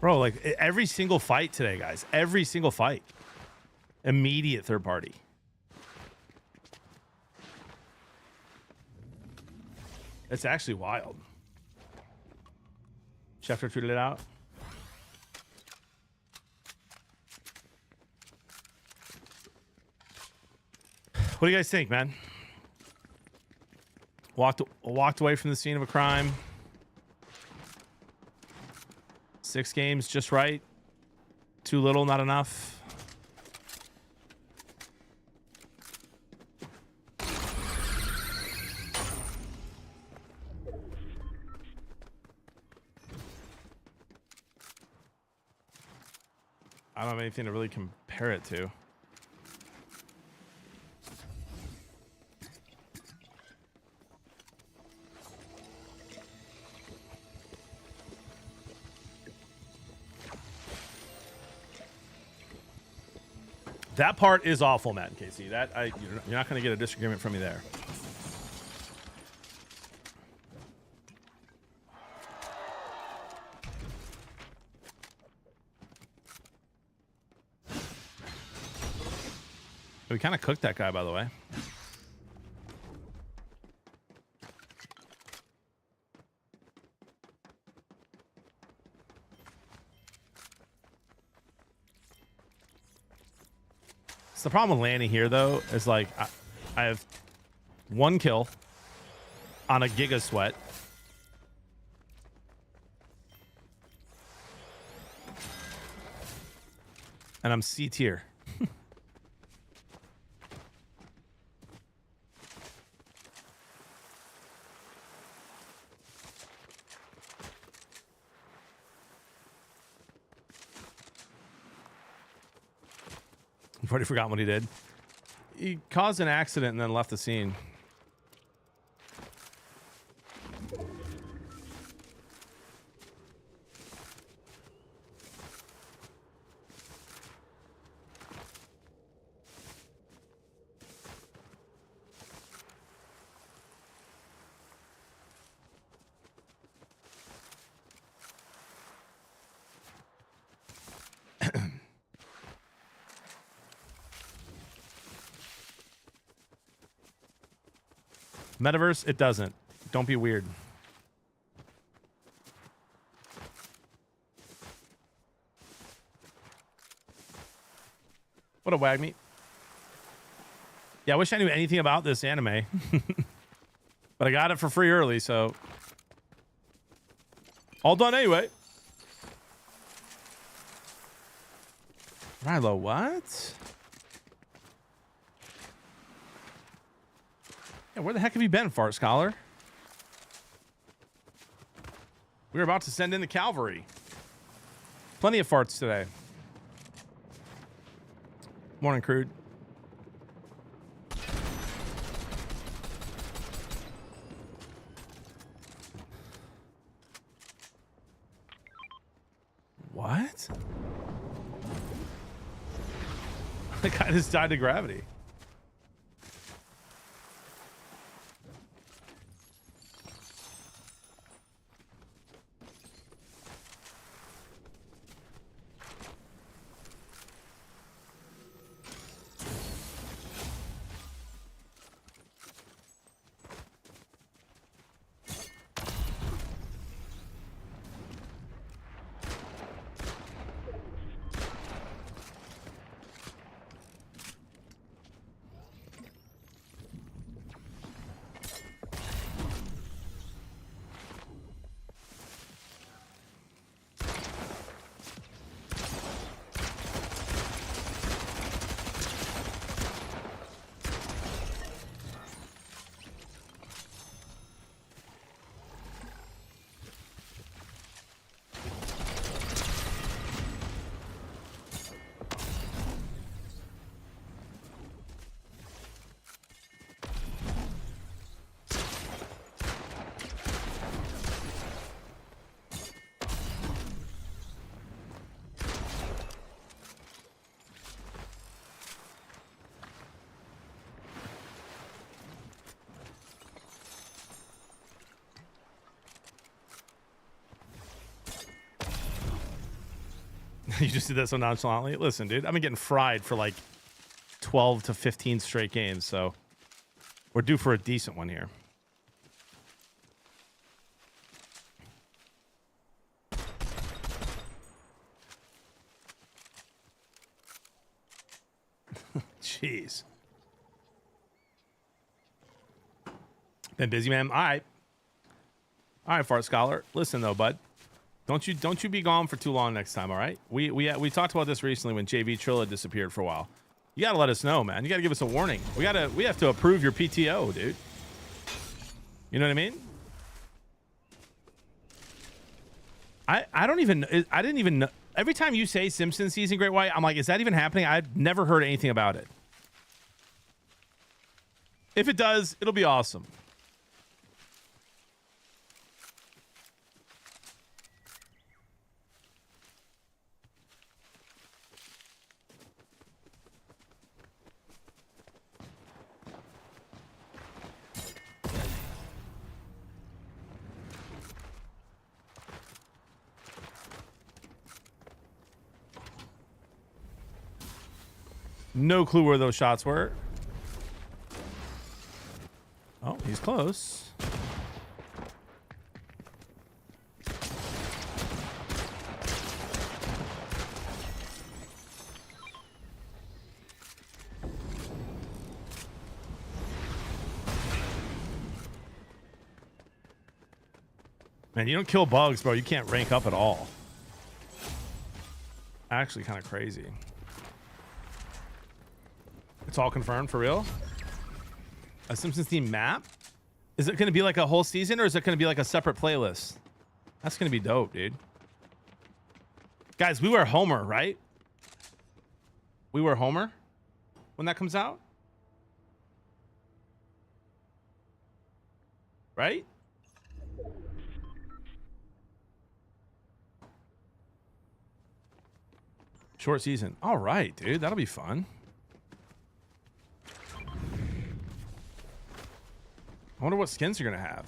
Bro, like every single fight today, guys. Every single fight. Immediate third party. It's actually wild. Schefter tweeted it out. What do you guys think, man? Walked away from the scene of a crime. 6 games, just right. Too little, not enough. I don't have anything to really compare it to. That part is awful, Matt and Casey. That you're not going to get a disagreement from me there. We kind of cooked that guy, by the way. So the problem with landing here, though, is like I have 1 kill on a Giga Sweat. And I'm C tier. I've already forgotten what he did. He caused an accident and then left the scene. Metaverse, it doesn't. Don't be weird. What a wag me. Yeah, I wish I knew anything about this anime. But I got it for free early, so all done anyway. Rilo, what? Yeah, where the heck have you been, Fart Scholar? We were about to send in the cavalry. Plenty of farts today. Morning, Crude. What? The guy just died to gravity. You just did that so nonchalantly. Listen, dude, I've been getting fried for like 12 to 15 straight games, so we're due for a decent one here. Jeez. Been busy, man. All right, Fart Scholar. Listen though, bud. Don't you be gone for too long next time, all right? We talked about this recently when JV Trilla disappeared for a while. You gotta let us know, man. You gotta give us a warning. We have to approve your PTO, dude. You know what I mean? I didn't even know. Every time you say Simpsons season Great White, I'm like, is that even happening? I've never heard anything about it. If it does, it'll be awesome. No clue where those shots were. Oh, he's close. Man, you don't kill bugs, bro. You can't rank up at all. Actually, kind of crazy. It's all confirmed for real. A Simpsons theme map? Is it going to be like a whole season, or is it going to be like a separate playlist? That's going to be dope, dude. Guys, we were Homer, right? We were Homer when that comes out, right? Short season. All right, dude. That'll be fun. I wonder what skins you're going to have.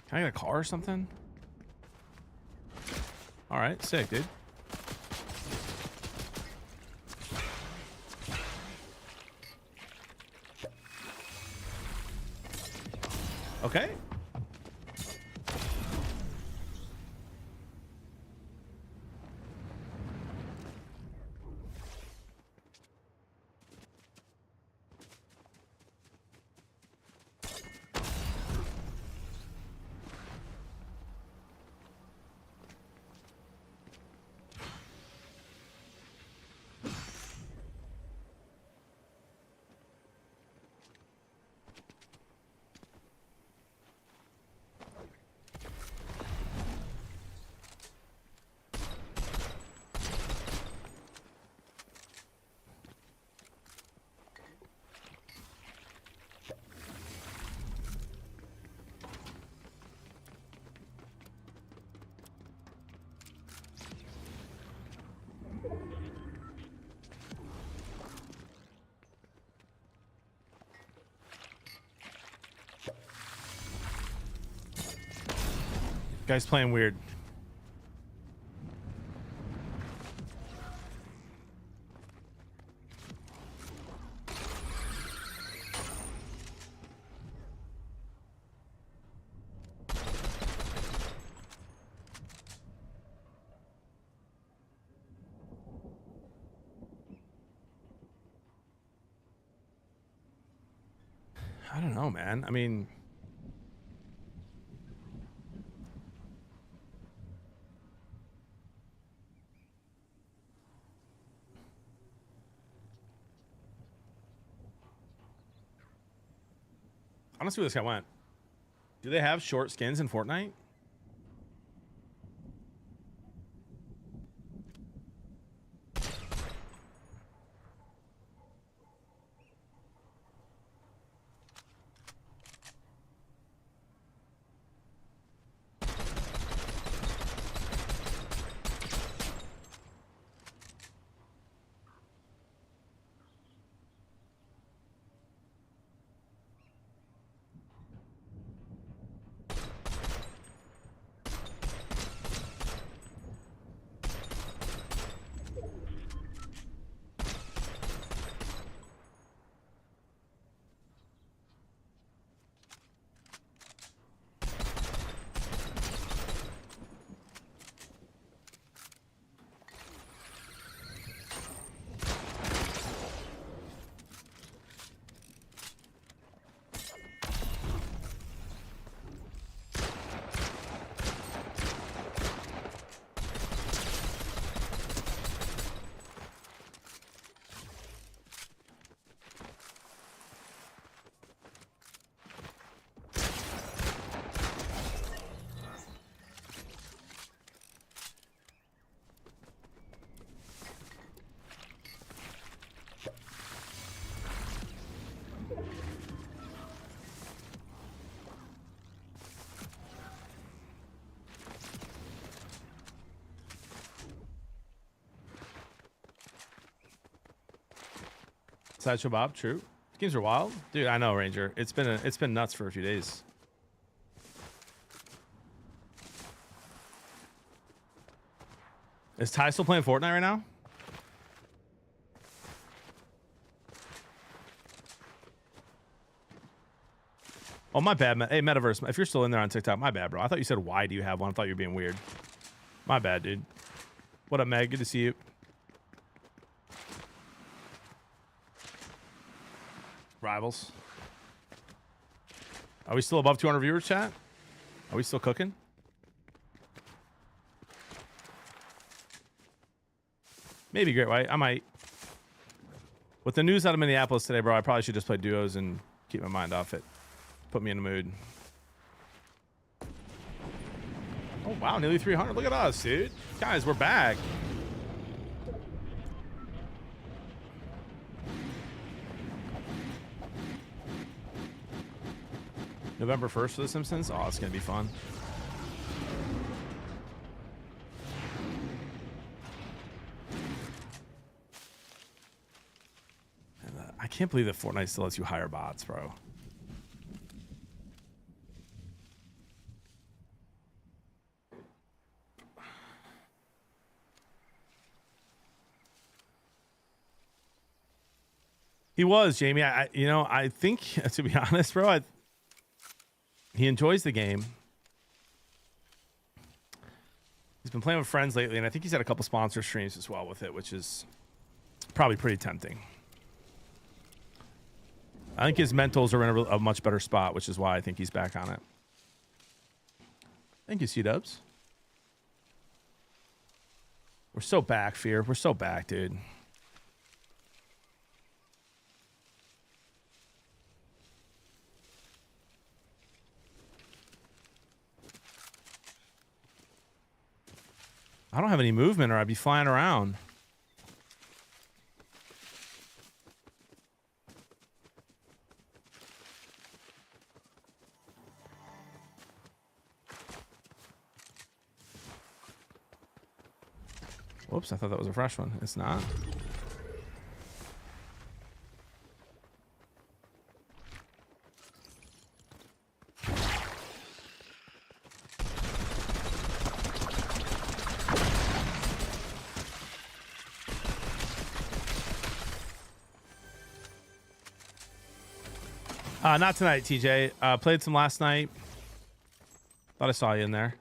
Can I get a car or something? All right, sick, dude. Okay. Guy's playing weird. I don't know, man. I mean, I don't see where this guy went. Do they have short skins in Fortnite? Sideshow Bob, true. Games are wild, dude. I know, Ranger. It's been nuts for a few days. Is Ty still playing Fortnite right now? Oh, my bad. Hey, Metaverse, if you're still in there on TikTok, my bad, bro. I thought you said, why do you have one? I thought you were being weird. My bad, dude. What up, Meg? Good to see you. Rivals. Are we still above 200 viewers, chat? Are we still cooking? Maybe Great White. I might. With the news out of Minneapolis today, bro, I probably should just play duos and keep my mind off it. Put me in the mood. Oh, wow. Nearly 300. Look at us, dude. Guys, we're back. November 1st for The Simpsons? Oh, it's going to be fun. I can't believe that Fortnite still lets you hire bots, bro. He was, Jamie. I think, to be honest, bro, he enjoys the game. He's been playing with friends lately, and I think he's had a couple sponsor streams as well with it, which is probably pretty tempting. I think his mentals are in a much better spot, which is why I think he's back on it. Thank you, C-Dubs. We're so back, Fear. We're so back, dude. I don't have any movement or I'd be flying around. Whoops, I thought that was a fresh one. It's not. Not tonight, TJ. Played some last night. Thought I saw you in there.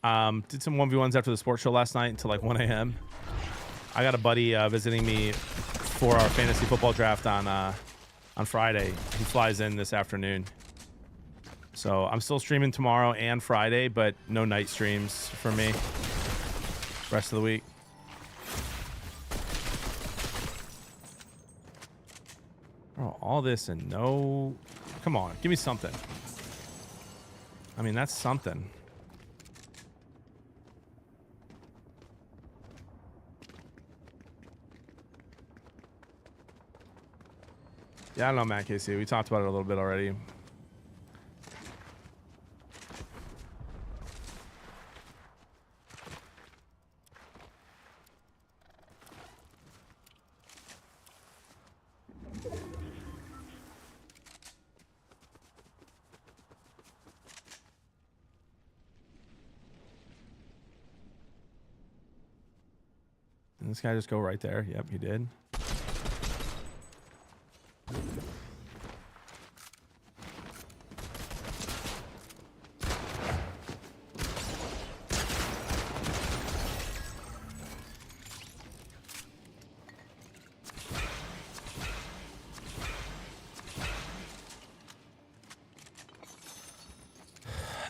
Did some 1v1s after the sports show last night until like 1 a.m. I got a buddy visiting me for our fantasy football draft on Friday. He flies in this afternoon. So I'm still streaming tomorrow and Friday, but no night streams for me. Rest of the week. Bro, all this and no... Come on, give me something. I mean, that's something. Yeah, I don't know, Matt KC. We talked about it a little bit already. Did this guy just go right there? Yep, he did.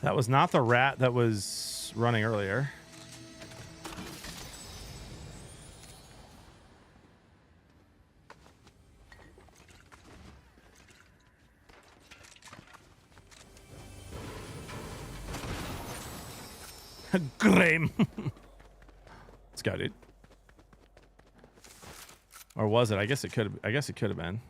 That was not the rat that was running earlier. Graham. Let's go, dude. Or was it? I guess it could have been.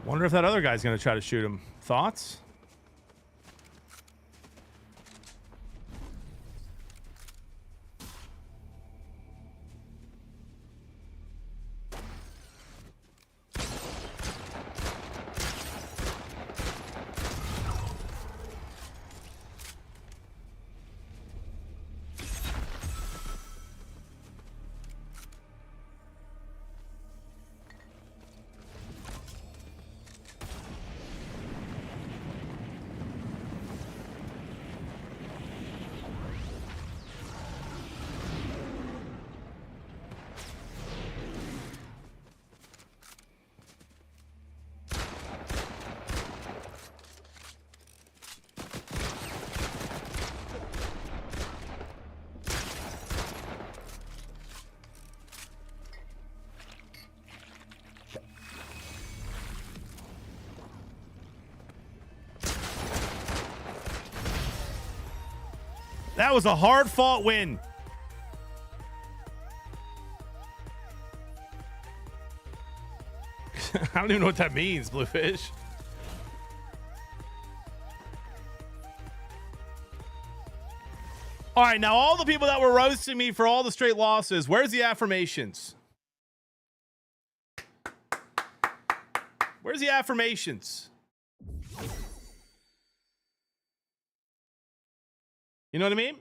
Wonder if that other guy's going to try to shoot him. Thoughts? That was a hard-fought win. I don't even know what that means, Bluefish. All right, now all the people that were roasting me for all the straight losses, where's the affirmations? Where's the affirmations? You know what I mean?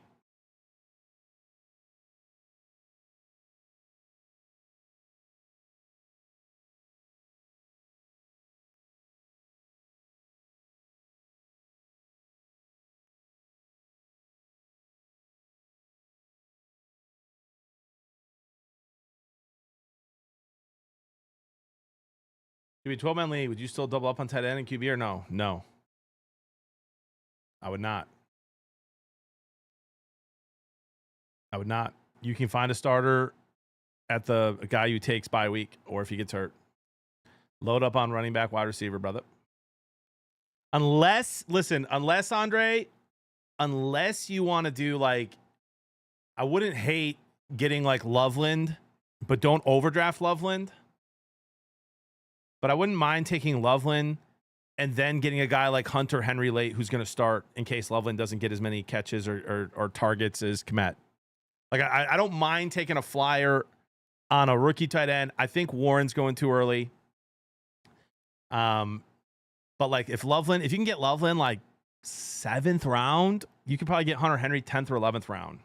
QB 12-man league, would you still double up on tight end and QB or no? No. I would not. I would not. You can find a starter at the guy who takes bye week or if he gets hurt. Load up on running back, wide receiver, brother. Unless Andre, unless you want to do like, I wouldn't hate getting like Loveland, but don't overdraft Loveland. But I wouldn't mind taking Loveland and then getting a guy like Hunter Henry late who's going to start in case Loveland doesn't get as many catches or targets as Kmet. Like, I don't mind taking a flyer on a rookie tight end. I think Warren's going too early. But like if you can get Loveland like 7th round, you could probably get Hunter Henry 10th or 11th round.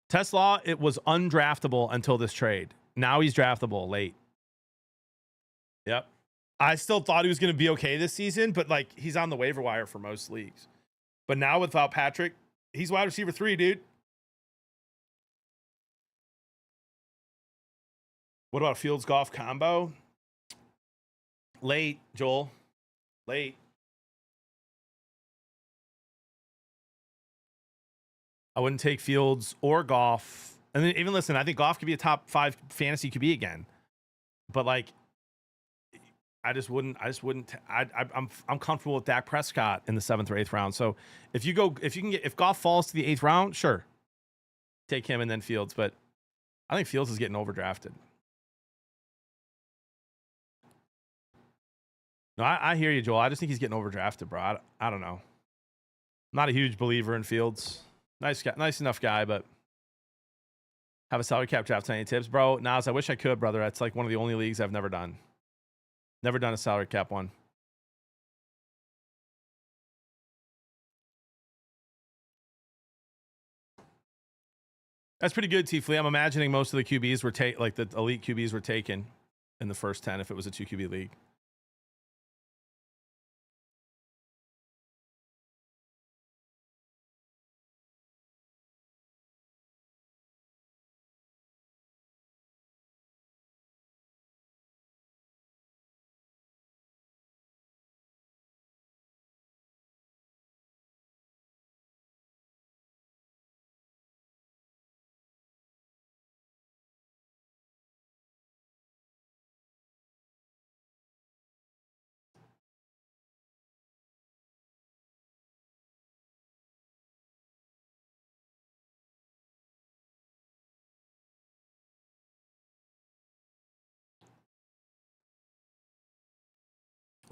Tesla, it was undraftable until this trade. Now he's draftable late. Yep. I still thought he was going to be okay this season, but like he's on the waiver wire for most leagues. But now without Patrick, he's wide receiver 3, dude. What about Fields Goff combo? Late, Joel. Late. I wouldn't take Fields or Goff. And then even listen, I think Goff could be a top 5 fantasy QB again. But like, I just wouldn't. I'm comfortable with Dak Prescott in the 7th or 8th round. So if Goff falls to the 8th round, sure, take him and then Fields. But I think Fields is getting overdrafted. No, I hear you, Joel. I just think he's getting overdrafted, bro. I don't know. I'm not a huge believer in Fields. Nice guy, nice enough guy, but have a salary cap draft. Any tips, bro? Nas, I wish I could, brother. That's like one of the only leagues I've never done. Never done a salary cap one. That's pretty good, T. Flea. I'm imagining most of the QBs were like the elite QBs were taken in the first 10 if it was a 2 QB league.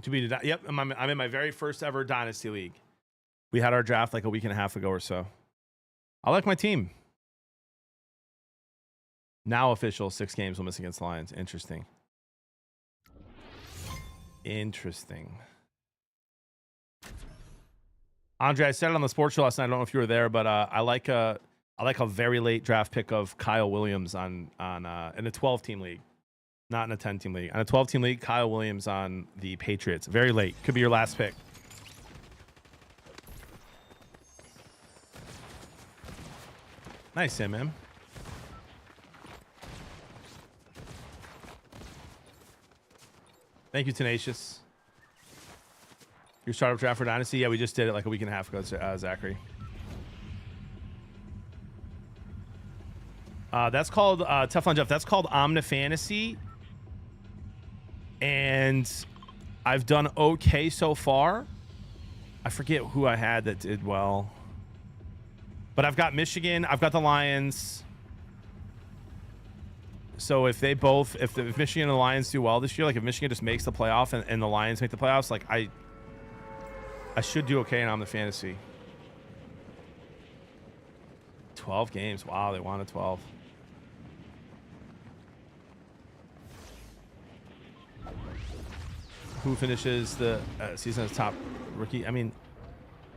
To be yep, I'm in my very first ever Dynasty League. We had our draft like a week and a half ago or so. I like my team. Now official, 6 games will miss against the Lions. Interesting. Interesting. Andre, I said it on the sports show last night. I don't know if you were there, but I like a very late draft pick of Kyle Williams on in a 12-team league, not in a 10-team league. On a 12-team league, Kyle Williams on the Patriots. Very late. Could be your last pick. Nice, man. Thank you, Tenacious. Your startup draft for Dynasty? Yeah, we just did it like a week and a half ago, Zachary. That's called, Teflon Jeff, that's called Omnifantasy. And I've done okay so far. I forget who I had that did well. But I've got Michigan, I've got the Lions. So if they both, if Michigan and the Lions do well this year, like if Michigan just makes the playoff and the Lions make the playoffs, like I should do okay in Omnifantasy. 12 games. Wow, they wanted 12. Who finishes the season as top rookie? I mean,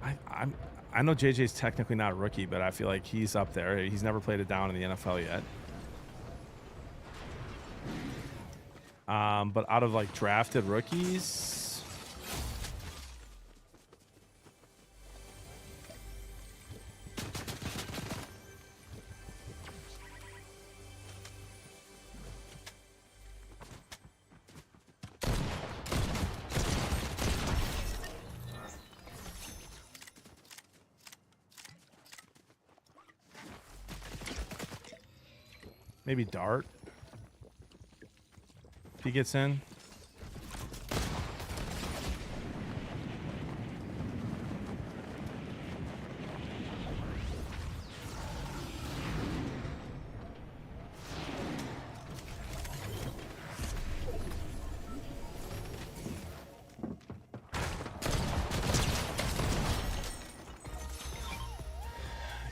I know JJ's technically not a rookie, but I feel like he's up there. He's never played it down in the NFL yet. But out of like drafted rookies, maybe Dart. If he gets in.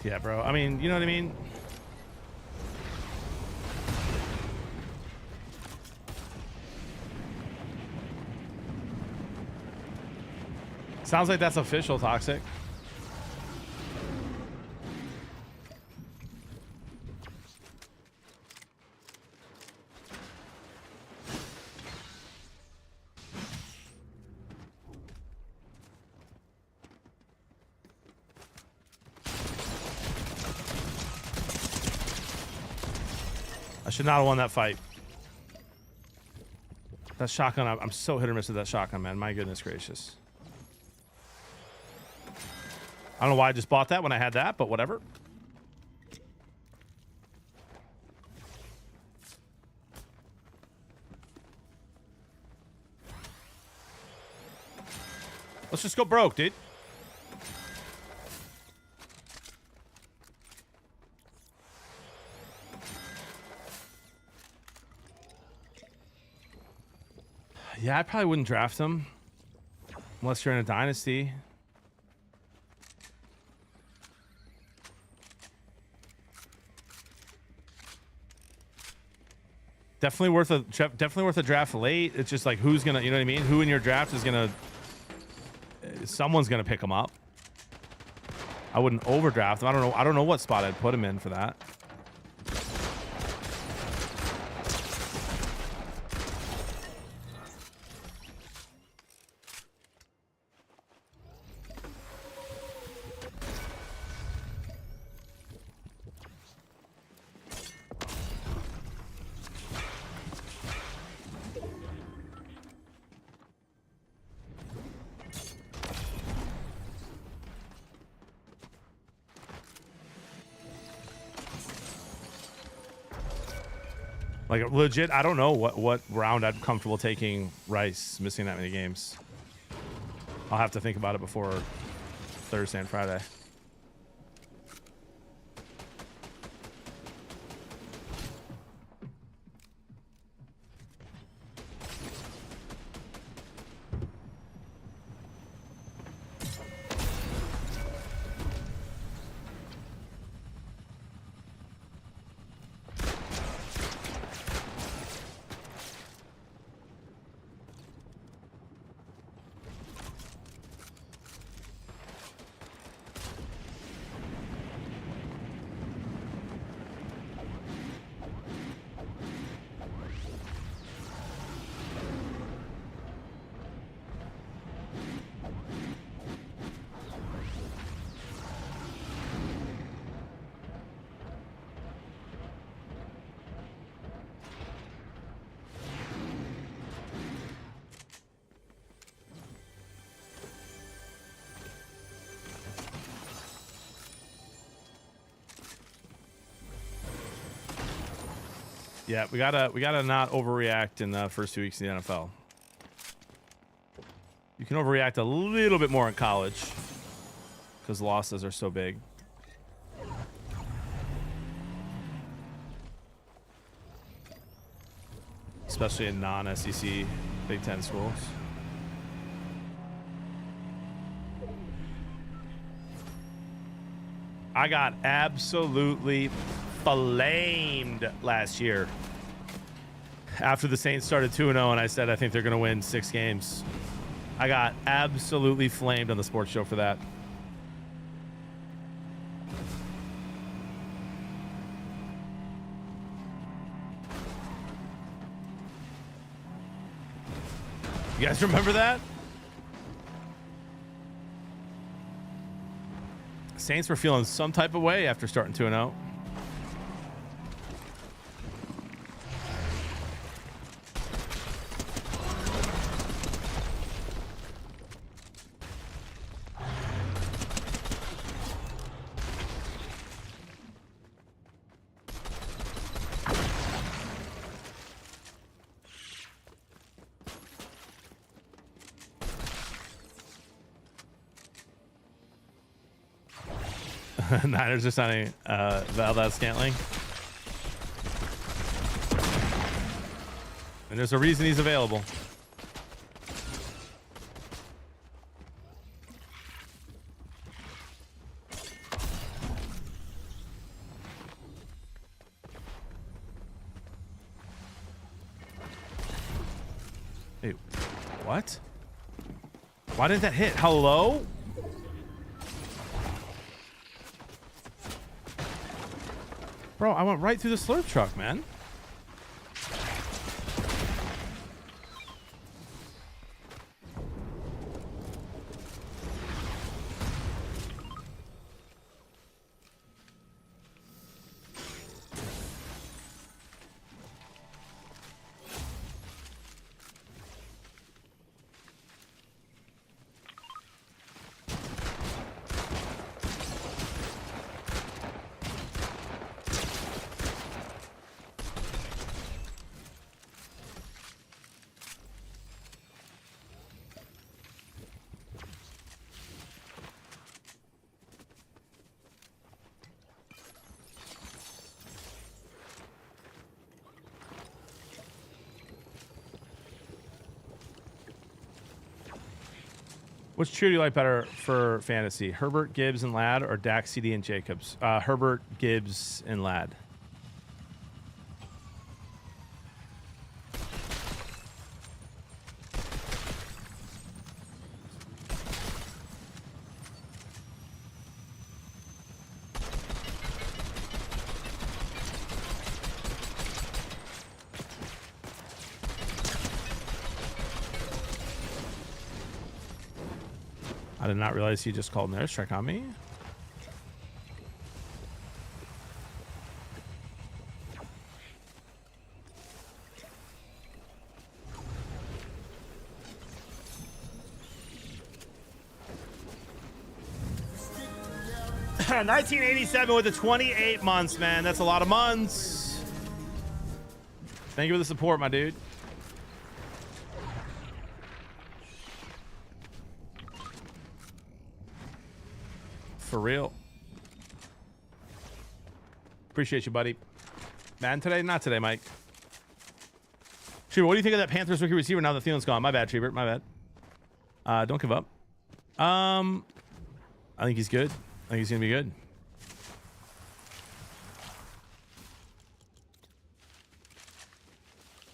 Yeah, bro. I mean, you know what I mean? Sounds like that's official, Toxic. I should not have won that fight. That shotgun, I'm so hit or miss with that shotgun, man. My goodness gracious. I don't know why I just bought that when I had that, but whatever. Let's just go broke, dude. Yeah, I probably wouldn't draft him unless you're in a dynasty. Definitely worth a draft late. It's just like who's gonna, you know what I mean? Who in your draft is gonna? Someone's gonna pick him up. I wouldn't overdraft him. I don't know what spot I'd put him in for that. Like legit, I don't know what round I'm comfortable taking Rice missing that many games. I'll have to think about it before Thursday and Friday. Yeah, we gotta not overreact in the first 2 weeks of the NFL. You can overreact a little bit more in college because losses are so big. Especially in non-SEC Big Ten schools. I got absolutely flamed last year after the Saints started 2-0 and I said I think they're going to win 6 games. I got absolutely flamed on the sports show for that. You guys remember that? Saints were feeling some type of way after starting 2-0. Niners are signing Valdez-Scantling. And there's a reason he's available. Hey, what? Why didn't that hit? Hello? Bro, I went right through the slurp truck, man. Which trio do you like better for fantasy? Herbert, Gibbs, and Ladd, or Dak, CD, and Jacobs? Herbert, Gibbs, and Ladd. I did not realize he just called an airstrike on me. $1987 with the 28 months, man. That's a lot of months. Thank you for the support, my dude. For real. Appreciate you, buddy. Man, today? Not today, Mike. Schubert, what do you think of that Panthers rookie receiver now that Thielen's gone? My bad, Schubert. My bad. Don't give up. I think he's good. I think he's going to be good.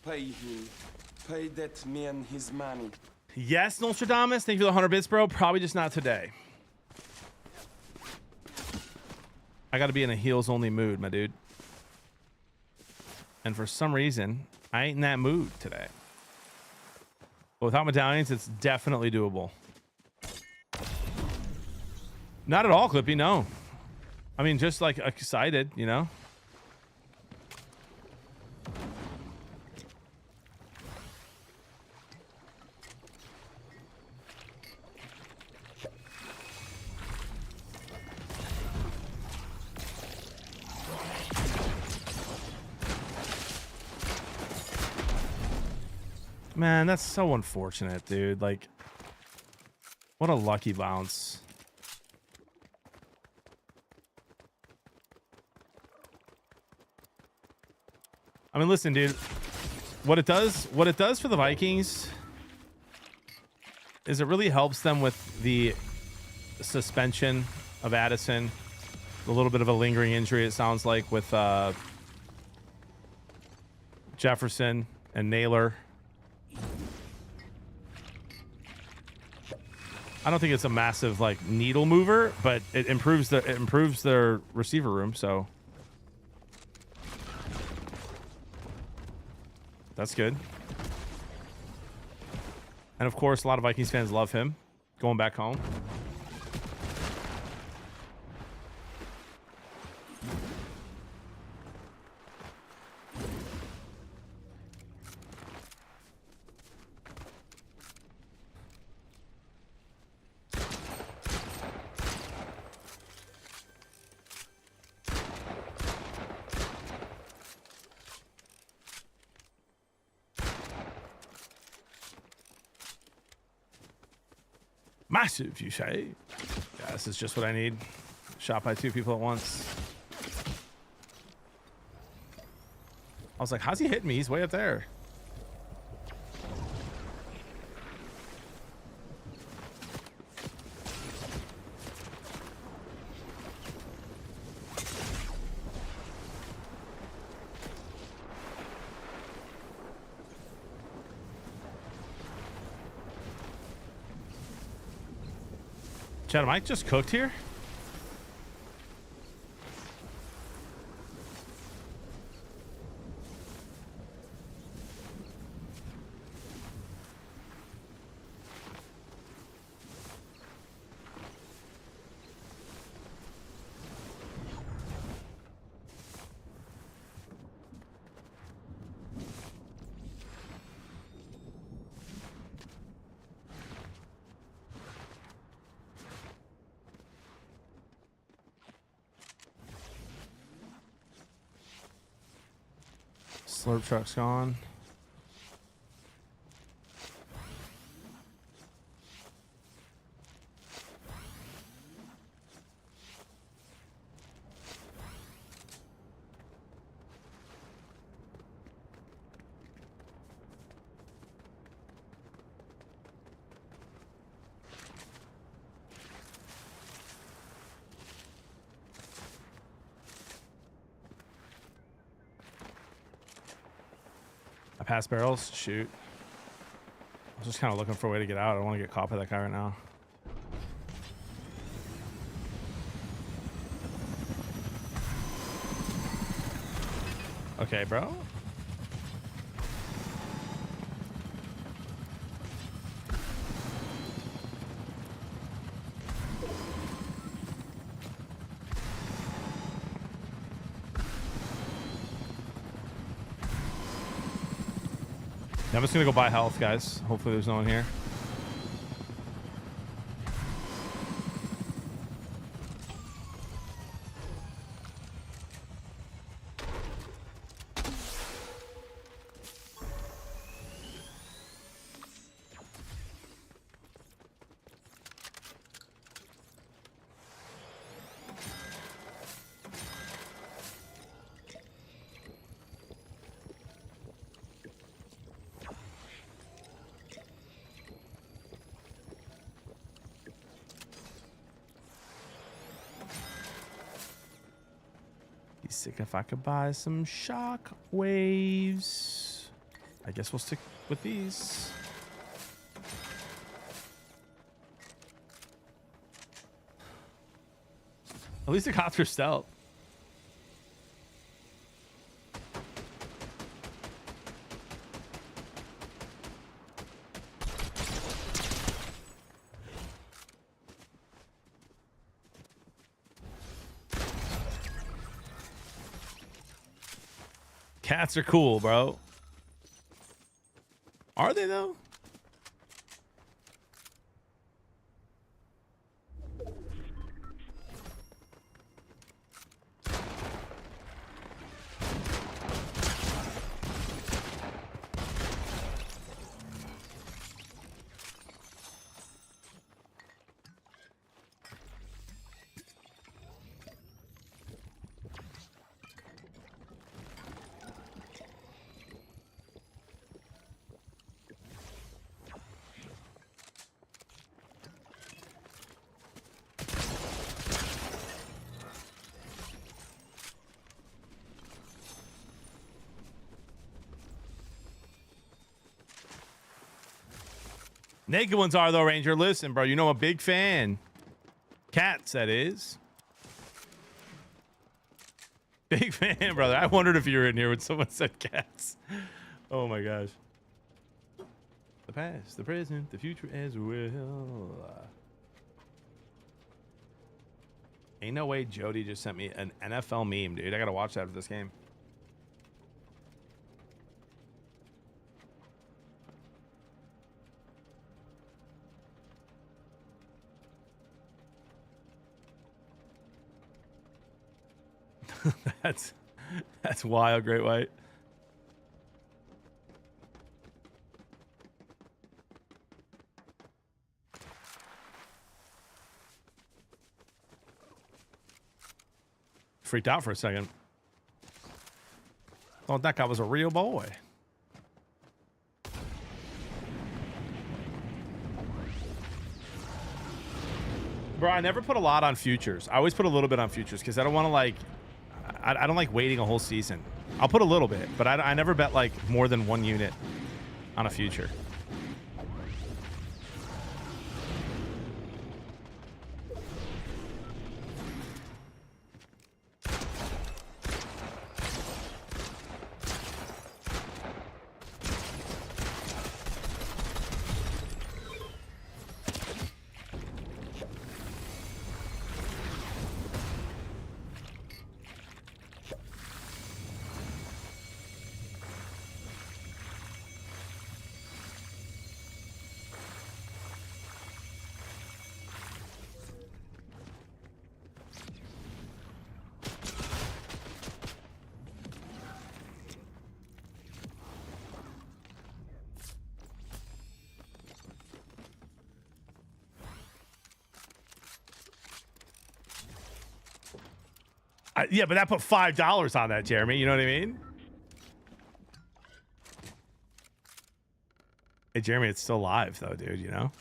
Pay him. Pay that man his money. Yes, Nostradamus. Thank you for the 100 bits, bro. Probably just not today. I got to be in a heels only mood, my dude. And for some reason, I ain't in that mood today. But without medallions, it's definitely doable. Not at all, Clippy, no. I mean, just like excited, you know? Man, that's so unfortunate, dude. Like, what a lucky bounce. I mean, listen, dude. What it does for the Vikings is it really helps them with the suspension of Addison. A little bit of a lingering injury, it sounds like, with Jefferson and Naylor. I don't think it's a massive like needle mover, but it improves their receiver room, so that's good. And of course, a lot of Vikings fans love him going back home. Massive, you say? Yeah, this is just what I need. Shot by 2 people at once. I was like, how's he hitting me? He's way up there. Chad, am I just cooked here? Slurp truck's gone. Pass barrels? Shoot. I was just kind of looking for a way to get out. I don't want to get caught by that guy right now. Okay, bro. I'm just gonna go buy health, guys. Hopefully there's no one here. Sick if I could buy some shock waves. I guess we'll stick with these. At least the cops are stealth. Cats are cool, bro. Are they though? Naked ones are though, Ranger. Listen, bro, you know I'm a big fan. Cats, that is. Big fan, brother. I wondered if you were in here when someone said cats. Oh my gosh. The past, the present, the future as well. Ain't no way Jody just sent me an NFL meme, dude. I gotta watch that for this game. That's wild, Great White. Freaked out for a second. Thought that guy was a real boy. Bro, I never put a lot on futures. I always put a little bit on futures because I don't want to like... I don't like waiting a whole season. I'll put a little bit, but I never bet like more than 1 unit on a future. Yeah, but that put $5 on that, Jeremy. You know what I mean? Hey, Jeremy, it's still live, though, dude, you know?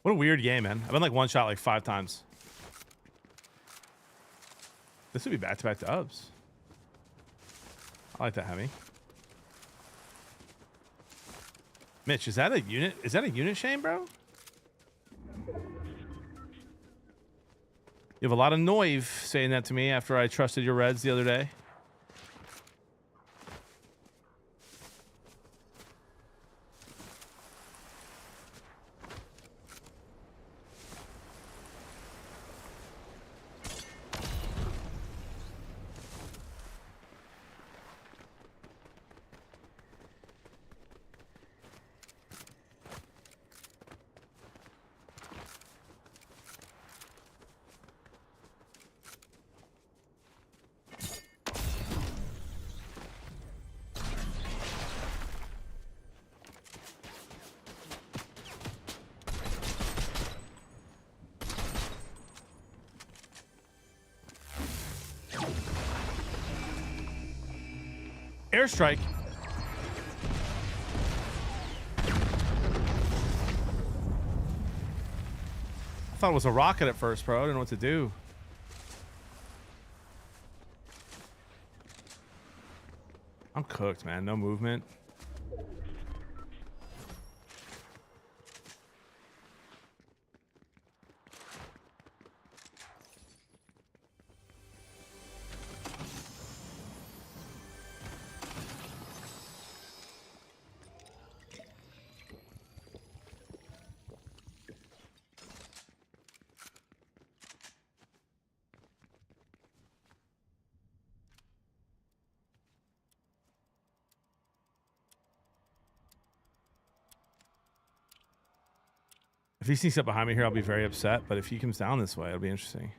What a weird game, man. I've been like one shot like 5 times. This would be back-to-back dubs. I like that, Hemi. Mitch, is that a unit? Is that a unit shame, bro? You have a lot of noive saying that to me after I trusted your Reds the other day. airstrike. I thought it was a rocket at first, bro. I didn't know what to do. I'm cooked, man. No movement. If he sneaks up behind me here, I'll be very upset. But if he comes down this way, it'll be interesting.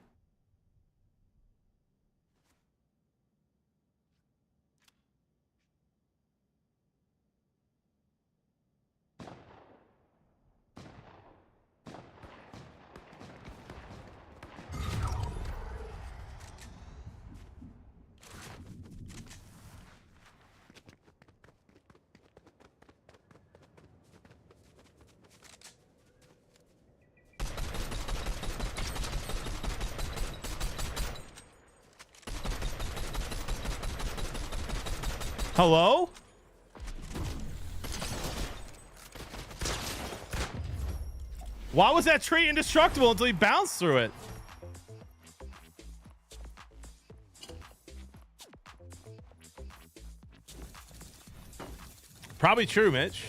Hello? Why was that tree indestructible until he bounced through it? Probably true, Mitch.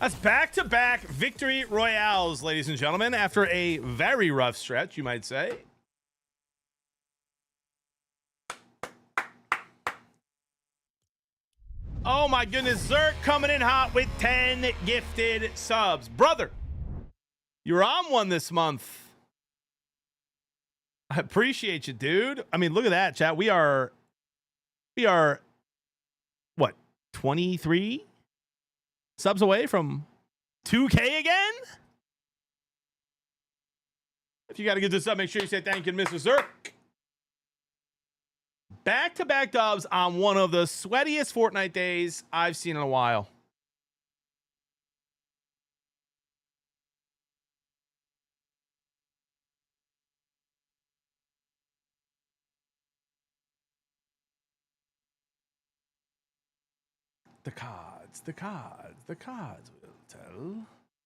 That's back-to-back victory royales, ladies and gentlemen, after a very rough stretch, you might say. Oh my goodness, Zerk coming in hot with 10 gifted subs. Brother, you're on one this month. I appreciate you, dude. I mean, look at that, chat. We are what, 23 subs away from 2K again? If you got to get this up, make sure you say thank you to Mr. Zerk. Back-to-back dubs on one of the sweatiest Fortnite days I've seen in a while. The cards will tell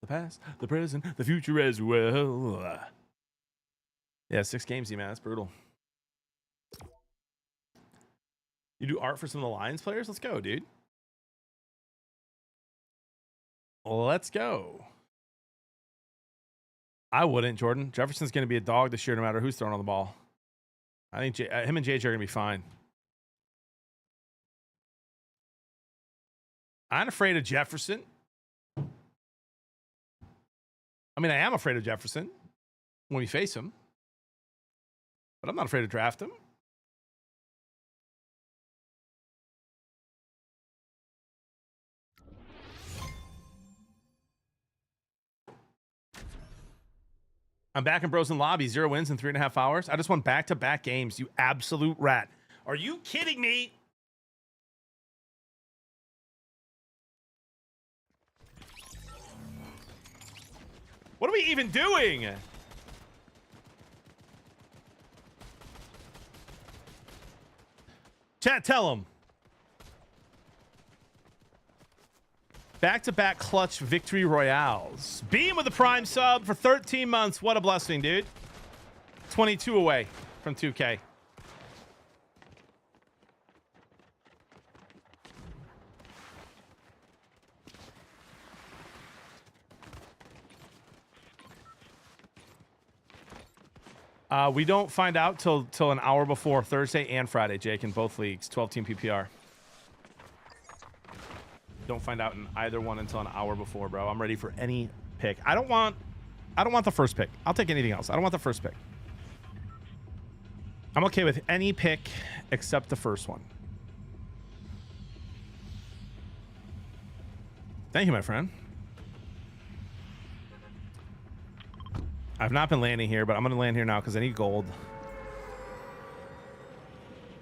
the past, the present, the future as well. Yeah, 6 games, man. That's brutal. You do art for some of the Lions players? Let's go, dude. Let's go. I wouldn't, Jordan. Jefferson's going to be a dog this year no matter who's throwing on the ball. I think him and JJ are going to be fine. I'm afraid of Jefferson. I mean, I am afraid of Jefferson when we face him. But I'm not afraid to draft him. I'm back in Bros and Lobby. 0 wins in 3.5 hours. I just won back-to-back games, you absolute rat. Are you kidding me? What are we even doing? Chat, tell him. Back-to-back clutch victory royales. Beam with the prime sub for 13 months. What a blessing, dude. 22 away from 2K. We don't find out till an hour before Thursday and Friday, Jake, in both leagues. 12-team PPR. Don't find out in either one until an hour before, bro. I'm ready for any pick. I don't want the first pick. I'll take anything else. I don't want the first pick. I'm okay with any pick except the first one. Thank you, my friend. I've not been landing here, but I'm going to land here now because I need gold.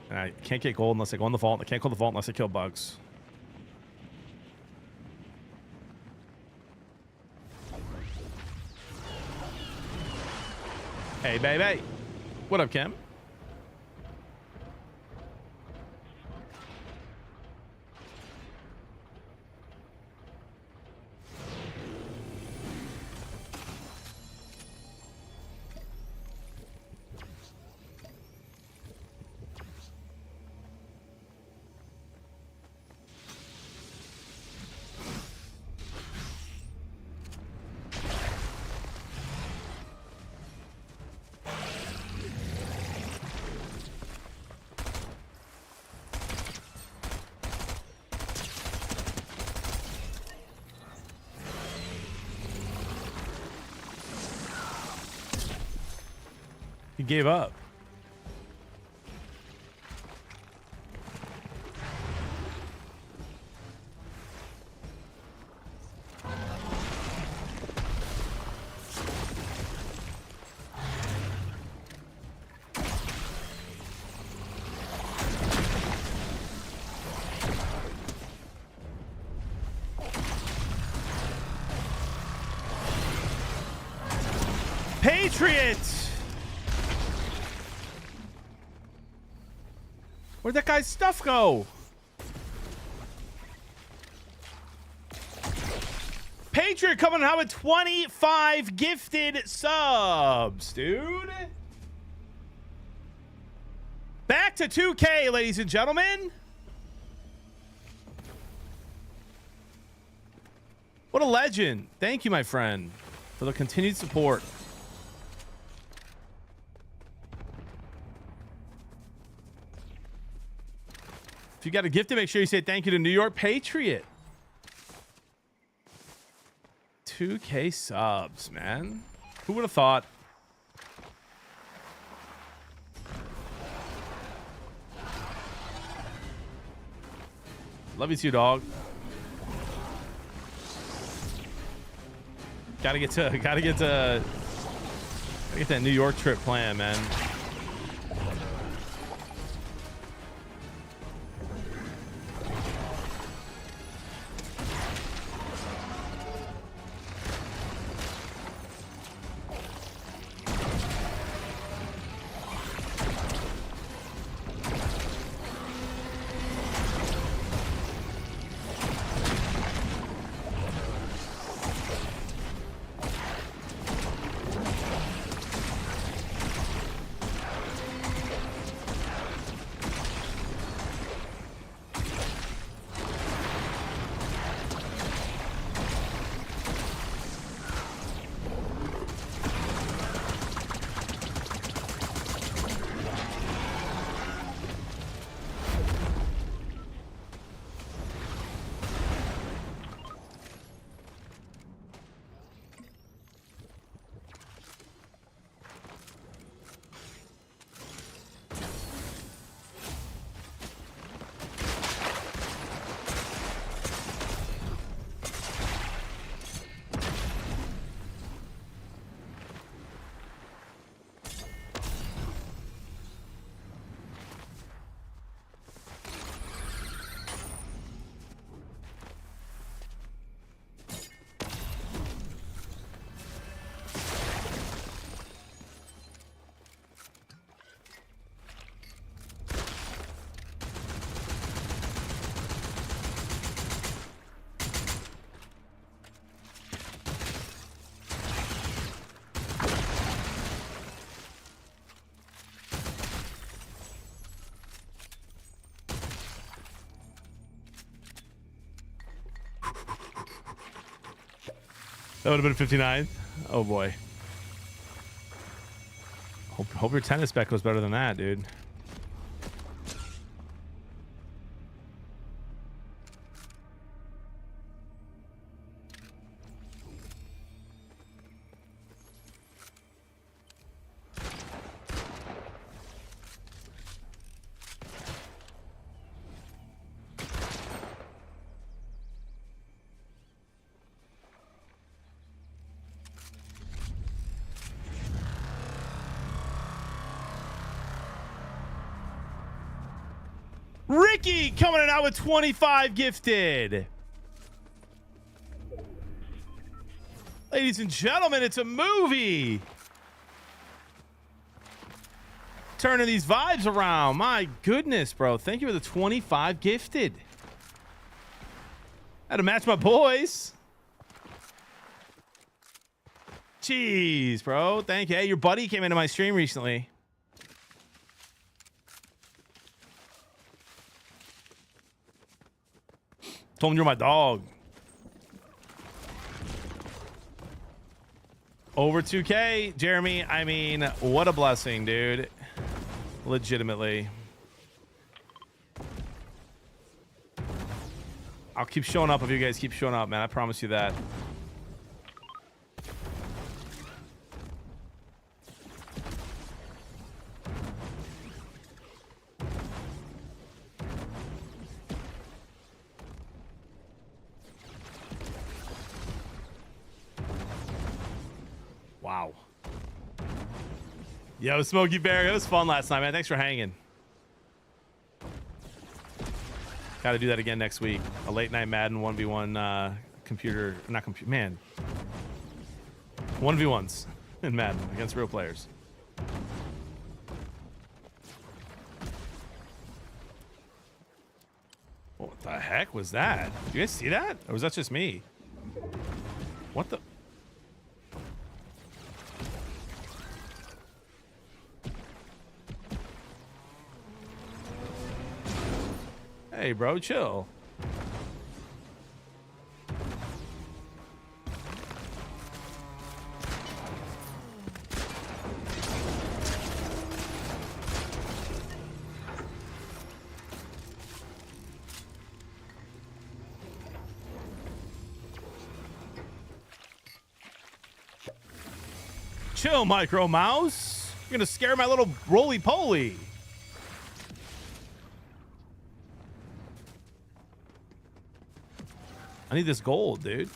And I can't get gold unless I go in the vault. I can't kill the vault unless I kill bugs. Hey, baby. What up, Kim? He gave up. Patriots! Where'd that guy's stuff go? Patriot coming out with 25 gifted subs, dude. Back to 2K, ladies and gentlemen. What a legend. Thank you, my friend, for the continued support. If you got a gift, to make sure you say thank you to New York Patriot. 2K subs, man. Who would have thought? Love you too, dog. Gotta get that New York trip planned, man. That would have been 59. Oh boy. Hope your tennis spec was better than that, dude. Ricky coming in out with 25 gifted. Ladies and gentlemen, it's a movie. Turning these vibes around. My goodness, bro. Thank you for the 25 gifted. Had to match my boys. Jeez, bro. Thank you. Hey, your buddy came into my stream recently. Told him you're my dog. Over 2K, Jeremy. I mean, what a blessing, dude. Legitimately. I'll keep showing up if you guys keep showing up, man. I promise you that. Wow. Yo, Smokey Bear, it was fun last night, man. Thanks for hanging. Got to do that again next week. A late night Madden 1v1 computer, not computer, man. 1v1s in Madden against real players. What the heck was that? Did you guys see that? Or was that just me? What the? Hey, bro, chill. Chill, Micro Mouse. You're gonna scare my little roly-poly. I need this gold, dude.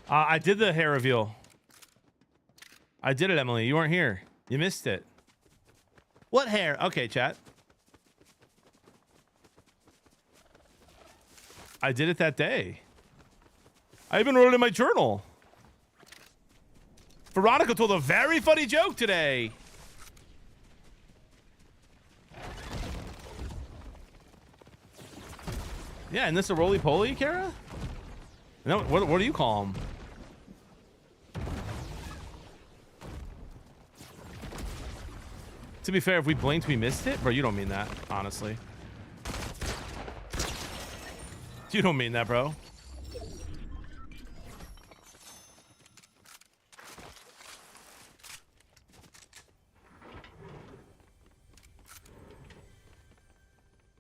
I did the hair reveal. I did it, Emily. You weren't here. You missed it. What hair? Okay, chat. I did it that day. I even wrote it in my journal. Veronica told a very funny joke today. Yeah, and this a roly-poly, Kara? No, what do you call them? To be fair, if we blinked, we missed it. Bro, you don't mean that, honestly. You don't mean that, bro.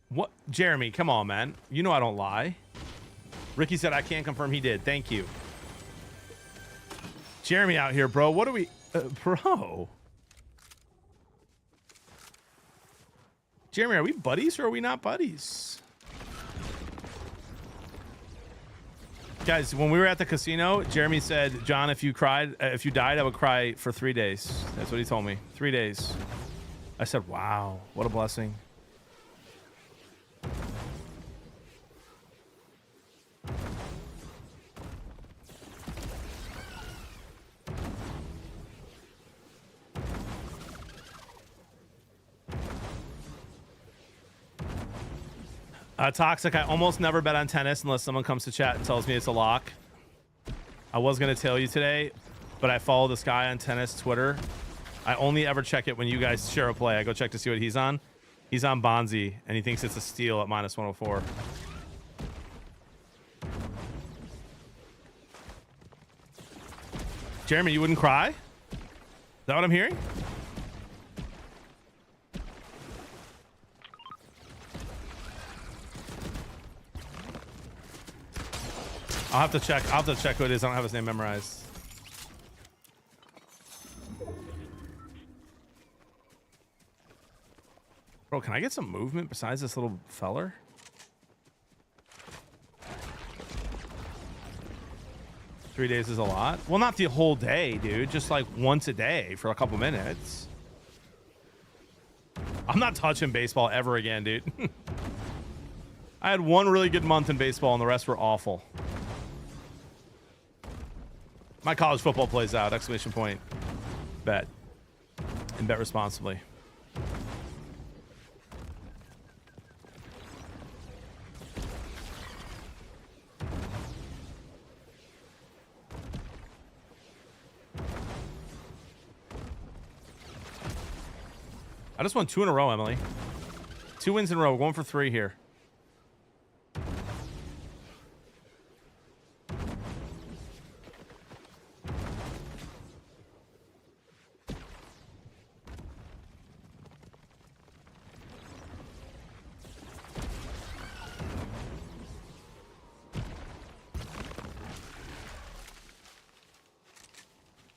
What? Jeremy, come on, man. You know I don't lie. Ricky said I can't confirm he did. Thank you. Jeremy out here, bro. What are we... bro... Jeremy, are we buddies or are we not buddies? Guys, when we were at the casino, Jeremy said, John, if you died, I would cry for 3 days. That's what he told me. 3 days. I said, wow, what a blessing. Toxic, I almost never bet on tennis unless someone comes to chat and tells me it's a lock. I was going to tell you today, but I follow this guy on tennis Twitter. I only ever check it when you guys share a play. I go check to see what he's on. He's on Bonzi, and he thinks it's a steal at -104. Jeremy, you wouldn't cry? Is that what I'm hearing? I'll have to check who it is. I don't have his name memorized. Bro, can I get some movement besides this little feller? Three days is a lot. Well, not the whole day, dude. Just like once a day for a couple minutes. I'm not touching baseball ever again, dude. I had one really good month in baseball and the rest were awful. My college football plays out, exclamation point. Bet. And bet responsibly. I just won 2 in a row, Emily. 2 wins in a row. We're going for 3 here.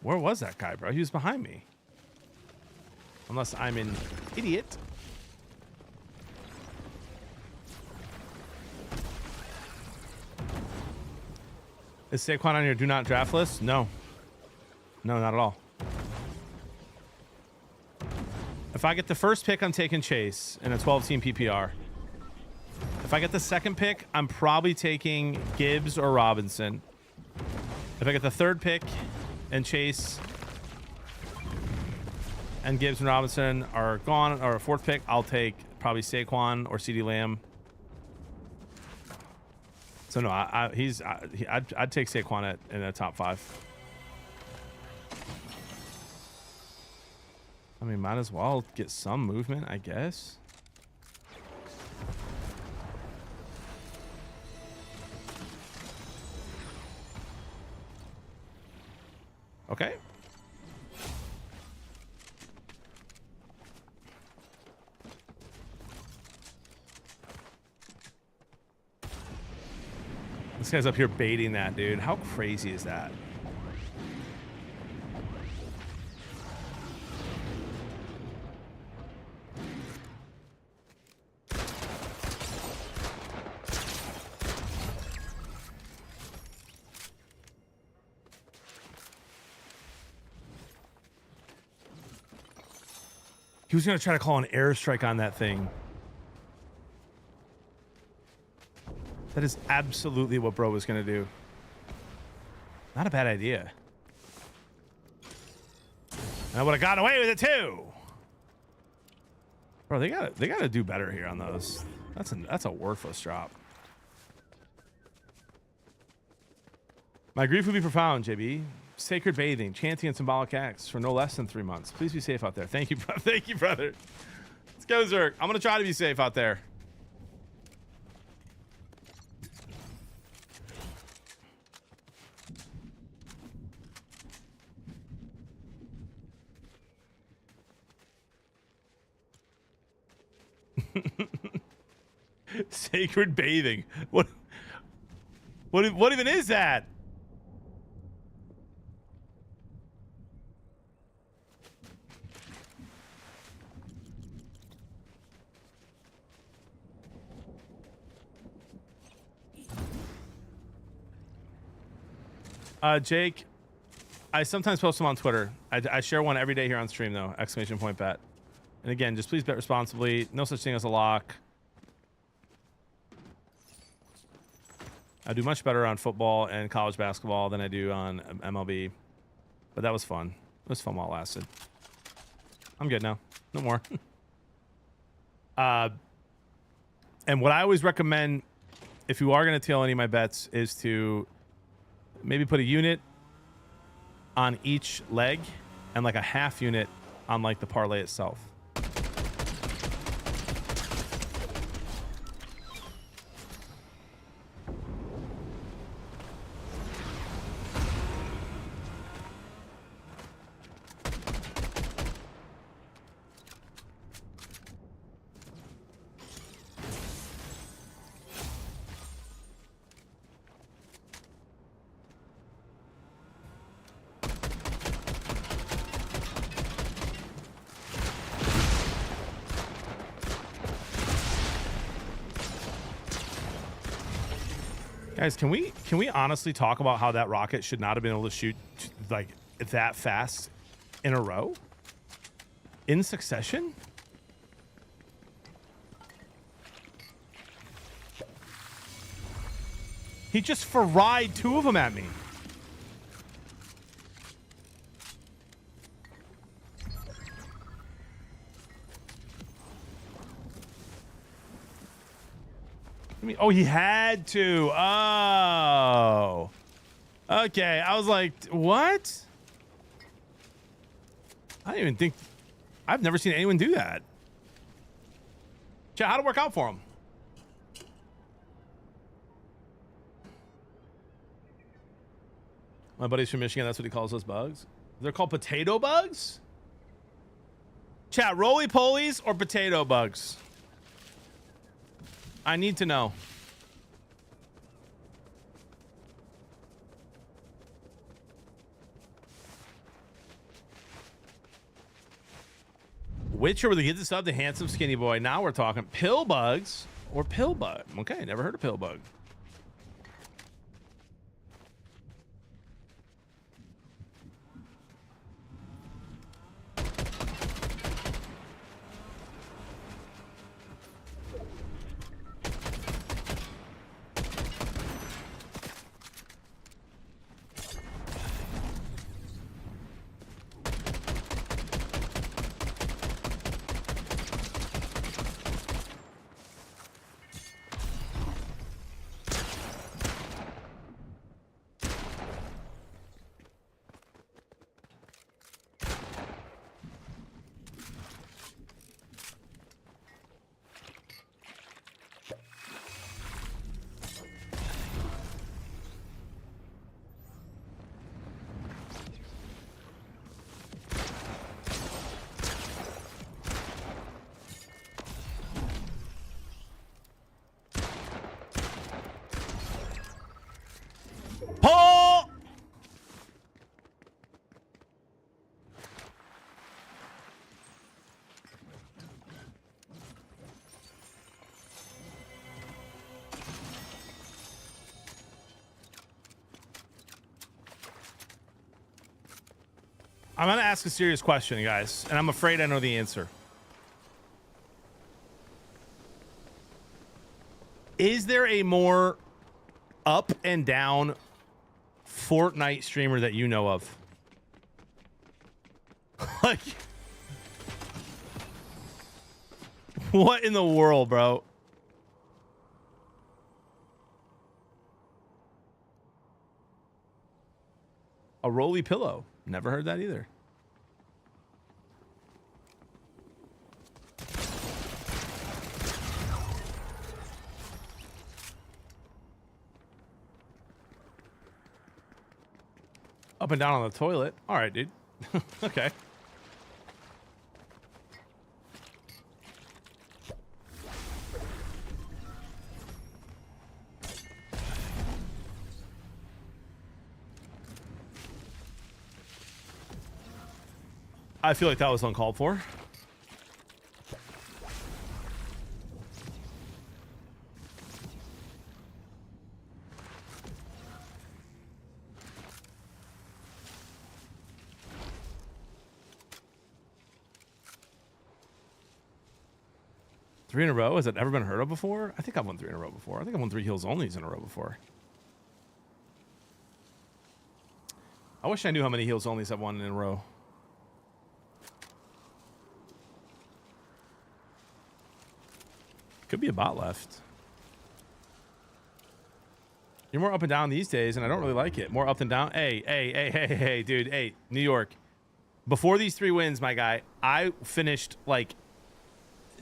Where was that guy, bro? He was behind me. Unless I'm an idiot. Is Saquon on your do not draft list? No. No, not at all. If I get the first pick, I'm taking Chase in a 12-team PPR. If I get the second pick, I'm probably taking Gibbs or Robinson. If I get the third pick and Chase and Gibbs and Robinson are gone, or a fourth pick, I'll take probably Saquon or CeeDee Lamb. So no, I'd take Saquon in the top 5. I mean, might as well get some movement, I guess. Okay. This guy's up here baiting that, dude. How crazy is that? He was going to try to call an airstrike on that thing. That is absolutely what bro was going to do. Not a bad idea. And I would have gotten away with it too. Bro, they gotta do better here on those. That's a worthless drop. My grief would be profound, JB. Sacred bathing, chanting, and symbolic acts for no less than 3 months. Please be safe out there. Thank you, bro. Thank you, brother. Let's go, Zerk. I'm gonna try to be safe out there. Sacred bathing. What even is that? Jake, I sometimes post them on Twitter. I share one every day here on stream, though. Exclamation point bet. And again, just please bet responsibly. No such thing as a lock. I do much better on football and college basketball than I do on MLB. But that was fun. It was fun while it lasted. I'm good now. No more. And what I always recommend, if you are going to tail any of my bets, is to maybe put a unit on each leg and like a half unit on like the parlay itself. Guys, can we honestly talk about how that rocket should not have been able to shoot like that fast in a row? In succession? He just fried 2 of them at me. Oh, he had to. Oh. Okay, I was like, what? I didn't even think... I've never seen anyone do that. Chat, how'd it work out for him? My buddy's from Michigan. That's what he calls those bugs. They're called potato bugs? Chat, roly-polies or potato bugs? I need to know. Which are the get this up? The handsome skinny boy. Now we're talking pill bugs or pill bug. Okay, never heard of pill bug. Pull! I'm going to ask a serious question, guys, and I'm afraid I know the answer. Is there a more up and down Fortnite streamer that you know of? Like, what in the world, bro? A roly pillow. Never heard that either. Up and down on the toilet. All right, dude. Okay. I feel like that was uncalled for. Three in a row? Has that ever been heard of before? I think I've won 3 in a row before. I think I've won 3 heals onlys in a row before. I wish I knew how many heals onlys I've won in a row. Could be a bot left. You're more up and down these days, and I don't really like it. More up and down. Hey, dude. Hey, New York. Before these 3 wins, my guy, I finished like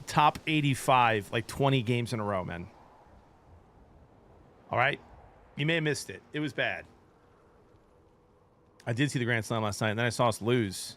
top 85, like 20 games in a row, man. All right? You may have missed it. It was bad. I did see the Grand Slam last night, and then I saw us lose.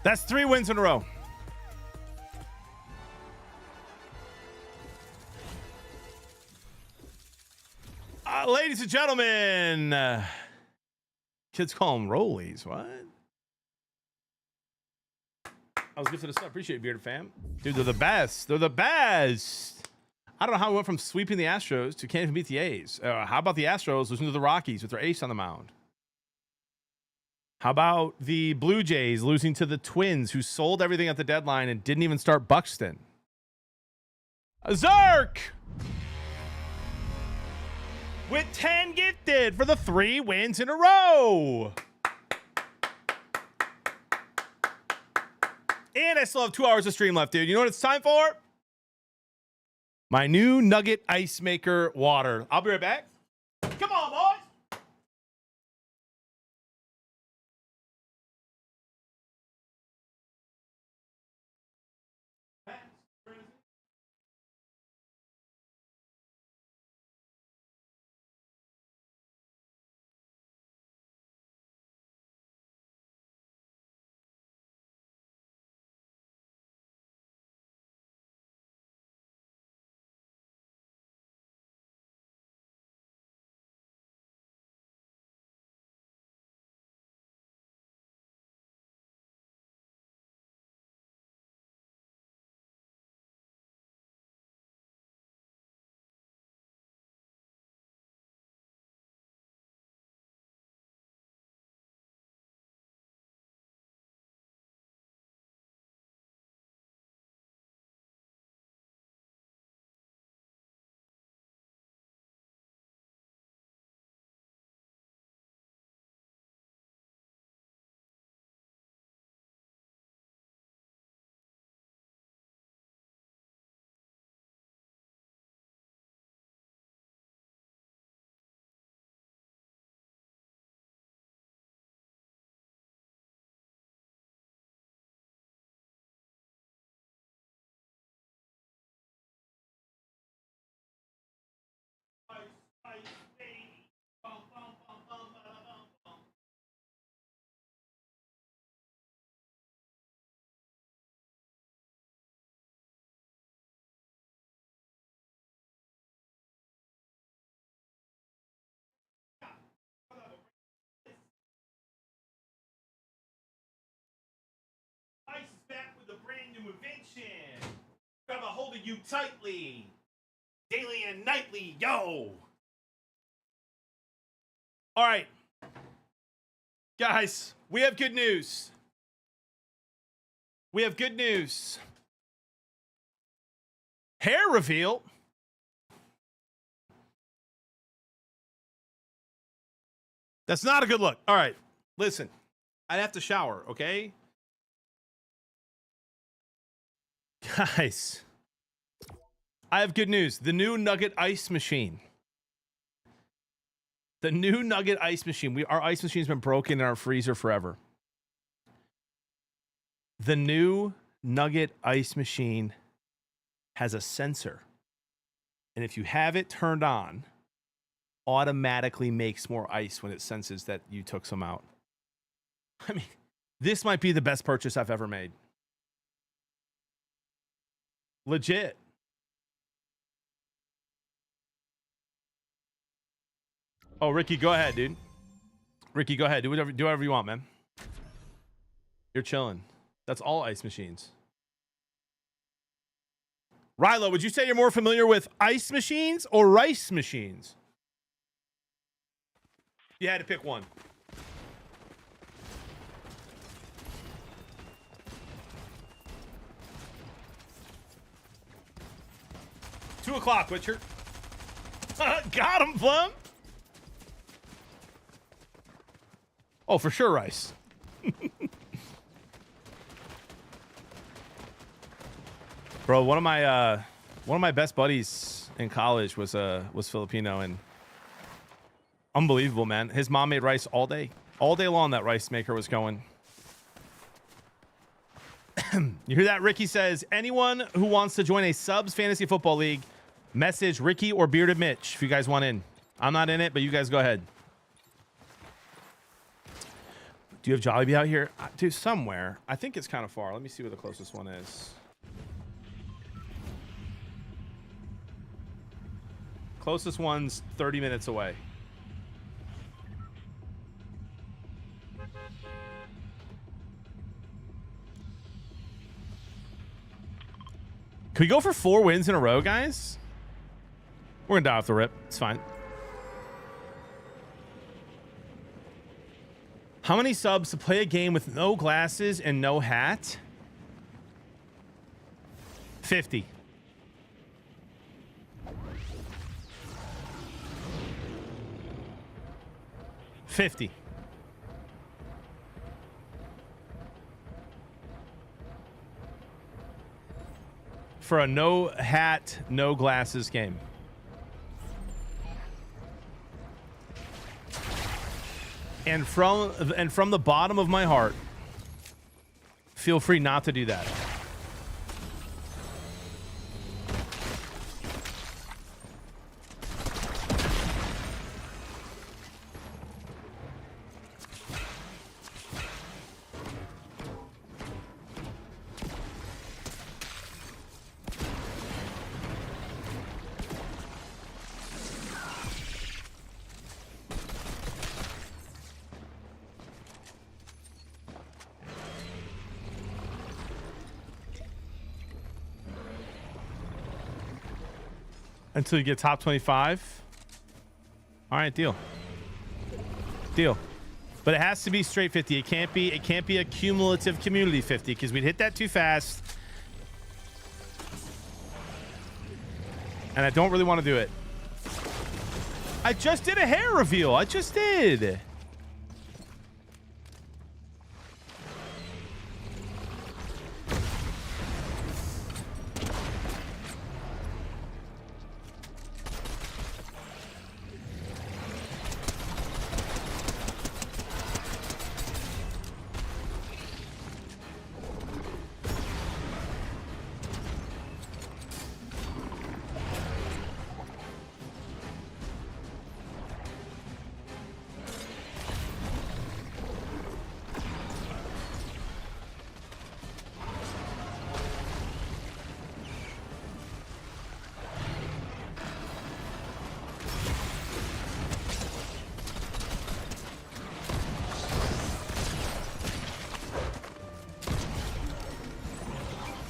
That's 3 wins in a row. Ladies and gentlemen, kids call them rollies. What? I was gifted a sub. Appreciate it, Bearded fam. Dude, they're the best. They're the best. I don't know how we went from sweeping the Astros to can't even beat the A's. How about the Astros losing to the Rockies with their ace on the mound? How about the Blue Jays losing to the Twins, who sold everything at the deadline and didn't even start Buxton? Zark! With 10 gifted for the 3 wins in a row. And I still have 2 hours of stream left, dude. You know what it's time for? My new Nugget Ice Maker water. I'll be right back. Come on, boys. Ice is back with a brand new invention. Grab a hold of you tightly. Daily and nightly, yo. All right. Guys, we have good news. We have good news. Hair reveal. That's not a good look. All right. Listen, I'd have to shower, okay? Guys, I have good news. The new Nugget Ice Machine. The new Nugget Ice Machine. Our ice machine's been broken in our freezer forever. The new Nugget Ice Machine has a sensor. And if you have it turned on, automatically makes more ice when it senses that you took some out. I mean, this might be the best purchase I've ever made. Legit. Oh, Ricky, go ahead, dude. Ricky, go ahead. Do whatever you want, man. You're chilling. That's all ice machines. Rilo, would you say you're more familiar with ice machines or rice machines? You had to pick one. Two o'clock, Witcher. Got him, Plum. Oh, for sure, rice. Bro, one of my best buddies in college was Filipino, and unbelievable, man. His mom made rice all day long. That rice maker was going. You hear that? Ricky says, anyone who wants to join a subs fantasy football league, message Ricky or Bearded Mitch if you guys want in. I'm not in it, but you guys go ahead. Do you have Jollibee out here? Dude, somewhere. I think it's kind of far. Let me see where the closest one is. Closest one's 30 minutes away. Can we go for 4 wins in a row, guys? We're gonna die off the rip. It's fine. How many subs to play a game with no glasses and no hat? 50. $50. For a no hat, no glasses game. And from the bottom of my heart, feel free not to do that. Until you get top 25. All right, deal. Deal. But it has to be straight 50. It can't be a cumulative community 50 because we'd hit that too fast. And I don't really want to do it. I just did a hair reveal. I just did.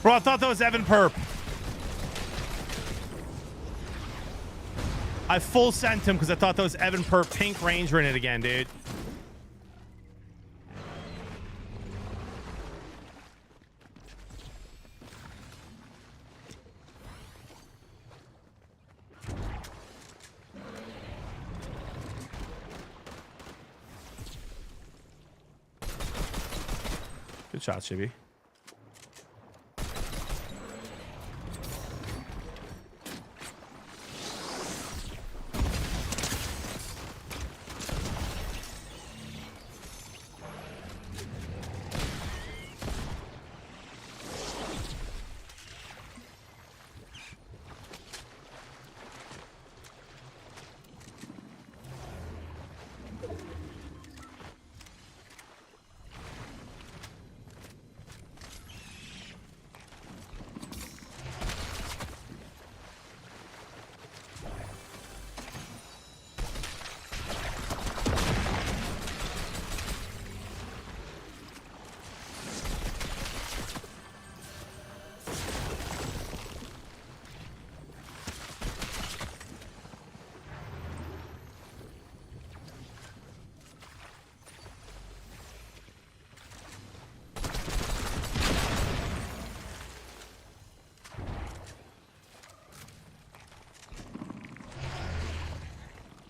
Bro, I thought that was Evan Perp. I full sent him because I thought that was Evan Perp Pink Ranger in it again, dude. Good shot, Chibi.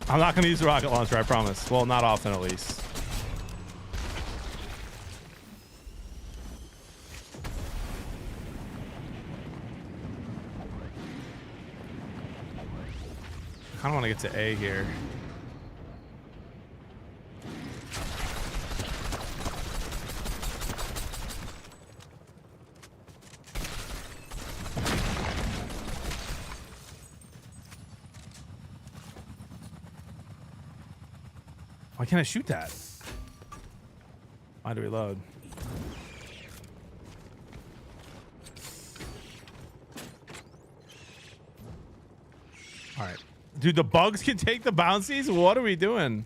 I'm not going to use the rocket launcher, I promise. Well, not often, at least. I kind of want to get to A here. Why can't I shoot that? Why do we load? All right. Dude, the bugs can take the bouncies? What are we doing?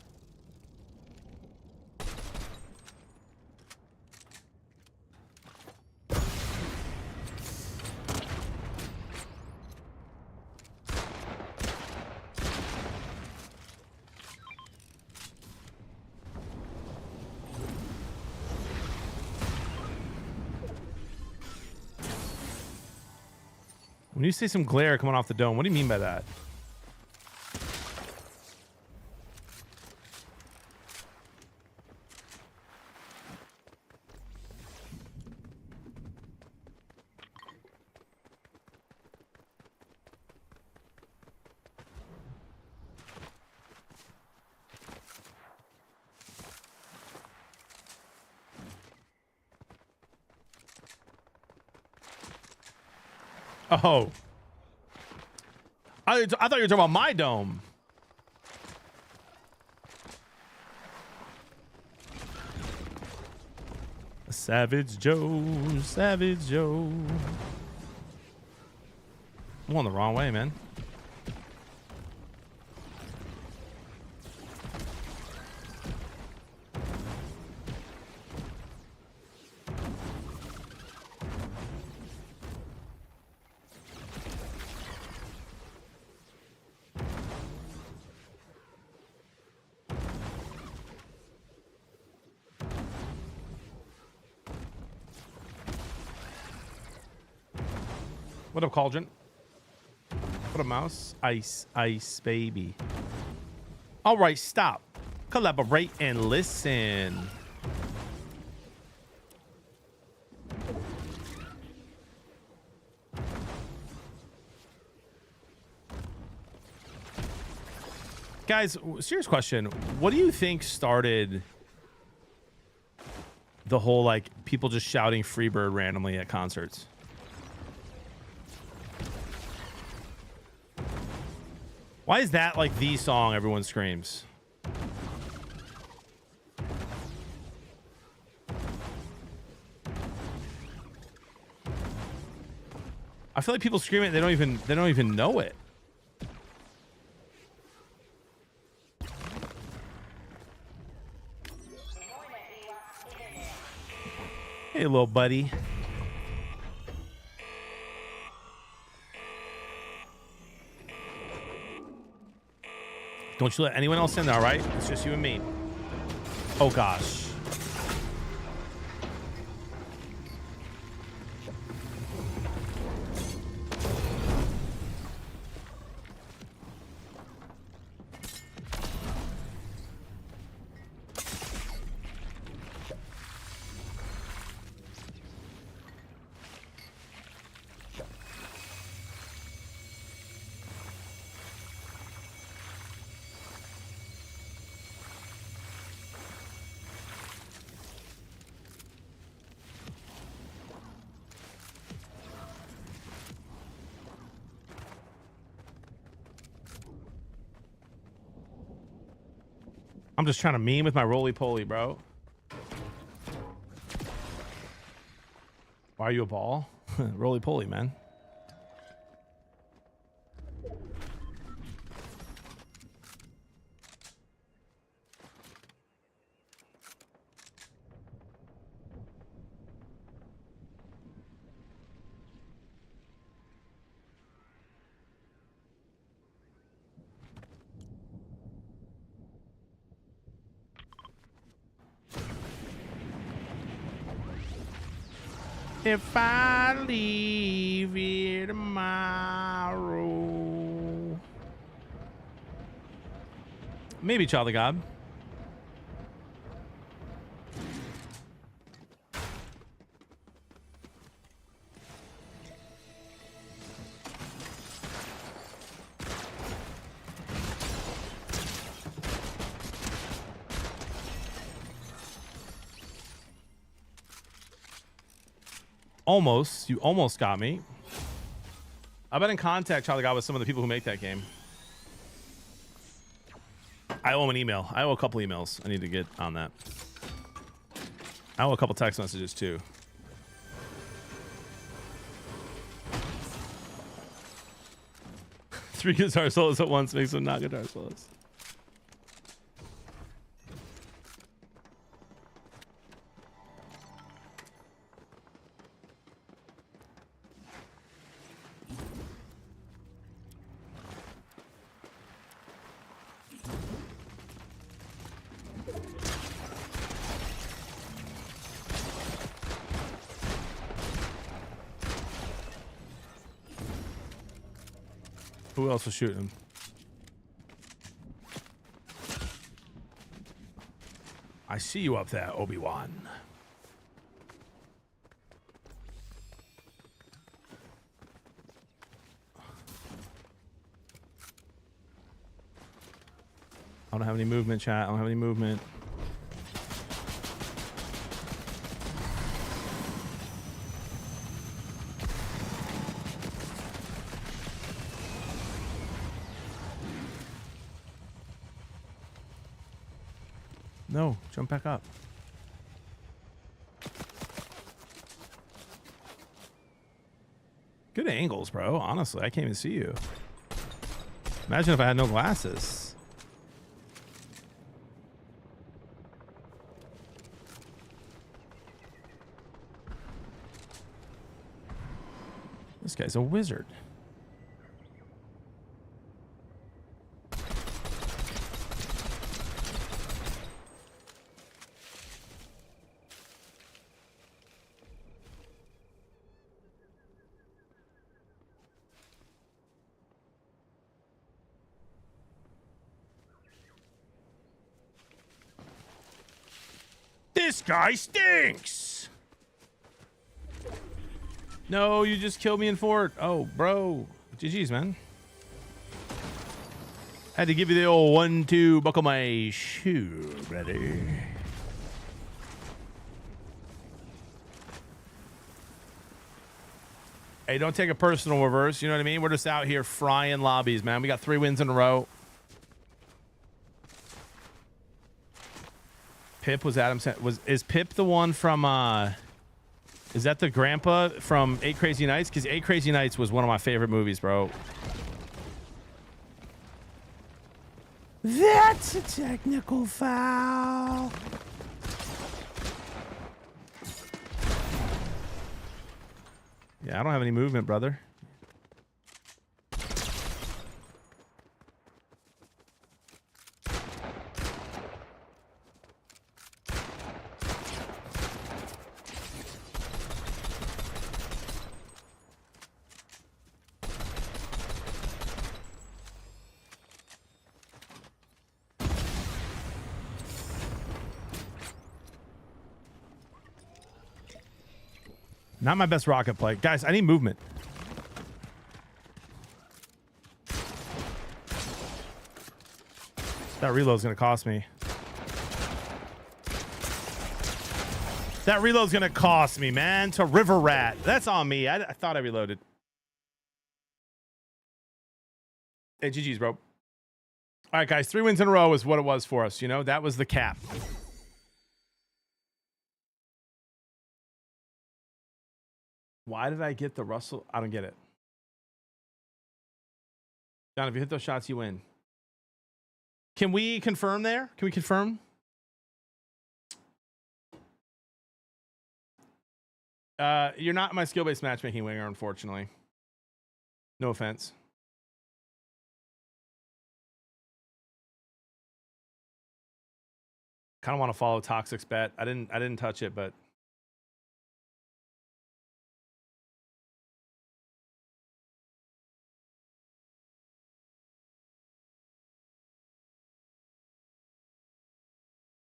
When you say some glare coming off the dome, what do you mean by that? Oh. I thought you were talking about my dome. Savage Joe, Savage Joe. I'm going the wrong way, man. What up, Cauldron? What up, Mouse? Ice, ice, baby. All right, stop. Collaborate and listen. Guys, serious question. What do you think started the whole, like, people just shouting Freebird randomly at concerts? Why is that like the song everyone screams? I feel like people scream it, they don't even know it. Hey, little buddy. Don't you let anyone else in there, all right? It's just you and me. Oh, gosh. I'm just trying to meme with my roly-poly, bro. Why are you a ball? Roly-poly, man. If I leave here tomorrow. Maybe Child of God. Almost. You almost got me. I've been in contact, Child of God, with some of the people who make that game. I owe him an email. I owe a couple emails. I need to get on that. Oh, a couple text messages too. Three guitar solos at once makes them not guitar solos. Who else was shooting him? I see you up there, Obi-Wan. I don't have any movement, chat. I don't have any movement. No, jump back up. Good angles, bro. Honestly, I can't even see you. Imagine if I had no glasses. This guy's a wizard. This guy stinks. No, you just killed me in fort. Oh, bro. GG's, man. Had to give you the old 1-2 buckle my shoe, brother. Hey, don't take a personal reverse. You know what I mean? We're just out here frying lobbies, man. We got 3 wins in a row. Pip was Adam. Is Pip the one from? Is that the grandpa from 8 Crazy Nights? Because 8 Crazy Nights was one of my favorite movies, bro. That's a technical foul. Yeah, I don't have any movement, brother. Not my best rocket play. Guys, I need movement. That reload's gonna cost me. That reload's gonna cost me, man. To River Rat. That's on me. I thought I reloaded. Hey, GG's, bro. All right, guys. 3 wins in a row is what it was for us. You know, that was the cap. Why did I get the Russell? I don't get it. John, if you hit those shots, you win. Can we confirm there? Can we confirm? You're not my skill-based matchmaking winger, unfortunately. No offense. Kind of want to follow Toxic's bet. I didn't touch it, but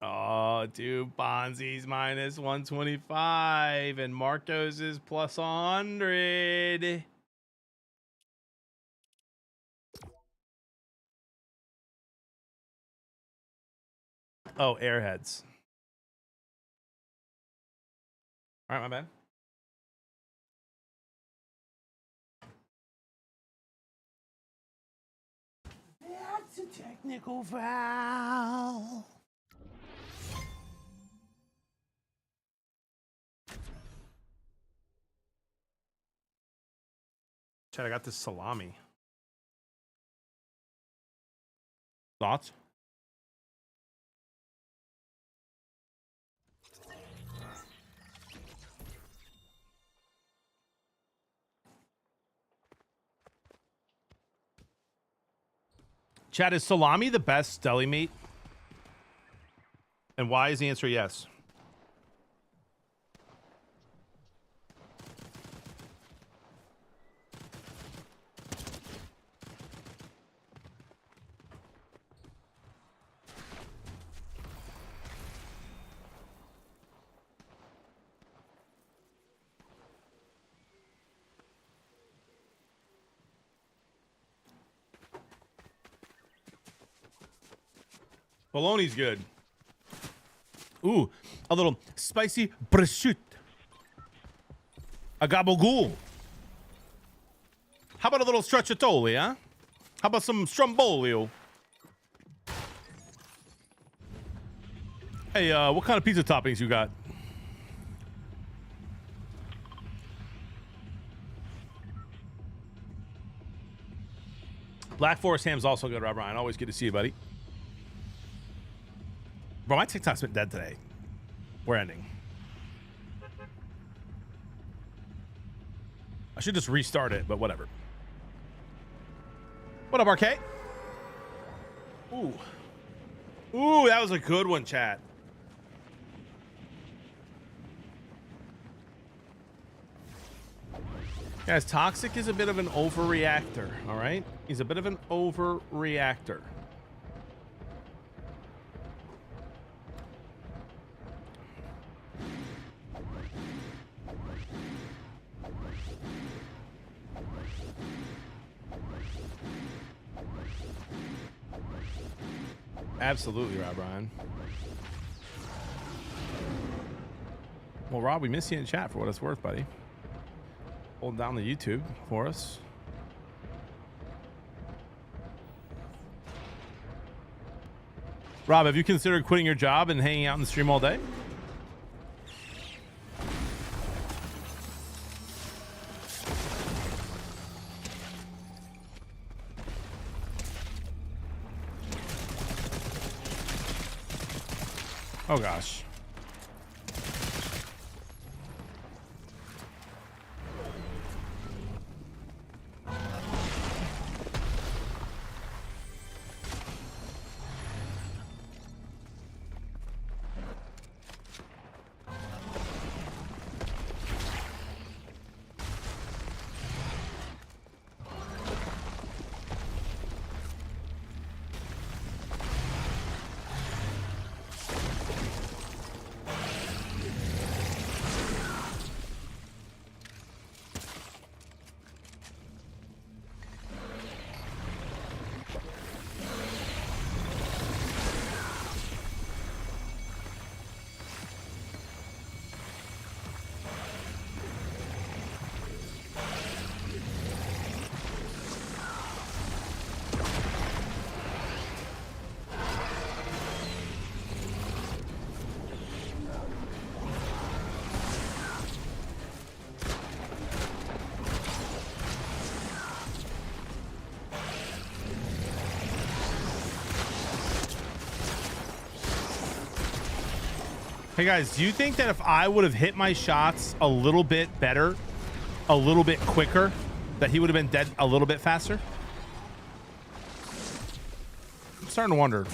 oh, dude, Bonzi's minus 125 and Marcos is plus 100. Oh, Airheads. All right, my bad. That's a technical foul. Chad, I got this salami. Thoughts? Chad, is salami the best deli meat? And why is the answer yes? Bologna's good. Ooh, a little spicy prosciutto. A gabagool. How about a little stracciatoli, huh? How about some strombolio? Hey, what kind of pizza toppings you got? Black Forest ham's also good, Rob Ryan. Always good to see you, buddy. Bro, my TikTok's been dead today. We're ending. I should just restart it, but whatever. What up, RK? Ooh. Ooh, that was a good one, chat. Guys, Toxic is a bit of an overreactor, all right? He's a bit of an overreactor. Absolutely, Rob Ryan. Well, Rob, we miss you in chat for what it's worth, buddy. Hold down the YouTube for us. Rob, have you considered quitting your job and hanging out in the stream all day? Oh gosh. Hey guys, do you think that if I would have hit my shots a little bit better, a little bit quicker, that he would have been dead a little bit faster? I'm starting to wonder.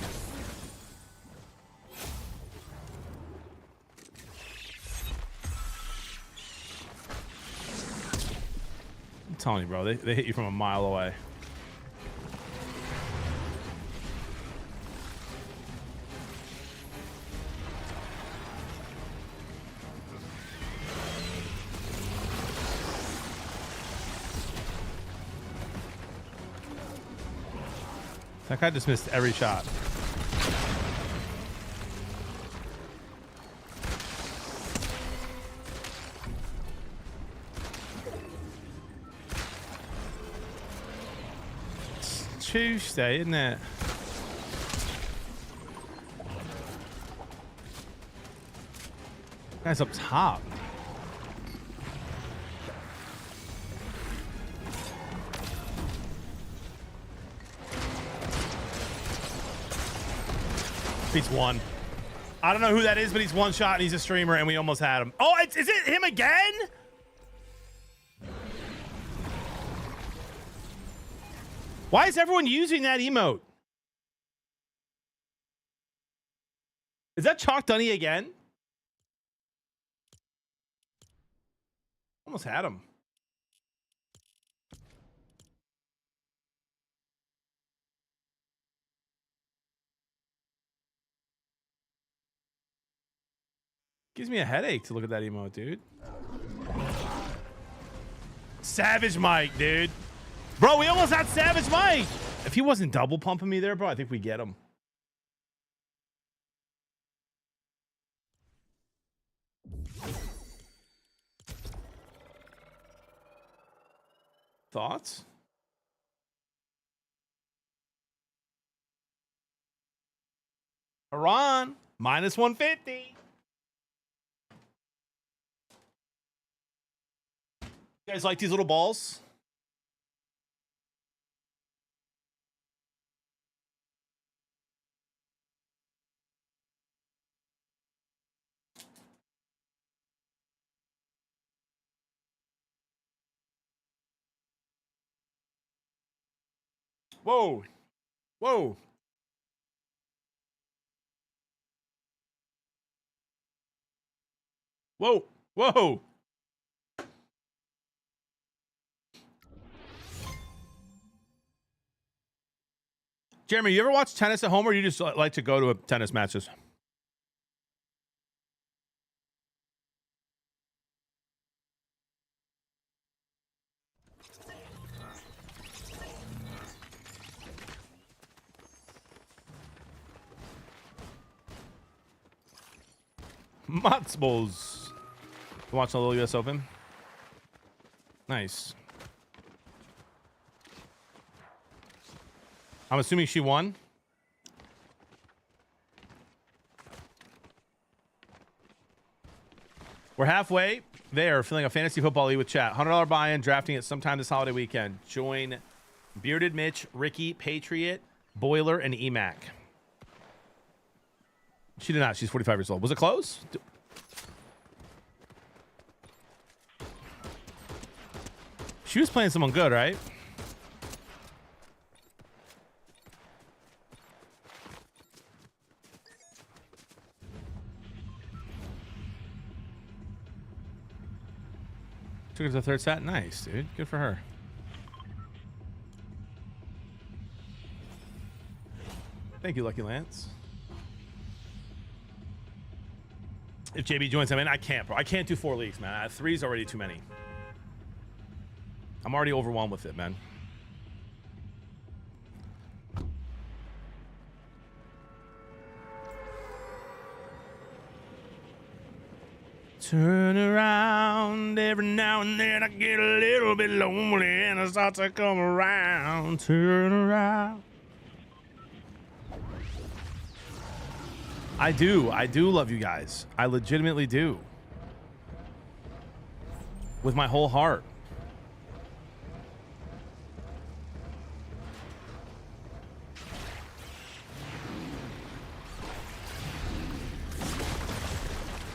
I'm telling you, bro, they hit you from a mile away. That guy just missed every shot. It's Tuesday, isn't it? Guy's up top. He's one. I don't know who that is, but he's one shot and he's a streamer and we almost had him. Oh, is it him again? Why is everyone using that emote? Is that Chalk Dunny again? Almost had him. Gives me a headache to look at that emote, dude. Savage Mike, dude. Bro, we almost had Savage Mike. If he wasn't double pumping me there, bro, I think we get him. Thoughts? Iran, minus 150. You guys like these little balls? Whoa. Whoa. Whoa. Whoa. Jeremy, you ever watch tennis at home or you just like to go to tennis matches? Matzbos. Watch a little US Open. Nice. I'm assuming she won. We're halfway there, filling a fantasy football league with chat. $100 buy-in, drafting it sometime this holiday weekend. Join Bearded Mitch, Ricky, Patriot, Boiler, and EMAC. She did not. She's 45 years old. Was it close? She was playing someone good, right? Took her to the third set. Nice, dude. Good for her. Thank you, Lucky Lance. If JB joins, I mean, I can't, bro. I can't do 4 leagues, man. 3's already too many. I'm already overwhelmed with it, man. Turn around every now and then. I get a little bit lonely and I start to come around. Turn around. I do love you guys. I legitimately do. With my whole heart.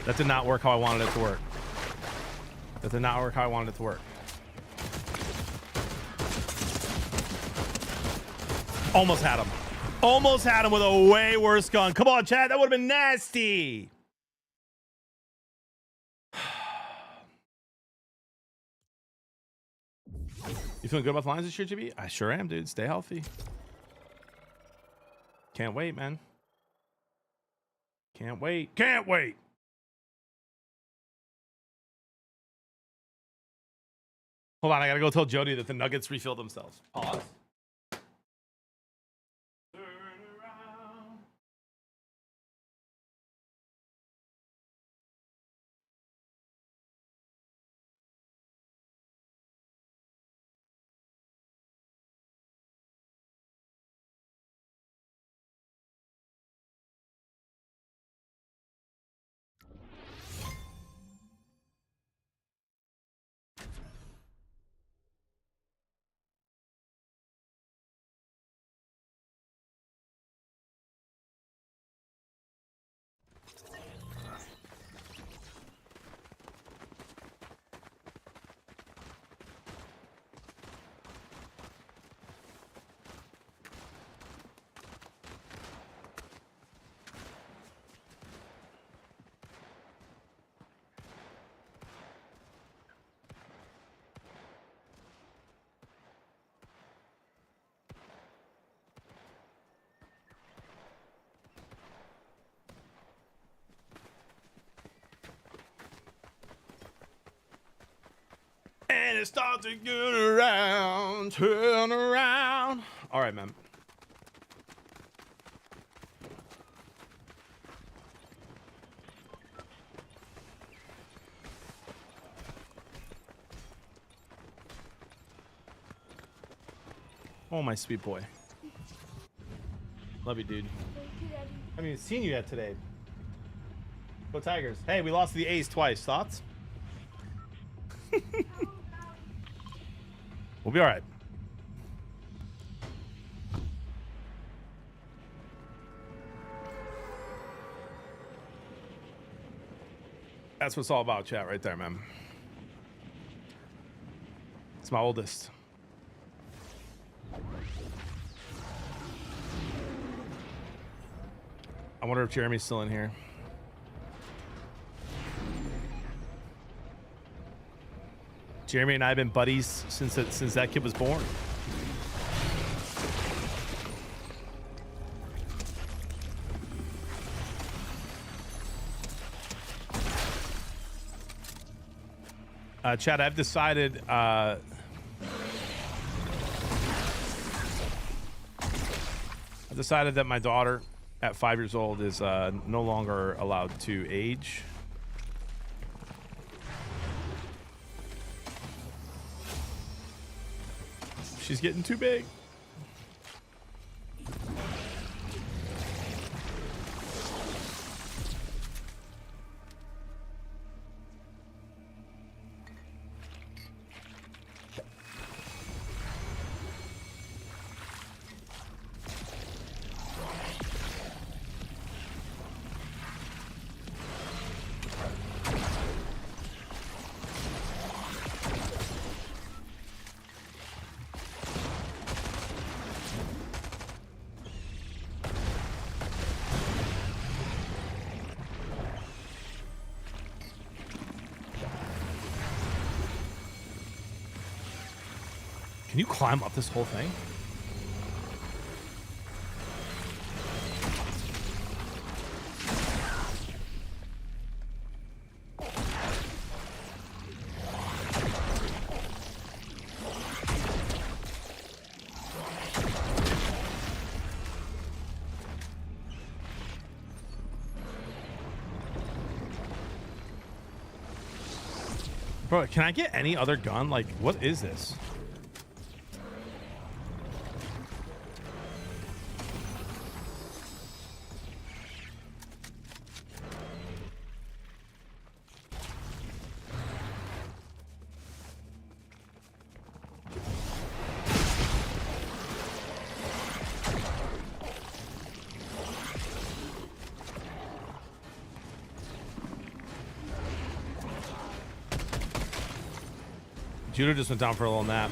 That did not work how I wanted it to work. That did not work how I wanted it to work. Almost had him. Almost had him with a way worse gun. Come on, Chad. That would have been nasty. You feeling good about the lines this year, GB? I sure am, dude. Stay healthy. Can't wait, man. Can't wait. Can't wait. Hold on, I gotta go tell Jody that the Nuggets refilled themselves. Pause. it starts to get around, turn around. All right, man. Oh, my sweet boy. Love you, dude. I haven't even seen you yet today. Go Tigers. Hey, we lost to the A's twice. Thoughts? We'll be all right. That's what it's all about, chat, right there, man. It's my oldest. I wonder if Jeremy's still in here. Jeremy and I have been buddies since that kid was born. Chad, I've decided I've decided that my daughter at 5 years old is no longer allowed to age. She's getting too big. Can you climb up this whole thing? Bro, can I get any other gun? Like, what is this? Judo just went down for a little nap.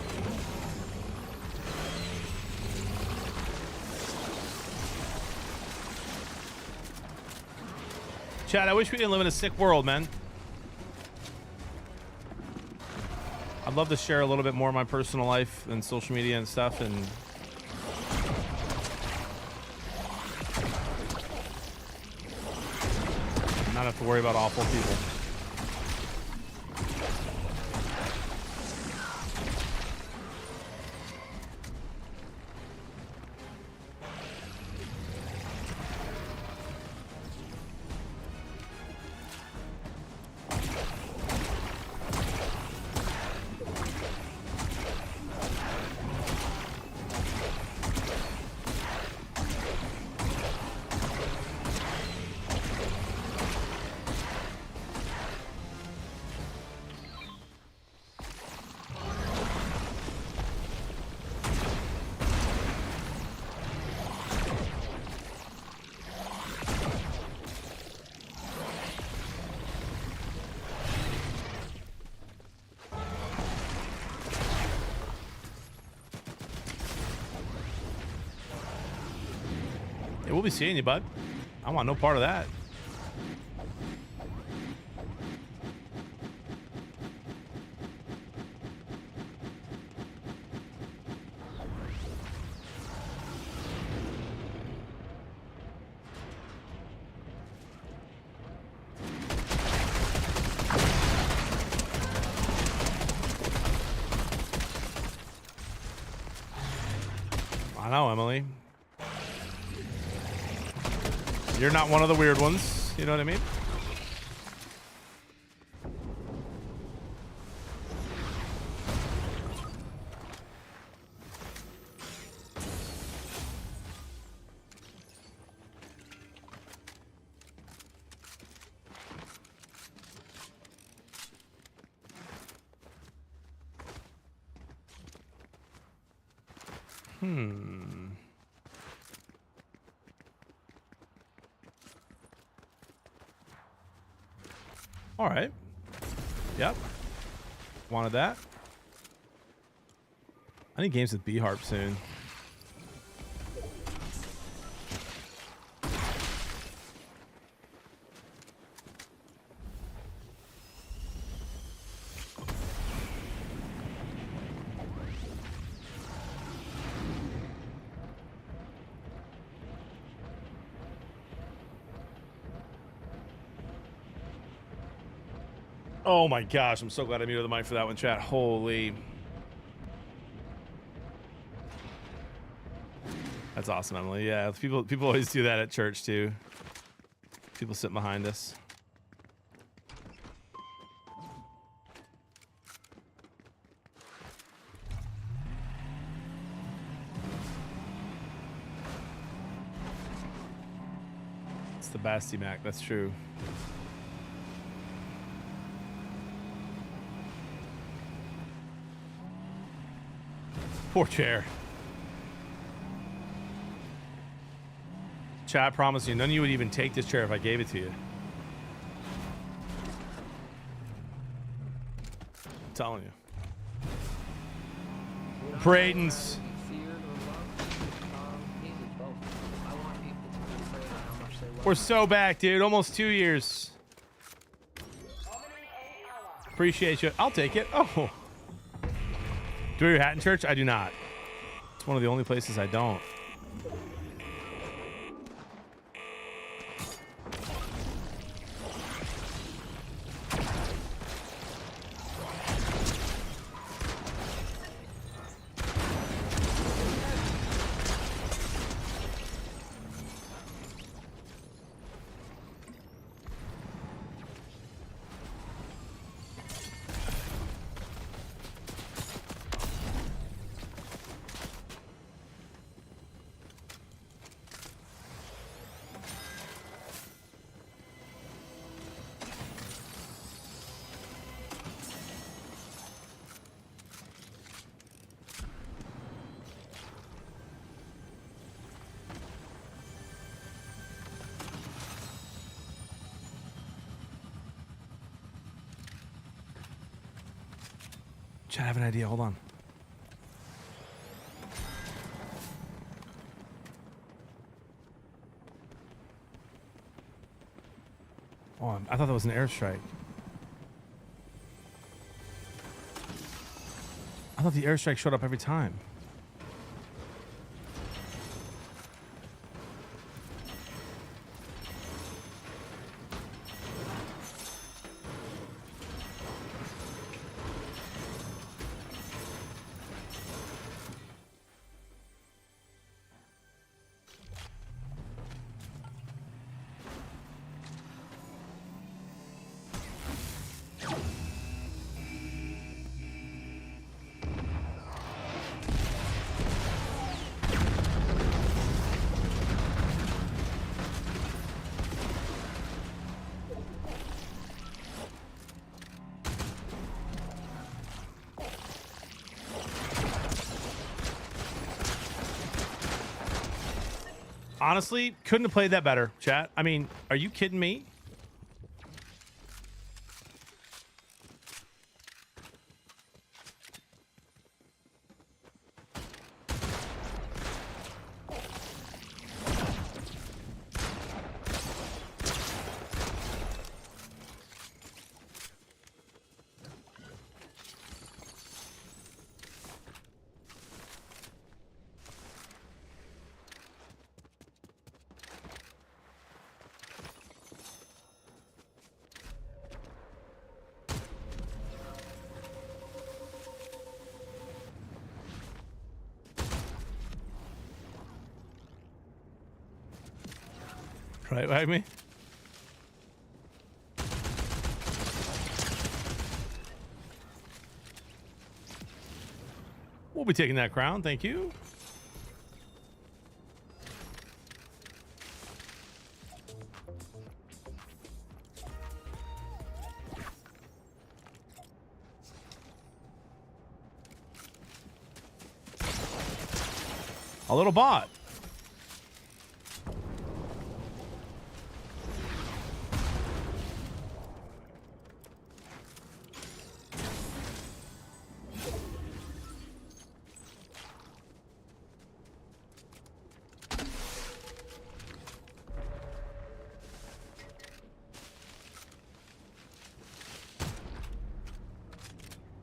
Chad, I wish we didn't live in a sick world, man. I'd love to share a little bit more of my personal life and social media and stuff, and not have to worry about awful people. Yeah, we'll be seeing you, bud. I want no part of that. I know, Emily. You're not one of the weird ones. You know what I mean? All right. Yep. Wanted that. I need games with B-Harp soon. Oh my gosh, I'm so glad I muted the mic for that one, chat. Holy. That's awesome, Emily. Yeah, people always do that at church too. People sitting behind us. It's the Basti Mac, that's true. Poor chair. Chat, I promise you, none of you would even take this chair if I gave it to you. I'm telling you. Would I Braden's. rather be feared or loved? Easy, both. I want people to be afraid of how much they love We're me. so back, dude. Almost 2 years. Appreciate you. I'll take it. Oh. Do you wear your hat in church? I do not. It's one of the only places I don't. Chat, I have an idea. Hold on. Oh, I thought that was an airstrike. I thought the airstrike showed up every time. Honestly, couldn't have played that better, chat. I mean, are you kidding me? Right behind me. We'll be taking that crown. Thank you. A little bot.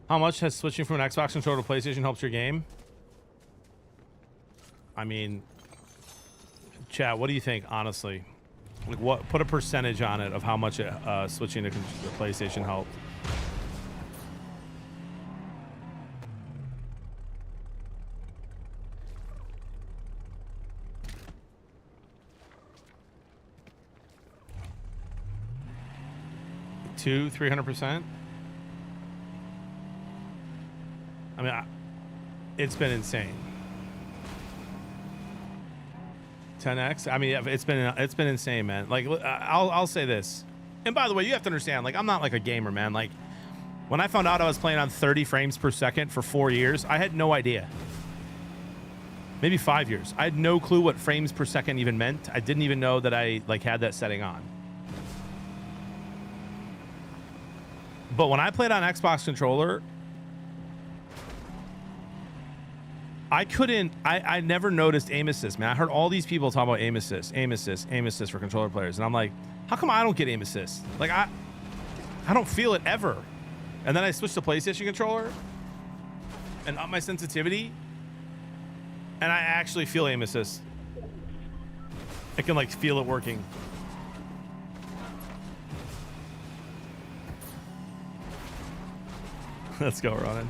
How much has switching from an Xbox controller to PlayStation helped your game? I mean, chat, what do you think, honestly? Like, what? Put a percentage on it of how much switching to the PlayStation helped. Two, 300%. I mean, it's been insane. 10x. I mean, it's been insane, man. Like, I'll say this. And by the way, you have to understand, like, I'm not like a gamer, man. Like, when I found out I was playing on 30 frames per second for 4 years, I had no idea. Maybe 5 years. I had no clue what frames per second even meant. I didn't even know that I like had that setting on. But when I played on Xbox controller, I never noticed aim assist, man. I heard all these people talk about aim assist for controller players. And I'm like, how come I don't get aim assist? Like, I don't feel it ever. And then I switched to PlayStation controller and up my sensitivity, and I actually feel aim assist. I can, like, feel it working. Let's go, Ronan.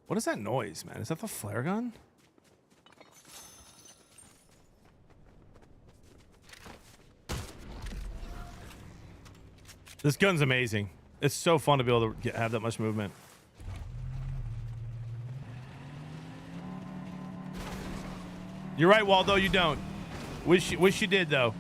What is that noise, man? Is that the flare gun? This gun's amazing. It's so fun to be able to have that much movement. You're right, Waldo, you don't. Wish you did, though.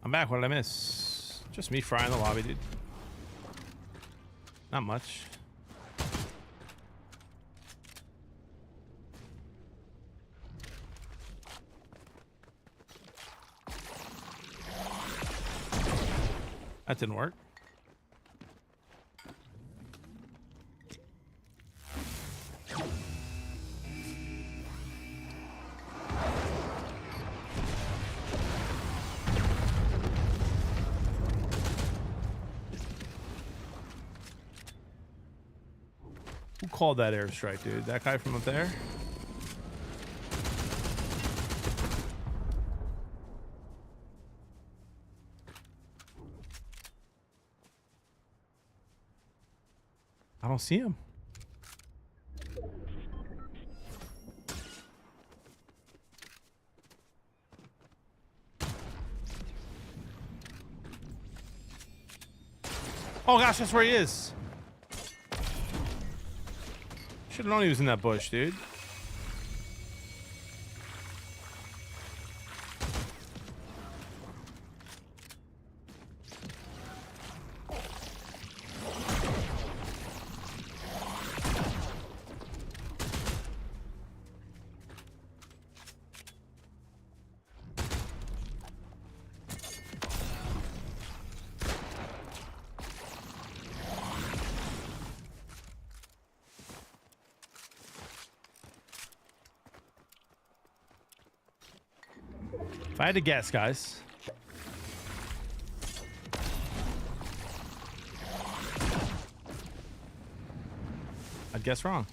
I'm back. What did I miss? Just me frying the lobby, dude. Not much. That didn't work. Who called that airstrike, dude? That guy from up there? don't see him. Oh gosh, that's where he is. Should have known he was in that bush, dude. If I had to guess, guys. I'd guess wrong.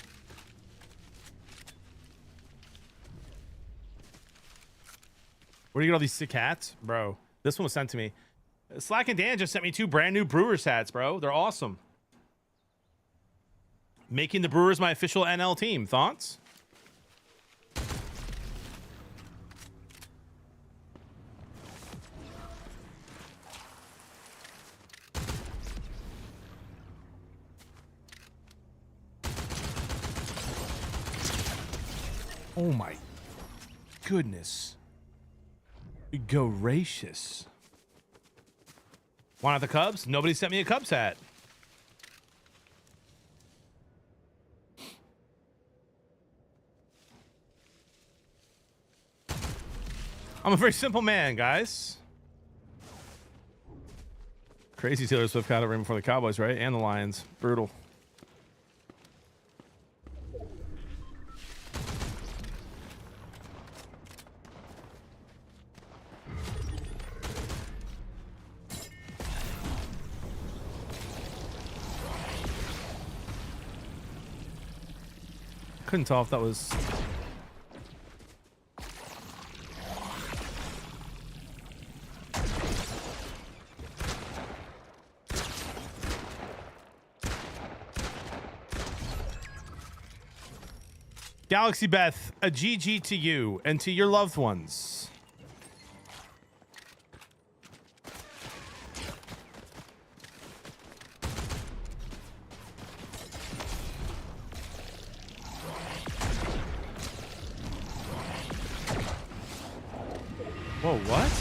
Where do you get all these sick hats? Bro, this one was sent to me. Slack and Dan just sent me 2 brand new Brewers hats, bro. They're awesome. Making the Brewers my official NL team. Thoughts? Oh my goodness. Gracious. Want the Cubs? Nobody sent me a Cubs hat. I'm a very simple man, guys. Crazy Taylor Swift got it right before the Cowboys, right? And the Lions. Brutal. Couldn't tell if that was... Galaxy Beth, a GG to you and to your loved ones. Whoa, what?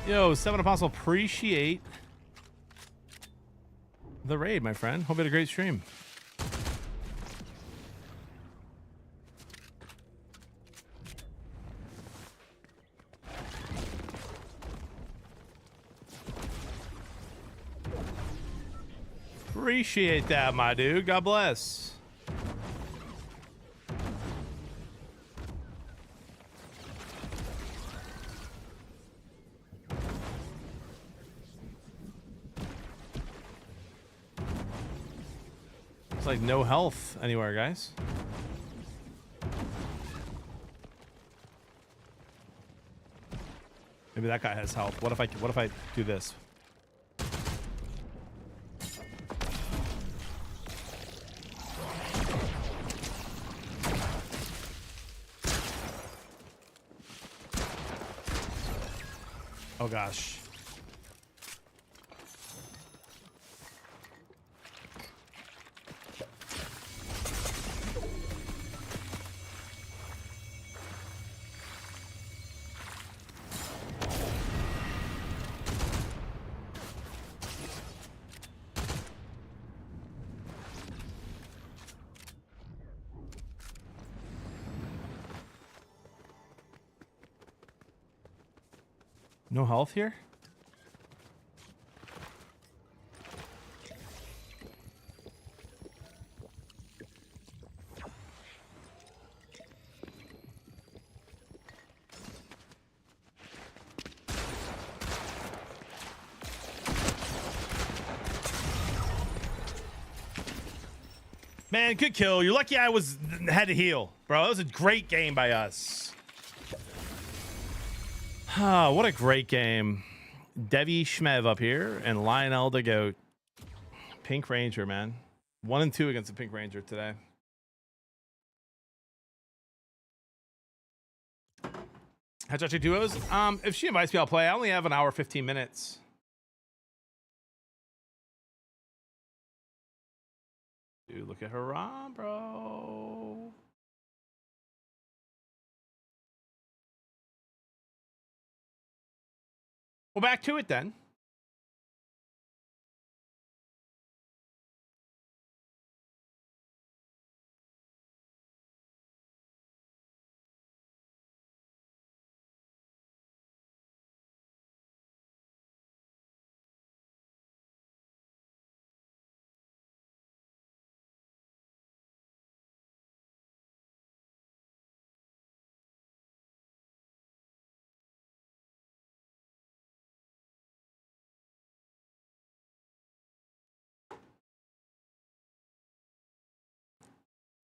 Yo, 7 Apostle, appreciate the raid, my friend. Hope you had a great stream. Appreciate that, my dude. God bless. It's like no health anywhere, guys. Maybe that guy has health. What if I do this? Oh gosh. No health here? Man, good kill. You're lucky I had to heal, bro. That was a great game by us. Ah, what a great game. Devi Shmev up here and Lionel the Goat. Pink Ranger, man. 1 and 2 against the Pink Ranger today. Hachachi duos. If she invites me, I'll play. I only have an hour, 15 minutes. Dude, look at her ROM, bro. Well, back to it then.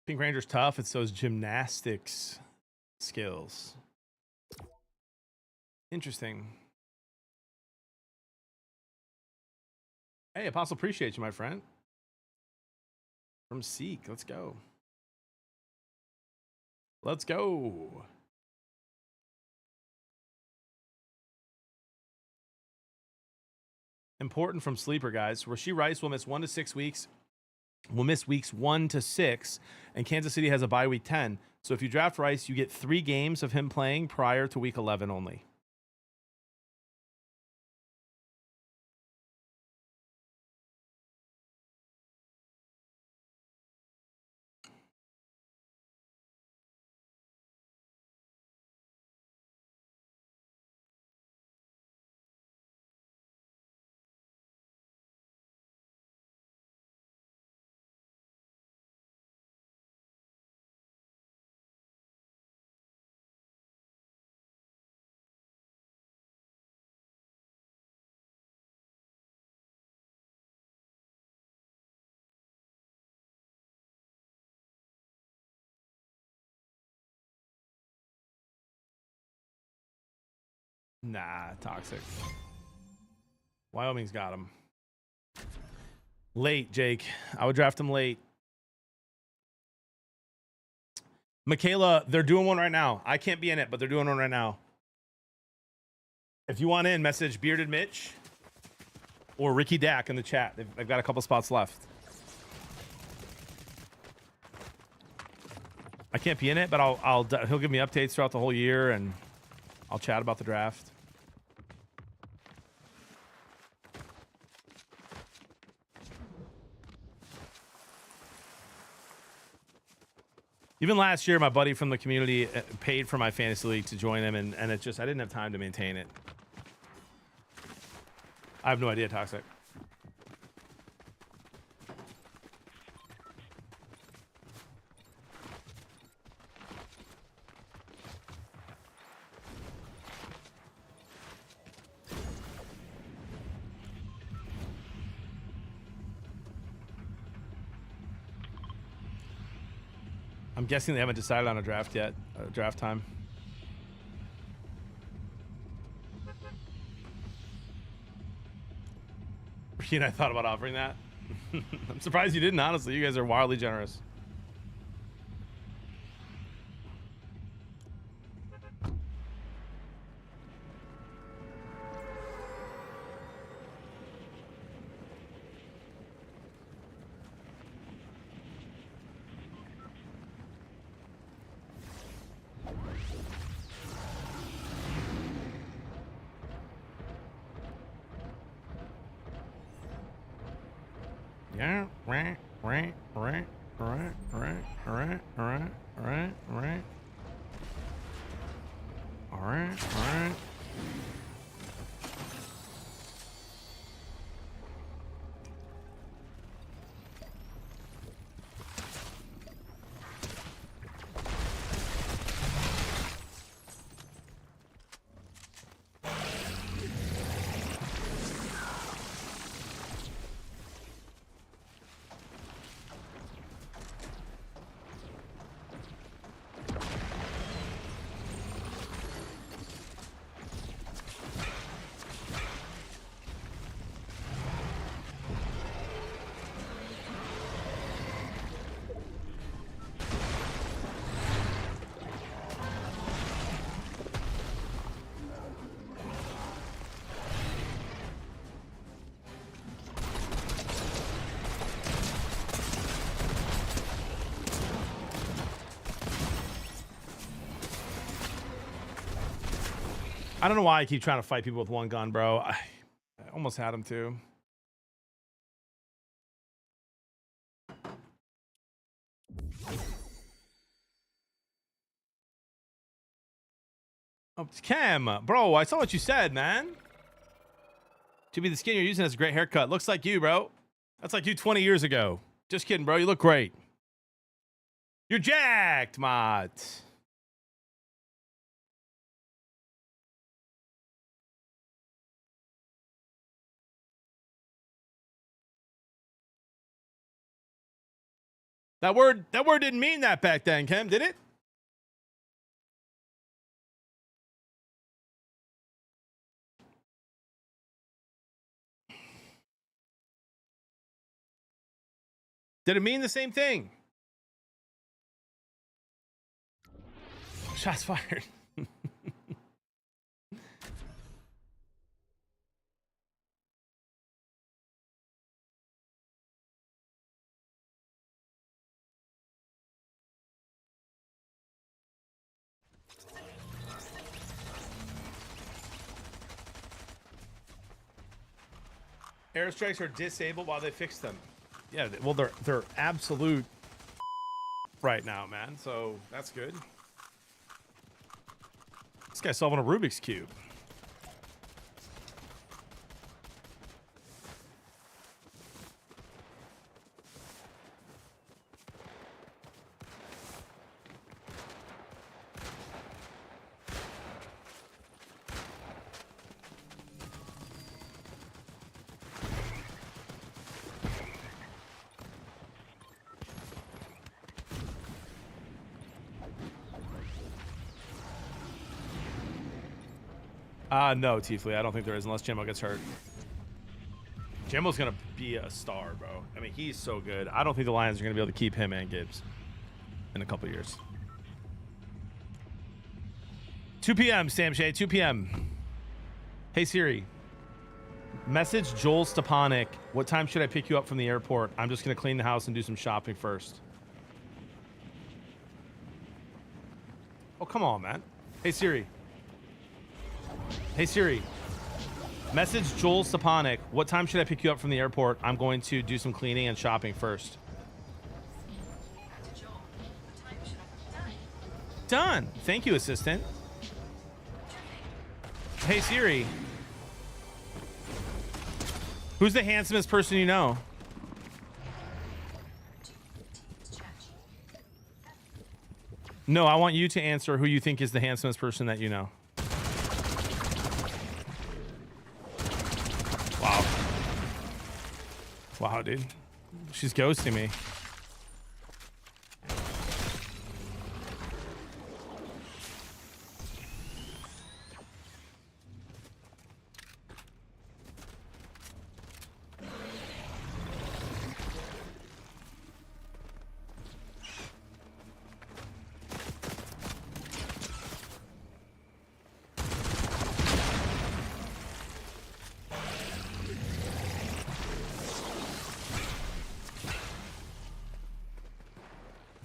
Pink Ranger's tough. It's those gymnastics skills. Interesting. Hey, Apostle, appreciate you, my friend. From Seek, let's go. Let's go. Important from Sleeper, guys. Rashee Rice will miss 1 to 6 weeks. We'll miss weeks 1 to 6, and Kansas City has a bye week 10. So if you draft Rice, you get 3 games of him playing prior to week 11 only. Nah, toxic. Wyoming's got him. Late, Jake. I would draft him late. Michaela, they're doing one right now. I can't be in it, but they're doing one right now. If you want in, message Bearded Mitch or Ricky Dak in the chat. They've got a couple spots left. I can't be in it, but he'll give me updates throughout the whole year, and I'll chat about the draft. Even last year, my buddy from the community paid for my fantasy league to join him, and it just, I didn't have time to maintain it. I have no idea, Toxic. I'm guessing they haven't decided on a draft yet, draft time. And I thought about offering that. I'm surprised you didn't, honestly. You guys are wildly generous. Yeah, right. All right. I don't know why I keep trying to fight people with one gun, bro. I almost had him too. Oh, Cam, bro, I saw what you said, man. To be the skin you're using has a great haircut. Looks like you, bro. That's like you 20 years ago. Just kidding, bro. You look great. You're jacked, Mott. That word didn't mean that back then, Cam, did it? Did it mean the same thing? Shots fired. Airstrikes are disabled while they fix them. Yeah, well, they're absolute right now, man. So that's good. This guy's solving a Rubik's Cube. No, Tiefly, I don't think there is unless Jimbo gets hurt. Jimbo's gonna be a star, bro. I mean, he's so good. I don't think the Lions are gonna be able to keep him and Gibbs in a couple years. 2 p.m. Sam Shay, 2 p.m. Hey Siri, message Joel Stepanek. What time should I pick you up from the airport? I'm just gonna clean the house and do some shopping first. Oh, come on, man. Hey Siri. Hey Siri, message Joel Stepanek. What time should I pick you up from the airport? I'm going to do some cleaning and shopping first. Done. Thank you, assistant. Hey Siri, who's the handsomest person you know? No, I want you to answer who you think is the handsomest person that you know. Wow, dude. She's ghosting me.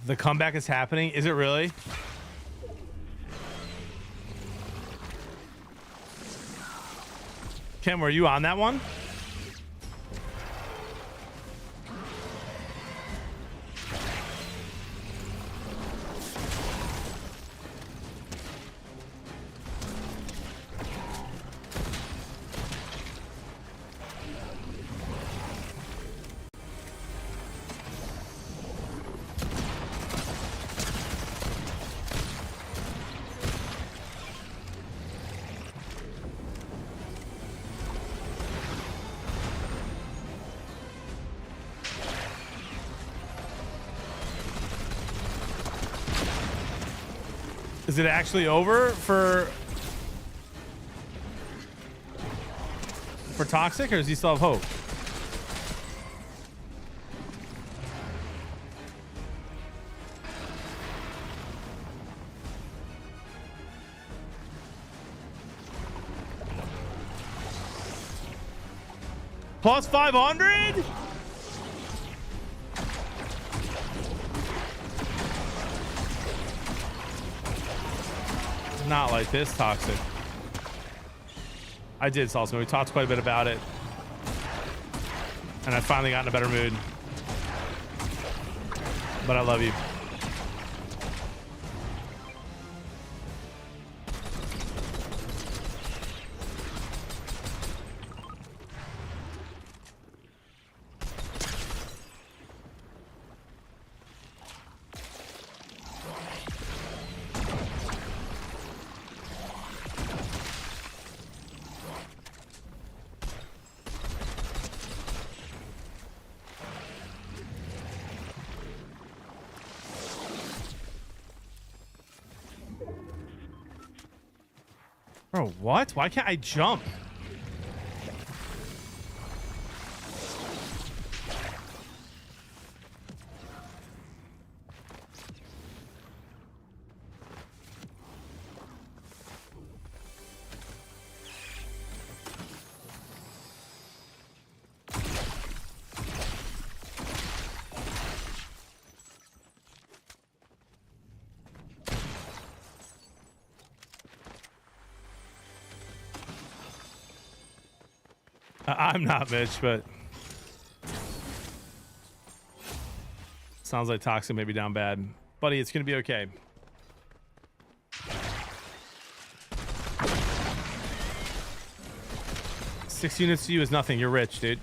The comeback is happening. Is it really? Kim, were you on that one? Is it actually over for Toxic, or does he still have hope? Plus 500? Not like this, Toxic. I did, Salsa. We talked quite a bit about it. And I finally got in a better mood. But I love you. Bro, what? Why can't I jump? I'm not Mitch, but sounds like Toxic may be down bad. Buddy, it's going to be okay. Six units to you is nothing. You're rich, dude.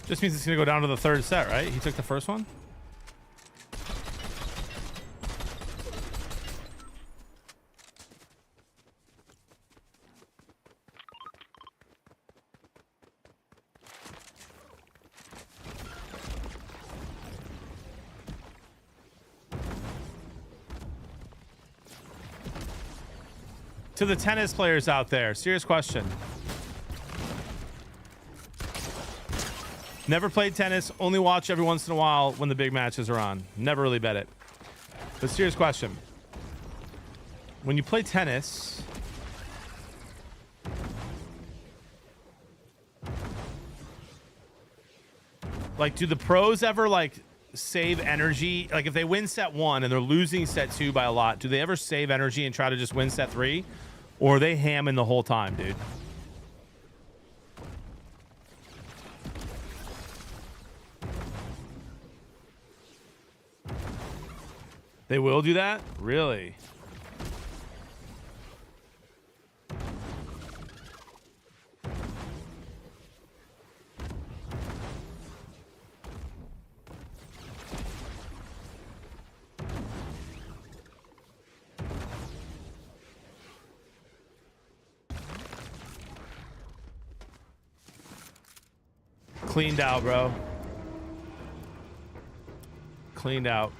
Just means it's going to go down to the third set, right? He took the first one? To the tennis players out there, serious question. Never played tennis, only watch every once in a while when the big matches are on. Never really bet it. But serious question. When you play tennis, like, do the pros ever, like, save energy? Like, if they win set 1 and they're losing set 2 by a lot, do they ever save energy and try to just win set 3? Or are they hamming the whole time, dude? They will do that? Really? Cleaned out, bro. Cleaned out.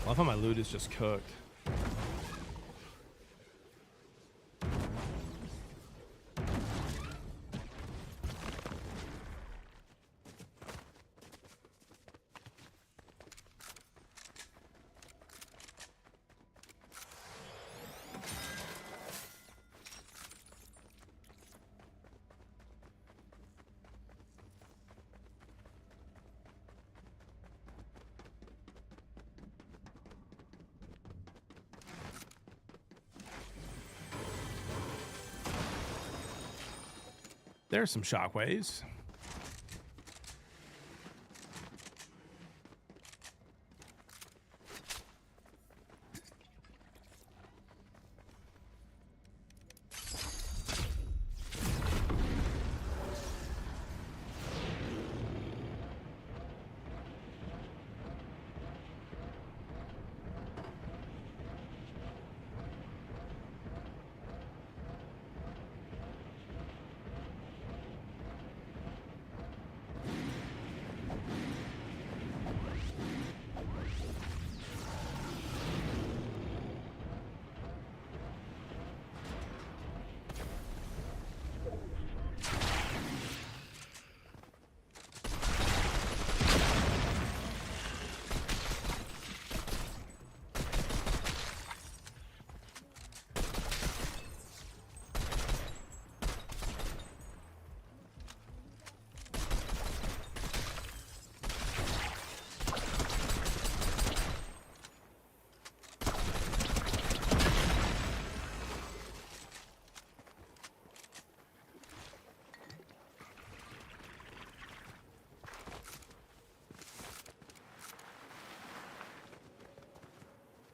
I love how my loot is just cooked. There's some shockwaves.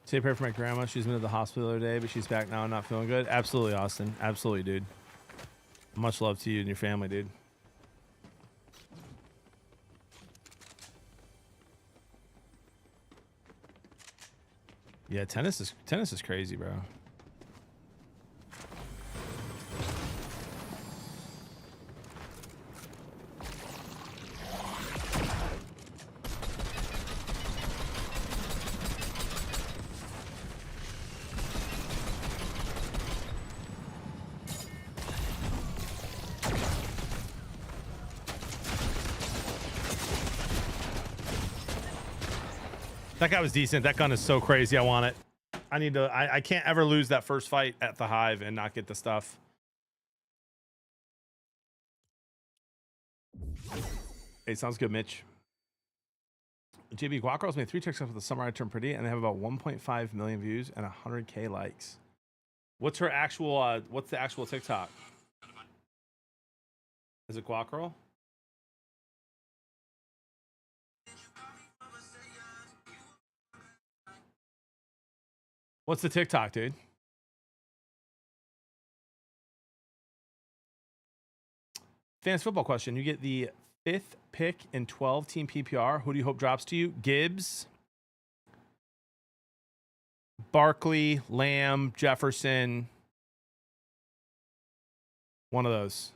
Say a prayer for my grandma. She's been at the hospital the other day, but she's back now and not feeling good. Absolutely, Austin. Absolutely, dude. Much love to you and your family, dude. Yeah, tennis is crazy, bro. That guy was decent. That gun is so crazy. I want it. I need to. I can't ever lose that first fight at the Hive and not get the stuff. Hey, sounds good, Mitch. JB Guacro's made 3 TikToks with the Summer I Turned Pretty, and they have about 1.5 million views and 100K likes. What's her actual? What's the actual TikTok? Is it Guacro? What's the TikTok, dude? Fans football question. You get the 5th pick in 12 team PPR. Who do you hope drops to you? Gibbs, Barkley, Lamb, Jefferson. One of those.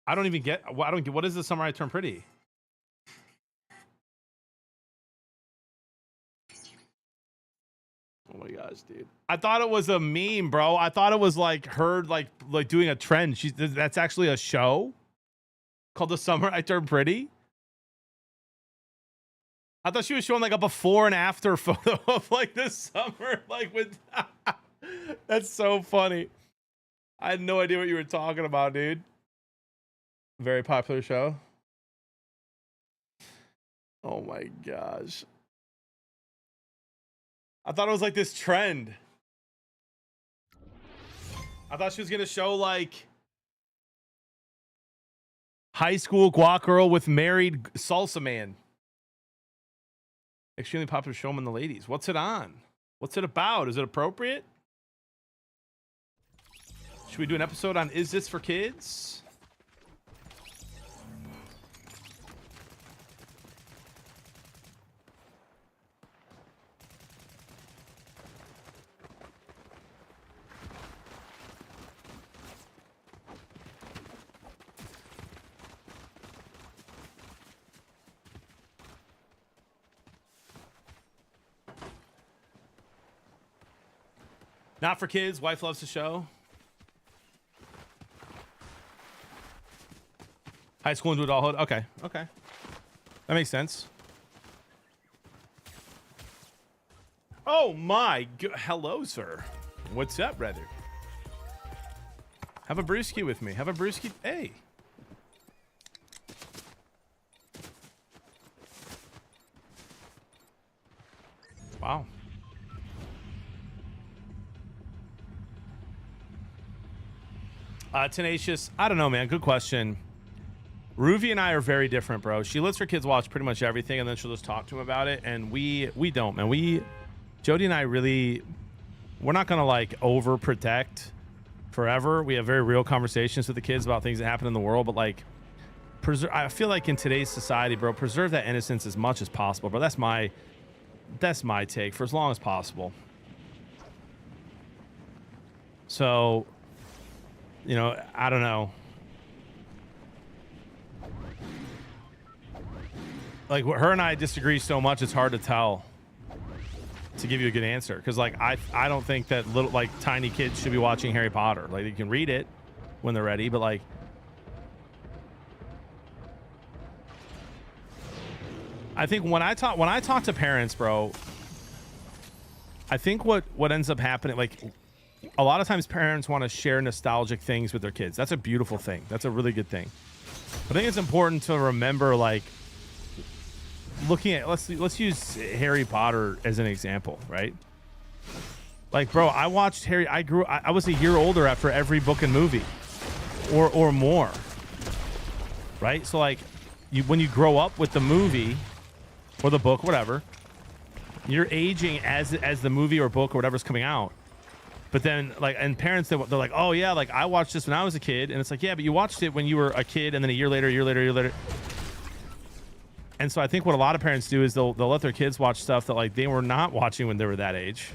I don't get. What is the Summer I Turned Pretty? Oh my gosh, dude! I thought it was a meme, bro. I thought it was like her, like doing a trend. That's actually a show called The Summer I Turned Pretty. I thought she was showing like a before and after photo of like this summer, like with. That's so funny. I had no idea what you were talking about, dude. Very popular show. Oh my gosh. I thought it was like this trend. I thought she was gonna show like high school guac girl with married salsa man. Extremely popular show among the ladies. What's it on? What's it about? Is it appropriate? Should we do an episode on Is This for Kids? Not for kids. Wife loves the show. High school into adulthood. Okay. Okay. That makes sense. Oh my god. Hello, sir. What's up, brother? Have a brewski with me. Have a brewski. Hey. Wow. Tenacious. I don't know, man. Good question. Ruvi and I are very different, bro. She lets her kids watch pretty much everything, and then she'll just talk to them about it. And we don't, man. Jody and I really, we're not gonna like overprotect forever. We have very real conversations with the kids about things that happen in the world, but like, I feel like in today's society, bro, preserve that innocence as much as possible, bro. That's my take for as long as possible. So, you know, I don't know. Like, her and I disagree so much, it's hard to tell, to give you a good answer. Because, like, I don't think that little, like, tiny kids should be watching Harry Potter. Like, you can read it when they're ready, but, like, I think when I talk to parents, bro, I think what ends up happening, like, a lot of times parents want to share nostalgic things with their kids. That's a beautiful thing. That's a really good thing. I think it's important to remember, like, looking at, let's use Harry Potter as an example, right? Like, bro, I watched I was a year older after every book and movie, or more, right? So, like, when you grow up with the movie or the book, whatever, you're aging as the movie or book or whatever's coming out. But then, like, and parents, they're like, oh yeah, like, I watched this when I was a kid. And it's like, yeah, but you watched it when you were a kid, and then a year later. And so I think what a lot of parents do is they'll let their kids watch stuff that, like, they were not watching when they were that age.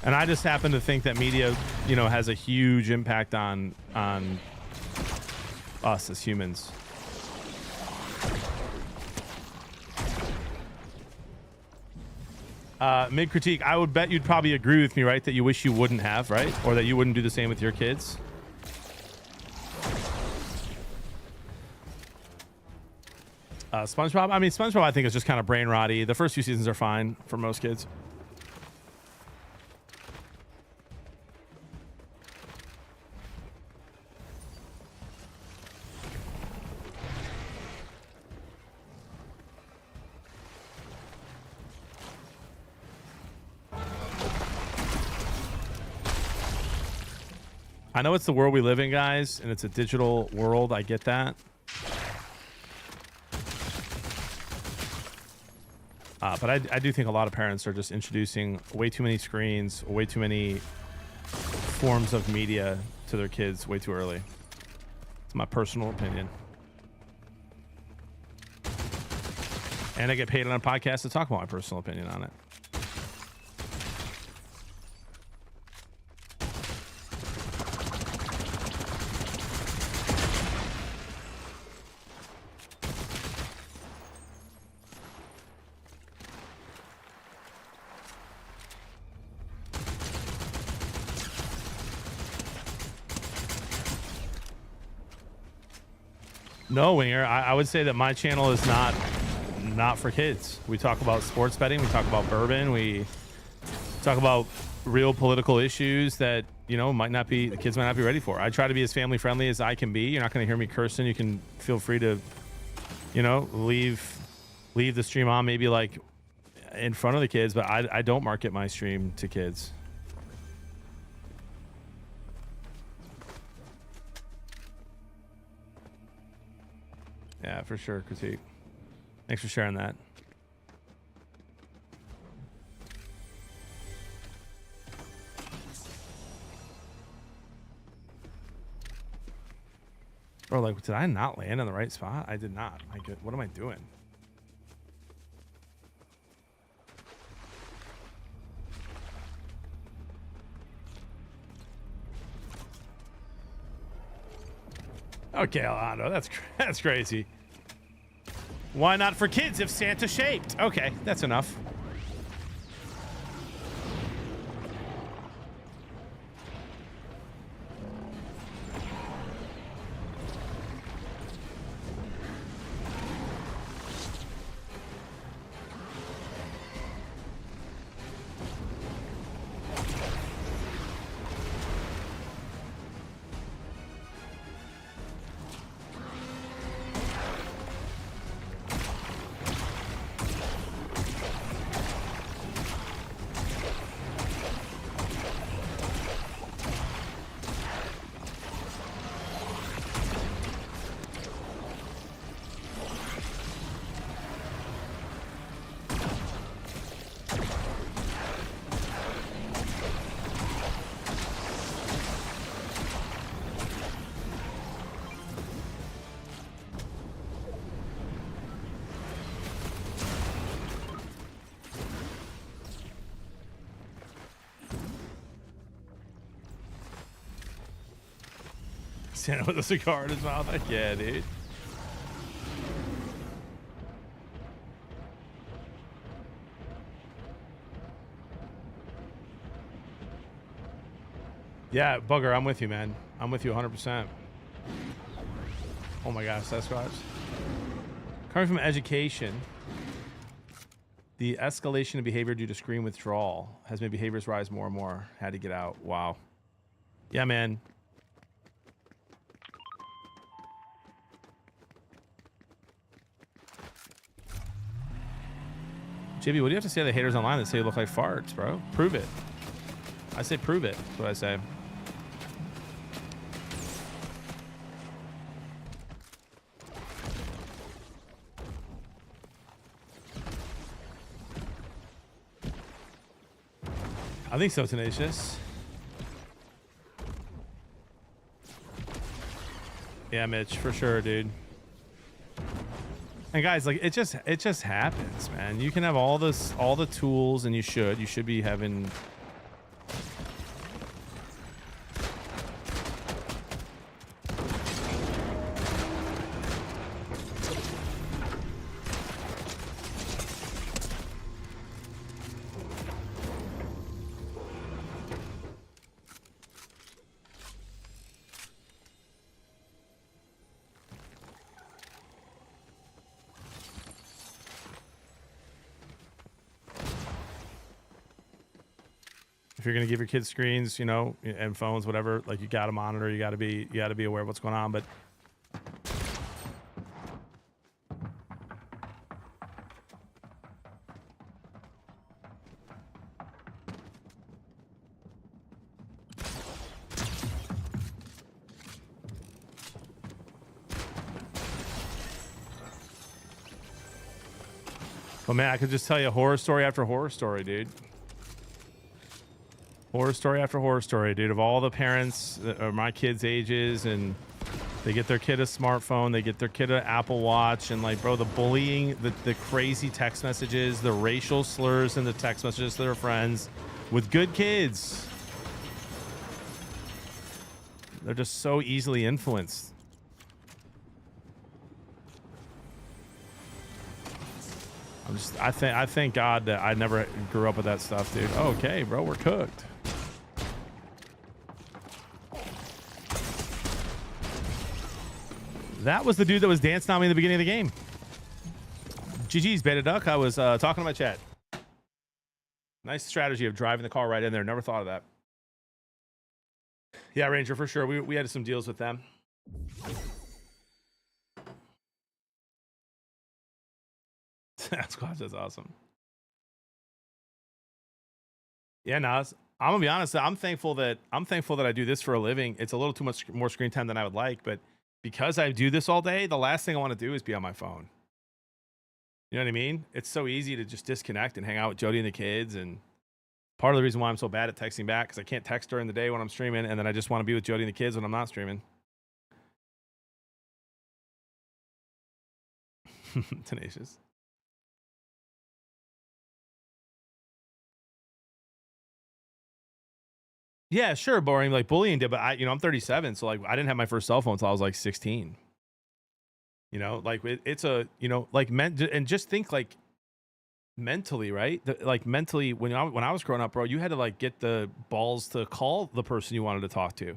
And I just happen to think that media, you know, has a huge impact on us as humans. Mid critique, I would bet you'd probably agree with me, right? That you wish you wouldn't have, right? Or that you wouldn't do the same with your kids. SpongeBob, I mean, SpongeBob I think is just kind of brain rotty. The first few seasons are fine for most kids. I know it's the world we live in, guys, and it's a digital world. I get that. But I do think a lot of parents are just introducing way too many screens, way too many forms of media to their kids way too early. It's my personal opinion. And I get paid on a podcast to talk about my personal opinion on it. No, Winger. I would say that my channel is not for kids. We talk about sports betting. We talk about bourbon. We talk about real political issues that, you know, the kids might not be ready for. I try to be as family friendly as I can be. You're not going to hear me cursing. You can feel free to, you know, leave the stream on maybe like in front of the kids, but I don't market my stream to kids. Yeah, for sure, critique. Thanks for sharing that. Bro, like, did I not land in the right spot? I did not. What am I doing? Okay, Alejandro, that's crazy. Why not for kids if Santa shaped? Okay, that's enough. standing with a cigar in his mouth. Like, yeah, dude. Yeah, Bugger, I'm with you, man. I'm with you 100%. Oh my gosh, Sasquatch. Coming from education, the escalation of behavior due to screen withdrawal has made behaviors rise more and more. Had to get out. Wow. Yeah, man. JB, what do you have to say to the haters online that say you look like farts, bro? Prove it. I say prove it. That's what I say. I think so, Tenacious. Yeah, Mitch, for sure, dude. And guys, like it just happens, man. You can have all the tools, and you should be having. If you're gonna give your kids screens, you know, and phones, whatever, like you gotta monitor, you gotta be aware of what's going on. But man, I could just tell you horror story after horror story, dude. Horror story after horror story, dude, of all the parents that are my kids' ages, and they get their kid a smartphone, they get their kid an Apple Watch, and like, bro, the bullying, the crazy text messages, the racial slurs in the text messages to their friends with good kids. They're just so easily influenced. I thank God that I never grew up with that stuff, dude. Okay, bro, we're cooked. That was the dude that was dancing on me in the beginning of the game. GG's, Beta Duck. I was talking to my chat. Nice strategy of driving the car right in there. Never thought of that. Yeah, Ranger, for sure. We had some deals with them. Squatch is awesome. Yeah, Nas. I'm gonna be honest. I'm thankful that I do this for a living. It's a little too much more screen time than I would like, but because I do this all day, the last thing I want to do is be on my phone. You know what I mean? It's so easy to just disconnect and hang out with Jody and the kids. And part of the reason why I'm so bad at texting back, because I can't text during the day when I'm streaming, and then I just want to be with Jody and the kids when I'm not streaming. Tenacious. Yeah, sure, boring. Like bullying did, but I'm 37, so like I didn't have my first cell phone until I was like 16. You know, like it's a, like and just think like mentally, right? Like mentally, when I was growing up, bro, you had to like get the balls to call the person you wanted to talk to,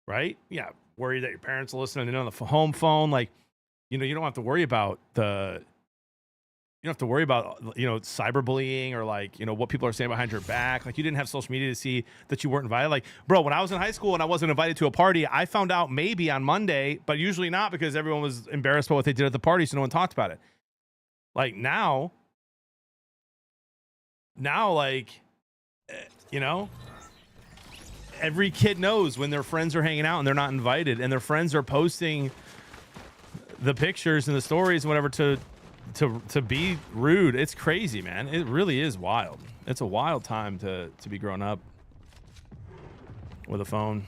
right? Yeah, worry that your parents are listening in on the home phone, like, you don't have to worry about cyberbullying or like, what people are saying behind your back. Like you didn't have social media to see that you weren't invited. Like, bro, when I was in high school and I wasn't invited to a party, I found out maybe on Monday, but usually not, because everyone was embarrassed about what they did at the party, so no one talked about it. Like now, like, every kid knows when their friends are hanging out and they're not invited, and their friends are posting the pictures and the stories and whatever to be rude. It's crazy, man. It really is wild. It's a wild time to be growing up with a phone.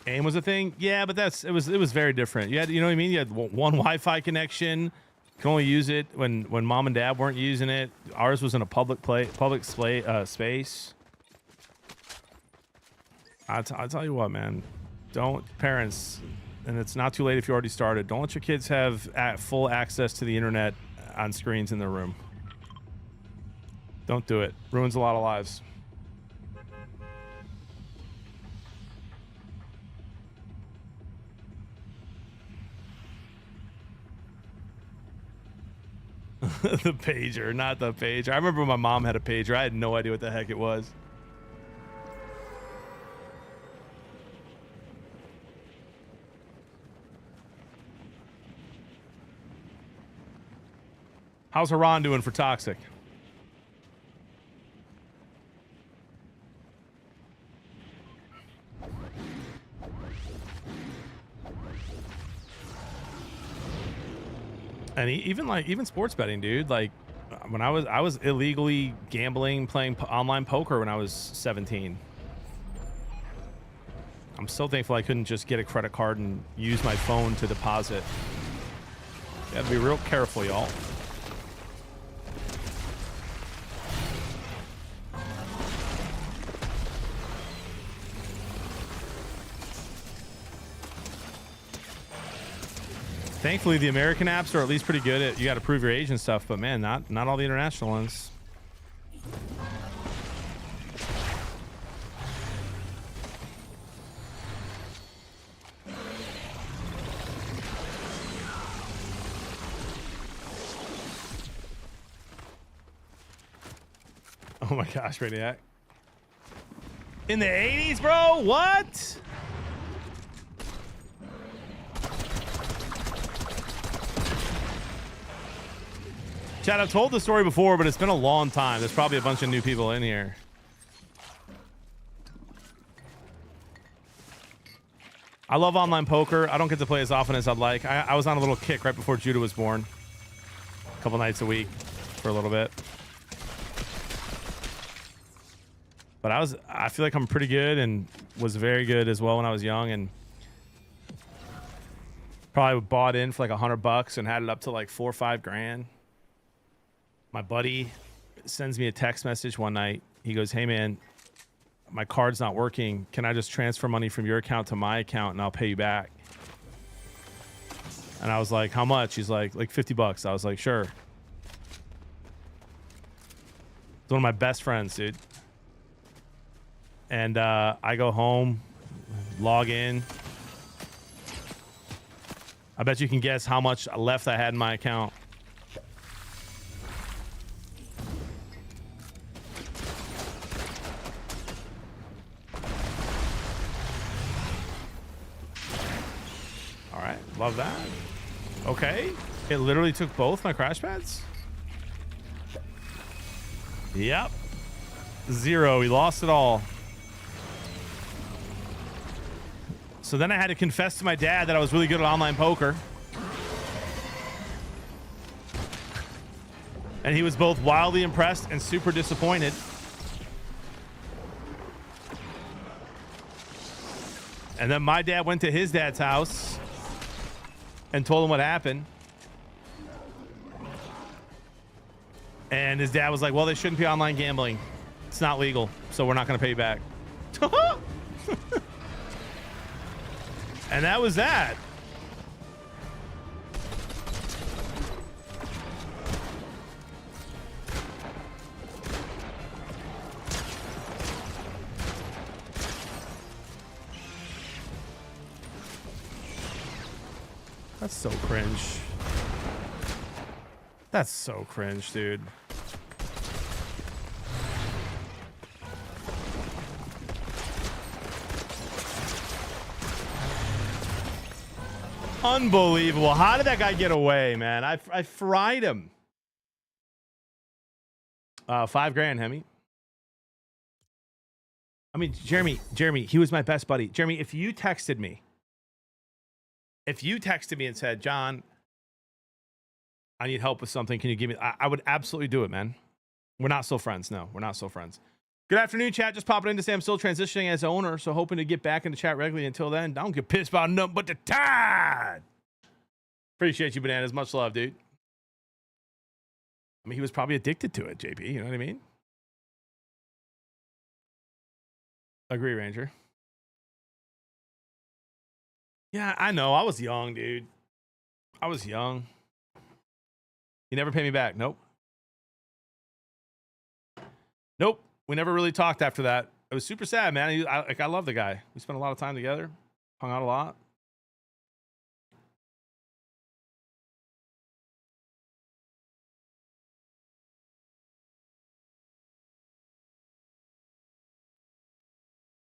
AIM was a thing, yeah, but it was very different. You had, you know what I mean? You had one Wi-Fi connection, Can only use it when mom and dad weren't using it. Ours was in a public space. I'll tell you what, man. Don't, parents, and it's not too late if you already started. Don't let your kids have full access to the internet on screens in their room. Don't do it. Ruins a lot of lives. The pager, not the pager. I remember when my mom had a pager. I had no idea what the heck it was. How's Haran doing for Toxic? And even sports betting, dude. Like when I was illegally gambling, playing online poker when I was 17. I'm so thankful I couldn't just get a credit card and use my phone to deposit. You have to be real careful, y'all. Thankfully, the American apps are at least pretty good at, you got to prove your age and stuff, but man, not all the international ones. Oh my gosh, Radiac. In the 80s, bro? What? Chad, I've told the story before, but it's been a long time. There's probably a bunch of new people in here. I love online poker. I don't get to play as often as I'd like. I was on a little kick right before Judah was born. A couple nights a week for a little bit. But I feel like I'm pretty good and was very good as well when I was young, and probably bought in for like $100 and had it up to like $4 or $5 grand. My buddy sends me a text message one night. He goes, "Hey man, my card's not working. Can I just transfer money from your account to my account and I'll pay you back?" And I was like, "How much?" He's like $50. I was like, "Sure." It's one of my best friends, dude. And I go home, log in. I bet you can guess how much left I had in my account. All right, love that. Okay, it literally took both my crash pads. Yep, 0. We lost it all. So then I had to confess to my dad that I was really good at online poker. And he was both wildly impressed and super disappointed. And then my dad went to his dad's house and told him what happened. And his dad was like, "Well, they shouldn't be online gambling. It's not legal, so we're not going to pay you back." And that was that. That's so cringe. That's so cringe, dude. Unbelievable. How did that guy get away, man? I fried him. $5 grand, Hemi. I mean, Jeremy, he was my best buddy. Jeremy, if you texted me and said, "John, I need help with something. Can you give me?" I would absolutely do it, man. We're not still friends. No, we're not still friends. Good afternoon, chat. Just popping in to say I'm still transitioning as owner, so hoping to get back into chat regularly. Until then, don't get pissed about nothing but the tide. Appreciate you, Bananas. Much love, dude. I mean, he was probably addicted to it, JP. You know what I mean? Agree, Ranger. Yeah, I know. I was young, dude. I was young. He never paid me back. Nope. Nope. We never really talked after that. It was super sad, man. I love the guy. We spent a lot of time together. Hung out a lot.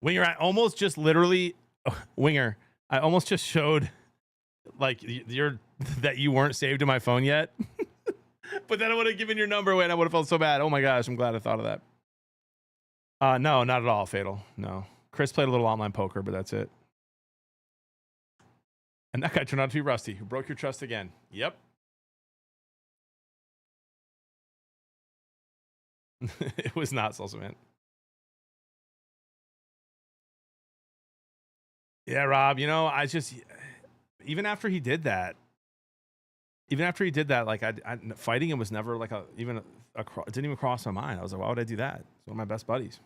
Winger, I almost just literally, Winger, I almost just showed like that you weren't saved in my phone yet. But then I would have given your number away and I would have felt so bad. Oh my gosh, I'm glad I thought of that. No, not at all, Fatal. No. Chris played a little online poker, but that's it. And that guy turned out to be Rusty, who broke your trust again. Yep. It was not Salsa Man. Yeah, Rob, you know, I just, even after he did that, like I fighting him was never like it didn't even cross my mind. I was like, why would I do that? It's one of my best buddies.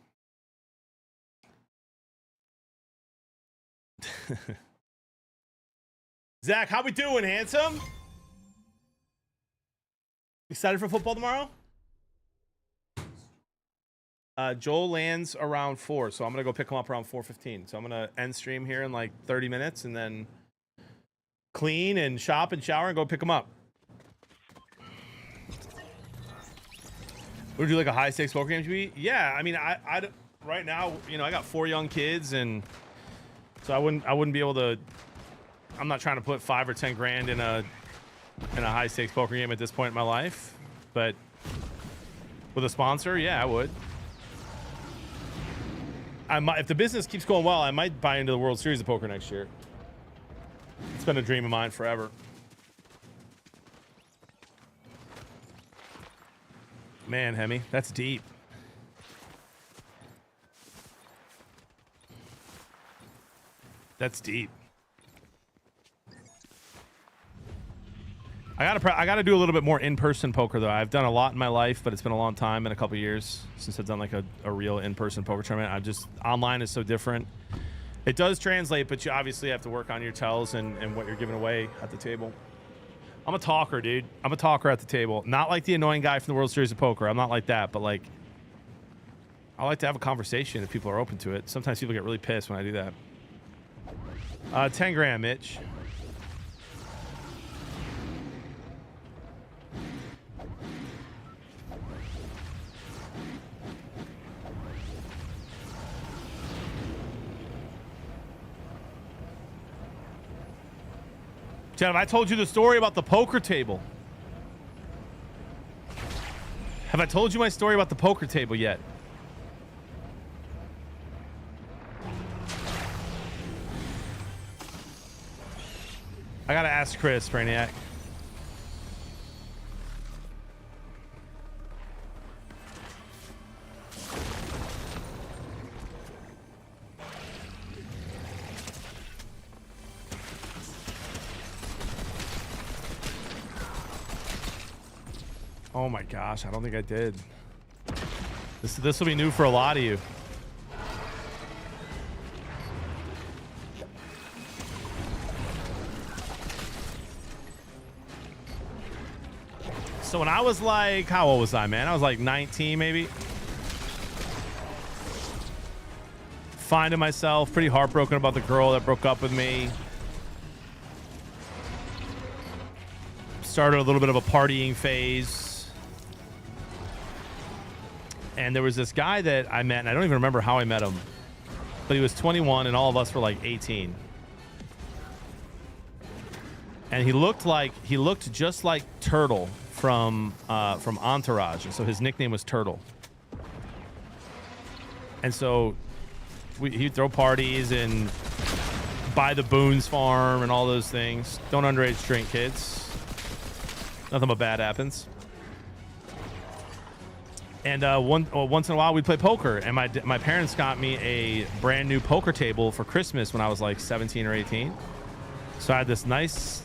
Zach, how we doing, handsome? Excited for football tomorrow? Joel lands around 4, so I'm gonna go pick him up around 4:15. So I'm gonna end stream here in like 30 minutes, and then clean and shop and shower and go pick him up. Would you do like a high stakes poker game, GB? Yeah, I mean, I right now, you know, I got 4 young kids, and so I wouldn't be able to. I'm not trying to put 5 or 10 grand in a high stakes poker game at this point in my life, but with a sponsor, yeah, I would. If the business keeps going well, I might buy into the World Series of Poker next year. It's been a dream of mine forever. Man, Hemi, that's deep. That's deep. I gotta do a little bit more in-person poker though. I've done a lot in my life, but it's been a long time, been a couple years since I've done like a real in-person poker tournament. Online is so different. It does translate, but you obviously have to work on your tells and what you're giving away at the table. I'm a talker, dude. I'm a talker at the table. Not like the annoying guy from the World Series of Poker. I'm not like that, but like I like to have a conversation if people are open to it. Sometimes people get really pissed when I do that. 10 grand, Mitch. Chad, have I told you the story about the poker table? Have I told you my story about the poker table yet? I gotta ask Chris, Brainiac. Oh my gosh, I don't think I did. This will be new for a lot of you. So when I was like, how old was I, man? I was like 19 maybe. Finding myself, pretty heartbroken about the girl that broke up with me. Started a little bit of a partying phase. And there was this guy that I met, and I don't even remember how I met him, but he was 21 and all of us were like 18. And he looked just like Turtle from Entourage, and so his nickname was Turtle. And so he'd throw parties and buy the Boone's farm and all those things. Don't underage drink, kids. Nothing but bad happens. And once in a while we'd play poker, and my parents got me a brand new poker table for Christmas when I was like 17 or 18. So I had this nice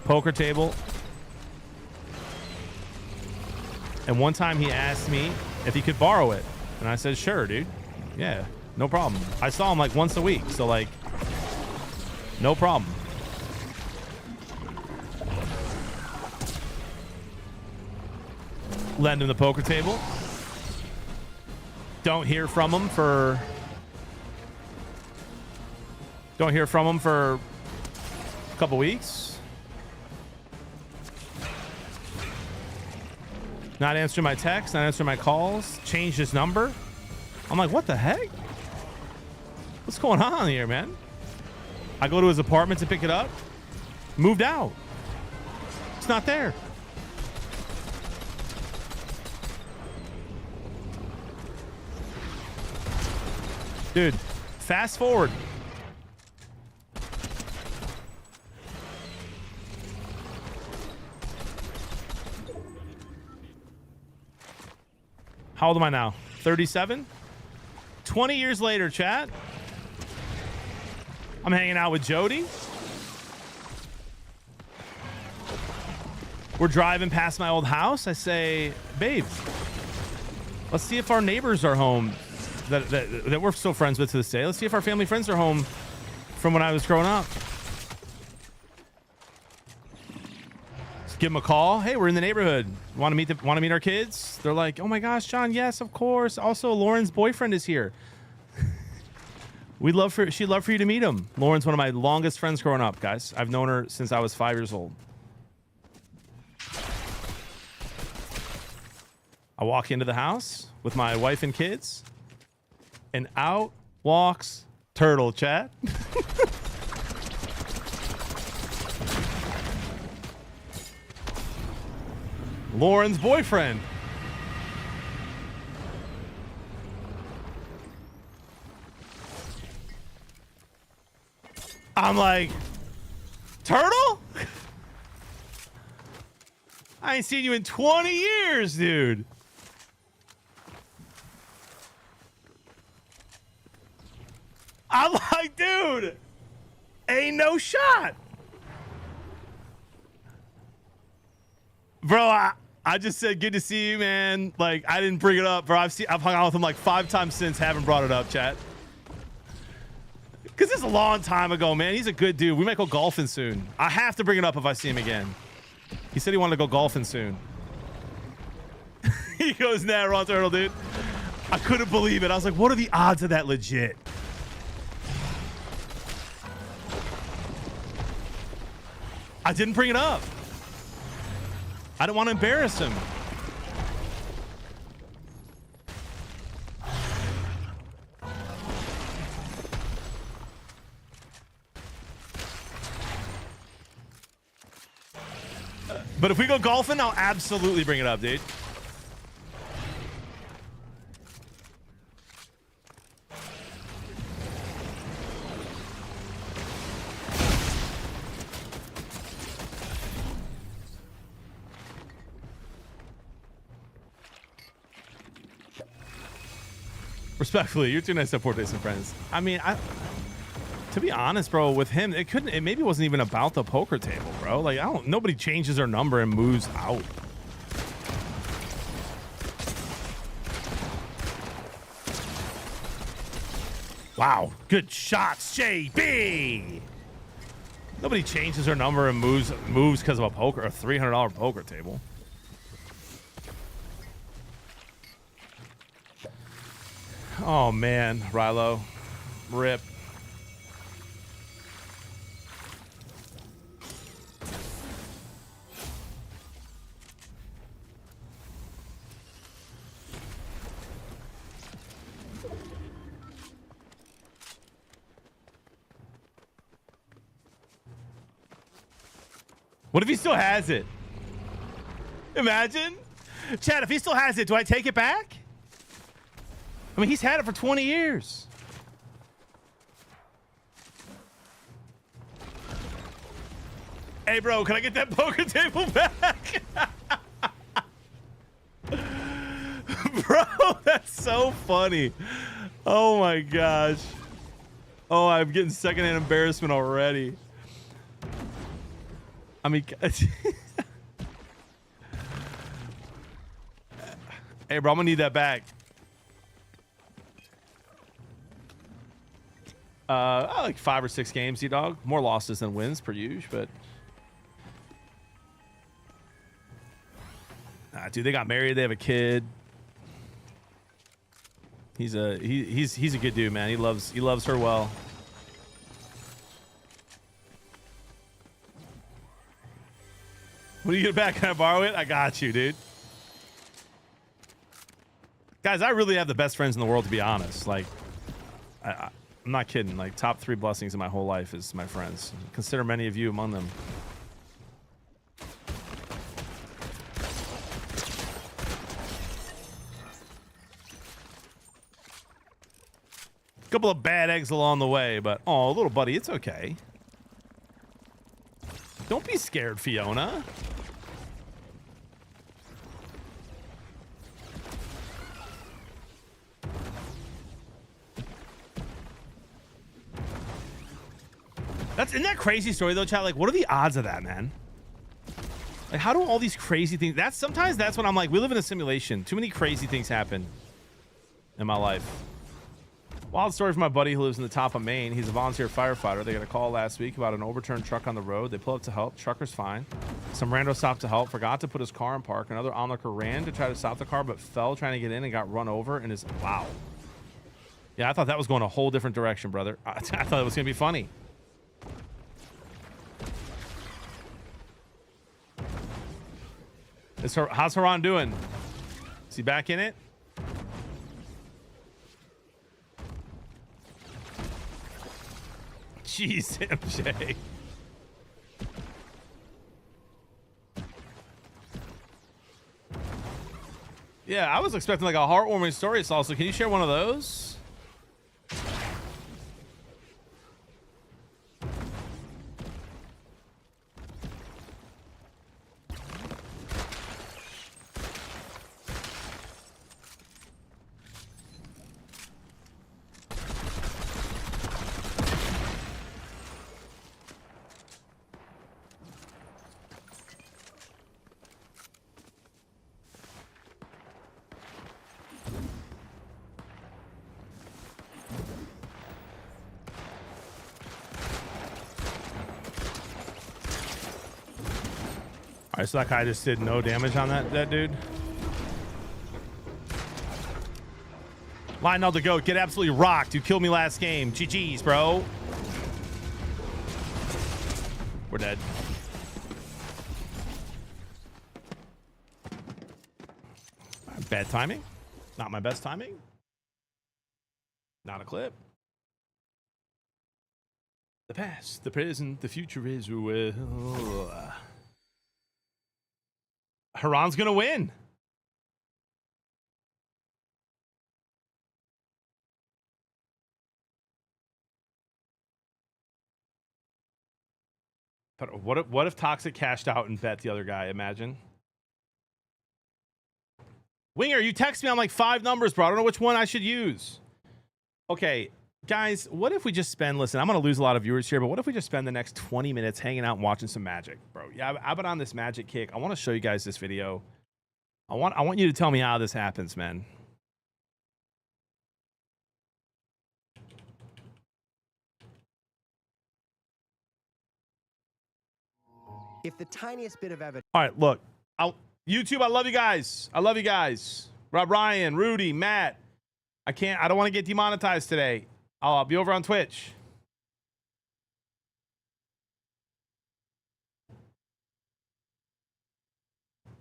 poker table. And one time he asked me if he could borrow it. And I said, sure, dude. Yeah, no problem. I saw him like once a week. So like, no problem. Lend him the poker table. Don't hear from him for a couple weeks. Not answering my texts, not answering my calls. Changed his number. I'm like, what the heck? What's going on here, man? I go to his apartment to pick it up. Moved out. It's not there. Dude, fast forward. How old am I now? 37? 20 years later, chat. I'm hanging out with Jody. We're driving past my old house. I say, babe, let's see if our neighbors are home that we're still friends with to this day. Let's see if our family friends are home from when I was growing up. Let's give them a call. Hey, we're in the neighborhood. Want to meet our kids? They're like, oh my gosh, John, yes, of course. Also, Lauren's boyfriend is here. She'd love for you to meet him. Lauren's one of my longest friends growing up, guys. I've known her since I was 5 years old. I walk into the house with my wife and kids, and out walks Turtle, chat. Lauren's boyfriend. I'm like, Turtle? I ain't seen you in 20 years, dude. I'm like, dude, ain't no shot. Bro, I just said, good to see you, man. Like, I didn't bring it up, bro. I've hung out with him like 5 times since, haven't brought it up, chat. Because it's a long time ago, man. He's a good dude. We might go golfing soon. I have to bring it up if I see him again. He said he wanted to go golfing soon. He goes, nah, Ron Turtle, dude. I couldn't believe it. I was like, what are the odds of that legit? I didn't bring it up. I don't want to embarrass him. But if we go golfing, I'll absolutely bring it up, dude. Respectfully, you're too nice to support Days and Friends. I mean, to be honest, bro, with him, it maybe wasn't even about the poker table, bro. Like, nobody changes their number and moves out. Wow, good shots, JB. Nobody changes their number and moves because of a $300 poker table. Oh man, Rilo, rip. What if he still has it? Imagine. Chad, if he still has it, do I take it back? I mean, he's had it for 20 years. Hey, bro, can I get that poker table back? Bro, that's so funny. Oh, my gosh. Oh, I'm getting secondhand embarrassment already. I mean... Hey, bro, I'm gonna need that back. Like 5 or 6 games, D-Dog. More losses than wins per usual, but dude, they got married. They have a kid. He's a good dude, man. He loves her well. When you get back, can I borrow it? I got you, dude. Guys, I really have the best friends in the world, to be honest. Like, I'm not kidding. Like, top 3 blessings in my whole life is my friends. Consider many of you among them. Couple of bad eggs along the way, but oh, little buddy, it's okay. Don't be scared, Fiona. Isn't that crazy story though, chat? Like, what are the odds of that, man? Like, how do all these crazy things? Sometimes that's when I'm like, we live in a simulation. Too many crazy things happen in my life. Wild story from my buddy who lives in the top of Maine. He's a volunteer firefighter. They got a call last week about an overturned truck on the road. They pull up to help. Trucker's fine. Some rando stopped to help. Forgot to put his car in park. Another onlooker ran to try to stop the car, but fell trying to get in and got run over. And is wow. Yeah, I thought that was going a whole different direction, brother. I thought it was gonna be funny. How's Haran doing? Is he back in it? Jeez, MJ. Yeah, I was expecting like a heartwarming story. Also, can you share one of those? All right, so that guy just did no damage on that dude. Lionel the Goat, get absolutely rocked. You killed me last game. GG's, bro. We're dead. Bad timing. Not my best timing. Not a clip. The past, the present, the future is well. Haran's gonna win. But what if Toxic cashed out and bet the other guy? Imagine. Winger, you text me on like 5 numbers, bro. I don't know which one I should use. Okay, guys, what if we just spend, listen, I'm going to lose a lot of viewers here, but what if we just spend the next 20 minutes hanging out and watching some Magic, bro? Yeah, I've been on this Magic kick. I want to show you guys this video. I want you to tell me how this happens, man. If the tiniest bit of evidence. All right, look. YouTube, I love you guys. I love you guys. Rob Ryan, Rudy, Matt. I don't want to get demonetized today. I'll be over on Twitch.